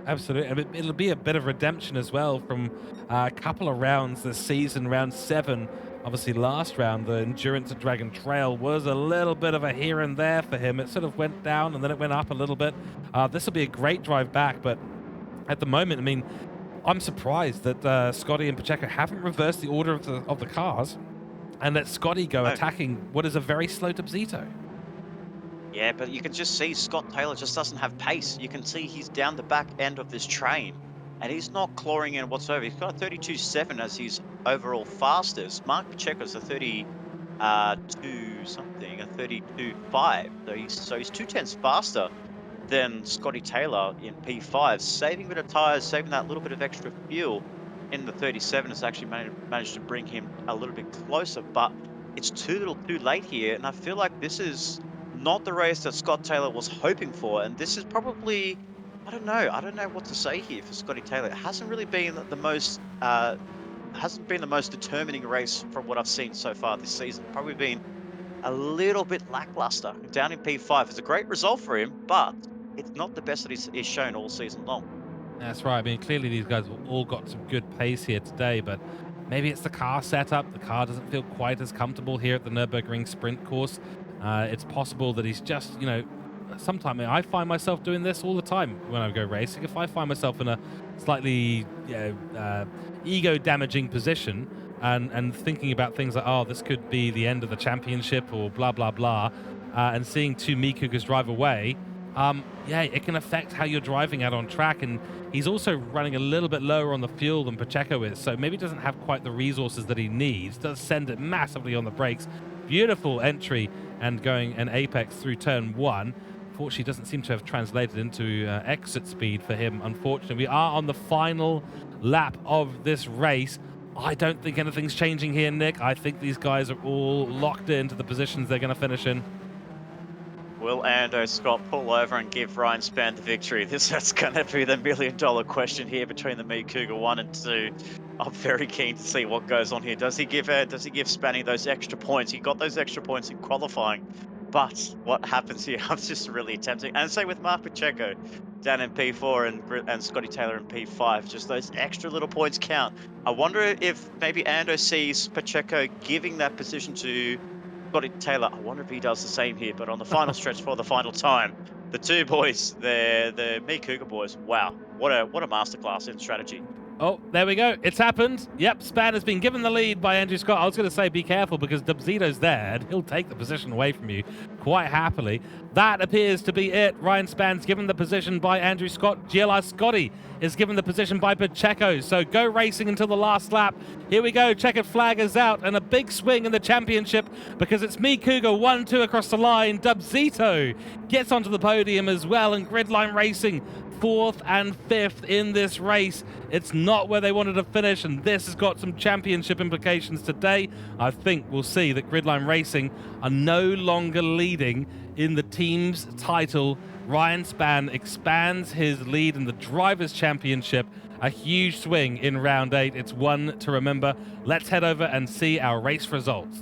Absolutely. And it'll be a bit of redemption as well from a couple of rounds this season. Round 7, obviously last round, the endurance at Dragon Trail was a little bit of a here and there for him. It sort of went down and then it went up a little bit. This will be a great drive back, but at the moment, I mean, I'm surprised that Scotty and Pacheco haven't reversed the order of the cars and let Scotty go attacking what is a very slow Dubzito. Yeah, but you can just see Scott Taylor just doesn't have pace. You can see he's down the back end of this train, and he's not clawing in whatsoever. He's got a 32.7 as his overall fastest. Mark Pacheco's a 32 something, a 32.5. So he's 2/10 faster than Scotty Taylor in P5, saving a bit of tyres, saving that little bit of extra fuel in the 37 has actually managed to bring him a little bit closer, but it's too late here, and I feel like this is not the race that Scott Taylor was hoping for, and this is probably, I don't know what to say here for Scotty Taylor. It hasn't really been the most determining race from what I've seen so far this season. Probably been a little bit lackluster. Down in P5 is a great result for him, but it's not the best that he's shown all season long. That's right. I mean, clearly these guys have all got some good pace here today, but maybe it's the car setup. The car doesn't feel quite as comfortable here at the Nurburgring Sprint course. It's possible that he's just, sometimes I find myself doing this all the time when I go racing. If I find myself in a slightly ego-damaging position and thinking about things like, oh, this could be the end of the championship or blah, blah, blah, and seeing 2 Me Cougars drive away, it can affect how you're driving out on track. And he's also running a little bit lower on the fuel than Pacheco is, so maybe doesn't have quite the resources that he needs. Does send it massively on the brakes. Beautiful entry and going an apex through turn 1. Unfortunately, doesn't seem to have translated into exit speed for him, unfortunately. We are on the final lap of this race. I don't think anything's changing here, Nick. I think these guys are all locked into the positions they're going to finish in. Will Ando Scott pull over and give Ryan Span the victory? That's going to be the $1 million question here between the Me Cougar 1 and 2. I'm very keen to see what goes on here. Does he give Spanny those extra points? He got those extra points in qualifying, but what happens here? I'm just really attempting. And same with Mark Pacheco down in P4 and Scotty Taylor in P5. Just those extra little points count. I wonder if maybe Ando sees Pacheco giving that position to Scotty Taylor. I wonder if he does the same here, but on the final stretch for the final time, the 2 boys, the Me Cougar boys, wow, what a masterclass in strategy. Oh, there we go. It's happened. Yep, Span has been given the lead by Andrew Scott. I was going to say be careful because Dubzito's there and he'll take the position away from you quite happily. That appears to be it. Ryan Span's given the position by Andrew Scott. GLR Scotty is given the position by Pacheco. So go racing until the last lap. Here we go. Checkered flag is out and a big swing in the championship because it's me, Cougar, 1-2 across the line. Dubzito gets onto the podium as well, and Gridline Racing 4th and 5th in this race. It's not where they wanted to finish, and this has got some championship implications today. I think we'll see that Gridline Racing are no longer leading in the team's title. Ryan Span expands his lead in the Drivers' Championship. A huge swing in round 8. It's one to remember. Let's head over and see our race results.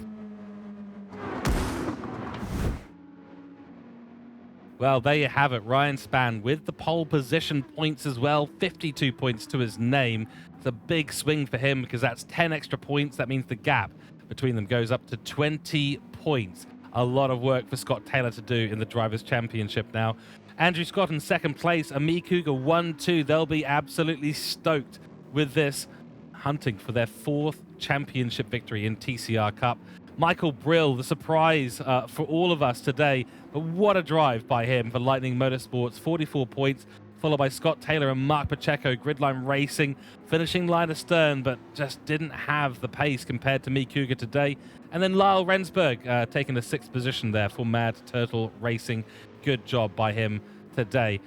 Well, there you have it. Ryan Span with the pole position points as well. 52 points to his name. It's a big swing for him because that's 10 extra points. That means the gap between them goes up to 20 points. A lot of work for Scott Taylor to do in the Drivers' Championship now. Andrew Scott in second place. Ami Cougar 1-2. They'll be absolutely stoked with this, hunting for their 4th championship victory in TCR Cup. Michael Brill, the surprise for all of us today. But what a drive by him for Lightning Motorsports. 44 points, followed by Scott Taylor and Mark Pacheco. Gridline Racing finishing line astern, but just didn't have the pace compared to me, Cougar, today. And then Lyle Rensburg taking the 6th position there for Mad Turtle Racing. Good job by him today.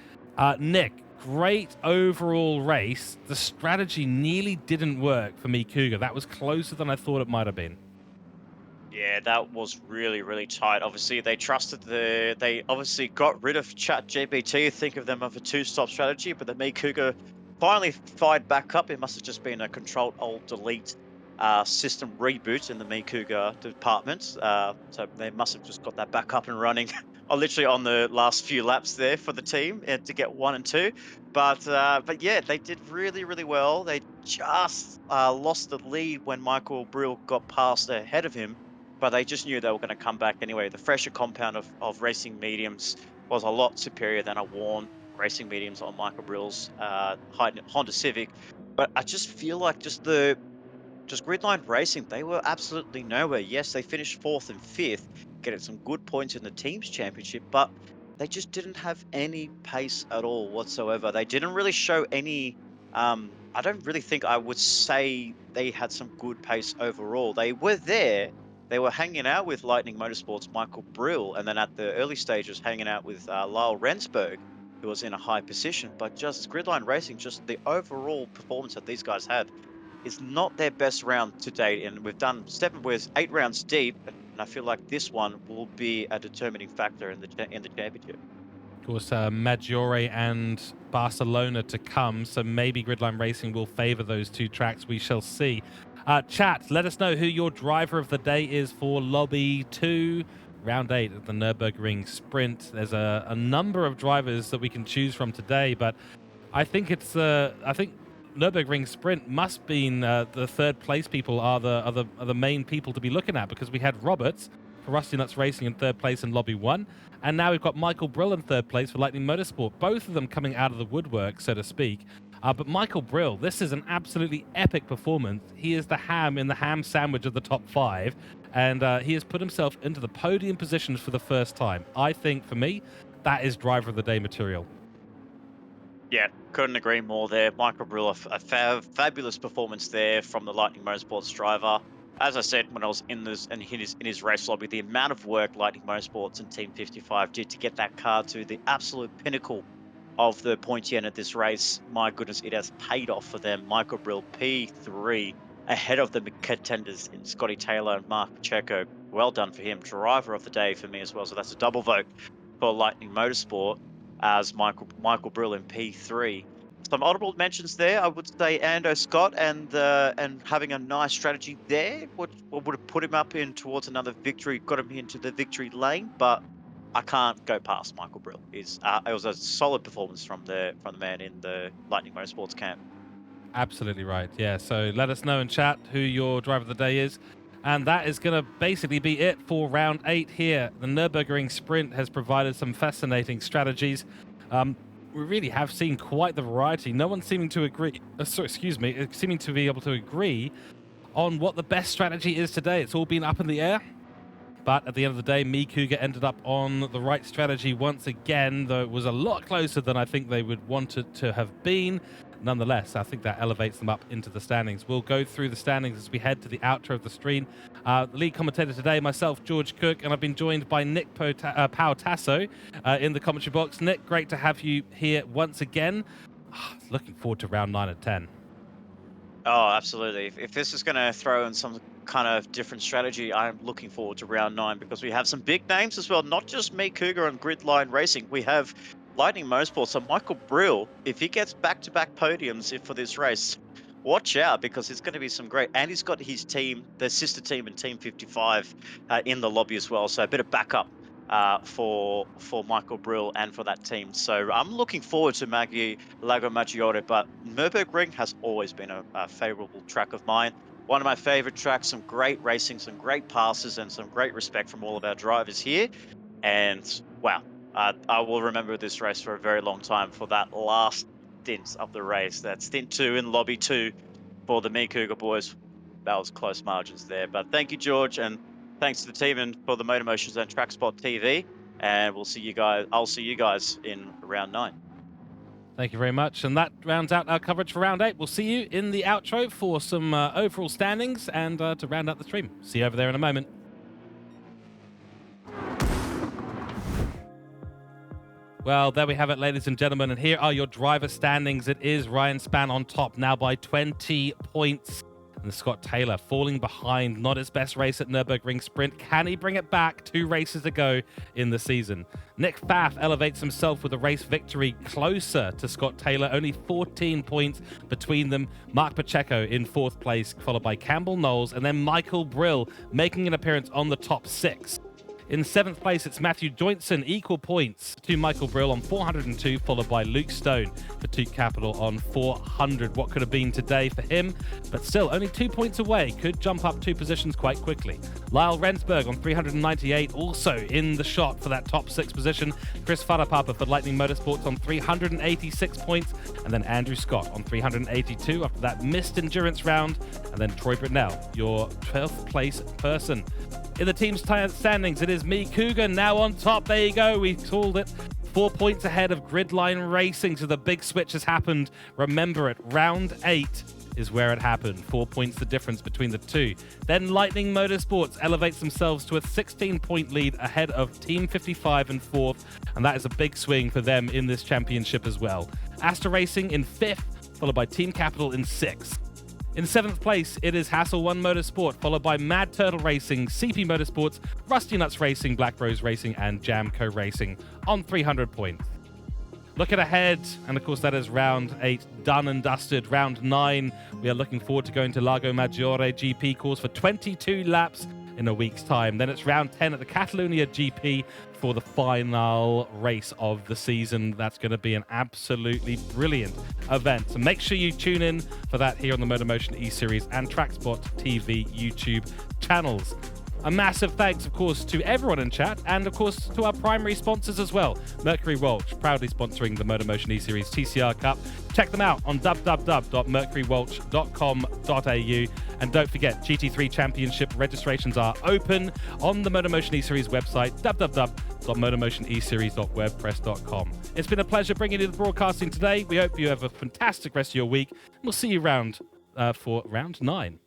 Nick, great overall race. The strategy nearly didn't work for me, Cougar. That was closer than I thought it might have been. Yeah, that was really, really tight. Obviously, they obviously got rid of ChatGPT. Think of them of a 2-stop strategy, but the Me Cougar finally fired back up. It must have just been a Control-Alt-Delete system reboot in the Me Cougar department. So they must have just got that back up and running literally on the last few laps there for the team to get 1 and 2. But yeah, they did really, really well. They just lost the lead when Michael Brill got past ahead of him. But they just knew they were going to come back anyway. The fresher compound of racing mediums was a lot superior than a worn racing mediums on Michael Brill's Honda Civic. But I just feel like just Gridline Racing, they were absolutely nowhere. Yes, they finished 4th and 5th, getting some good points in the team's championship, but they just didn't have any pace at all whatsoever. They didn't really show any. I don't really think I would say they had some good pace overall. They were there. They were hanging out with Lightning Motorsports' Michael Brill, and then at the early stages, hanging out with Lyle Rensburg, who was in a high position. But just Gridline Racing, just the overall performance that these guys had is not their best round to date. And we've done 8 rounds deep, and I feel like this one will be a determining factor in the championship. Of course, Maggiore and Barcelona to come, so maybe Gridline Racing will favor those 2 tracks. We shall see. Chat, let us know who your driver of the day is for Lobby 2, round 8 of the Nurburgring Sprint. There's a number of drivers that we can choose from today, but I think Nurburgring Sprint must been the 3rd place people are the main people to be looking at, because we had Roberts for Rusty Nuts Racing in 3rd place in Lobby 1, and now we've got Michael Brill in 3rd place for Lightning Motorsport. Both of them coming out of the woodwork, so to speak. But Michael Brill, this is an absolutely epic performance. He is the ham in the ham sandwich of the top 5, and he has put himself into the podium positions for the first time. I think, for me, that is driver of the day material. Yeah, couldn't agree more there. Michael Brill, a fabulous performance there from the Lightning Motorsports driver. As I said when I was in his race lobby, the amount of work Lightning Motorsports and Team 55 did to get that car to the absolute pinnacle of the pointy end of this race, my goodness, it has paid off for them. Michael Brill, P3, ahead of the contenders in Scotty Taylor and Mark Pacheco. Well done for him. Driver of the day for me as well. So that's a double vote for Lightning Motorsport as Michael Brill in P3. Some honourable mentions there. I would say Ando Scott and having a nice strategy there would have put him up in towards another victory, got him into the victory lane. But I can't go past Michael Brill. It was a solid performance from the man in the Lightning Motorsports camp. Absolutely right. Yeah. So let us know in chat who your driver of the day is. And that is going to basically be it for round 8 here. The Nurburgring Sprint has provided some fascinating strategies. we really have seen quite the variety. No one seeming to agree, seeming to be able to agree on what the best strategy is today. It's all been up in the air. But at the end of the day, Cougar ended up on the right strategy once again, though it was a lot closer than I think they would want it to have been. Nonetheless, I think that elevates them up into the standings. We'll go through the standings as we head to the outro of the stream. The lead commentator today, myself, George Cooke, and I've been joined by Nick Pautasso in the commentary box. Nick, great to have you here once again. Looking forward to round 9 and 10. Oh, absolutely. If this is going to throw in some kind of different strategy, I'm looking forward to round 9 because we have some big names as well, not just Cougar and Gridline Racing. We have Lightning Motorsport, so Michael Brill, if he gets back-to-back podiums for this race, watch out because it's going to be some great... And he's got his team, their sister team in Team 55 in the lobby as well, so a bit of backup for Michael Brill and for that team. So I'm looking forward to Lago Maggiore, but Nurburgring has always been a favorable track of mine. One of my favorite tracks, some great racing, some great passes, and some great respect from all of our drivers here. And wow, I will remember this race for a very long time for that last stint of the race. That stint 2 in lobby 2 for the Cougar boys. That was close margins there. But thank you, George, and thanks to the team and for the MotorMotion and TrackSpot TV. And we'll see you guys. I'll see you guys in round 9. Thank you very much. And that rounds out our coverage for round 8. We'll see you in the outro for some overall standings and to round out the stream. See you over there in a moment. Well, there we have it, ladies and gentlemen. And here are your driver standings. It is Ryan Spann on top now by 20 points. And Scott Taylor falling behind, not his best race at Nurburgring Sprint. Can he bring it back? 2 races to go in the season. Nick Pfaff elevates himself with a race victory closer to Scott Taylor, only 14 points between them. Mark Pacheco in 4th place, followed by Campbell Knowles, and then Michael Brill making an appearance on the top 6. In 7th place, it's Matthew Jointson, equal points to Michael Brill on 402, followed by Luke Stone for Cooke Capital on 400. What could have been today for him, but still only 2 points away. Could jump up 2 positions quite quickly. Lyle Rensburg on 398, also in the shot for that top 6 position. Chris Farapapa for Lightning Motorsports on 386 points, and then Andrew Scott on 382 after that missed endurance round, and then Troy Britnell, your 12th place person. In the team's standings, it is Cougar now on top. There you go. We called it. 4 points ahead of Gridline Racing. So the big switch has happened. Remember it. Round 8 is where it happened. 4 points the difference between the two. Then Lightning Motorsports elevates themselves to a 16-point lead ahead of Team 55 in 4th. And that is a big swing for them in this championship as well. Astra Racing in 5th, followed by Team Capital in 6th. In 7th place, it is Hassel 1 Motorsport, followed by Mad Turtle Racing, CP Motorsports, Rusty Nuts Racing, Black Rose Racing, and Jamco Racing on 300 points. Looking ahead, and of course that is round 8 done and dusted. Round 9, we are looking forward to going to Lago Maggiore GP course for 22 laps in a week's time. Then it's round 10 at the Catalunya GP for the final race of the season. That's going to be an absolutely brilliant event. So make sure you tune in for that here on the MotorMotion E-Series and TrackSpot TV YouTube channels. A massive thanks, of course, to everyone in chat and, of course, to our primary sponsors as well. Mercury Walch, proudly sponsoring the MotorMotion E-Series TCR Cup. Check them out on www.mercurywalch.com.au. And don't forget, GT3 Championship registrations are open on the MotorMotion E-Series website, www.motormotioneseries.wordpress.com. It's been a pleasure bringing you the broadcasting today. We hope you have a fantastic rest of your week. We'll see you for round 9.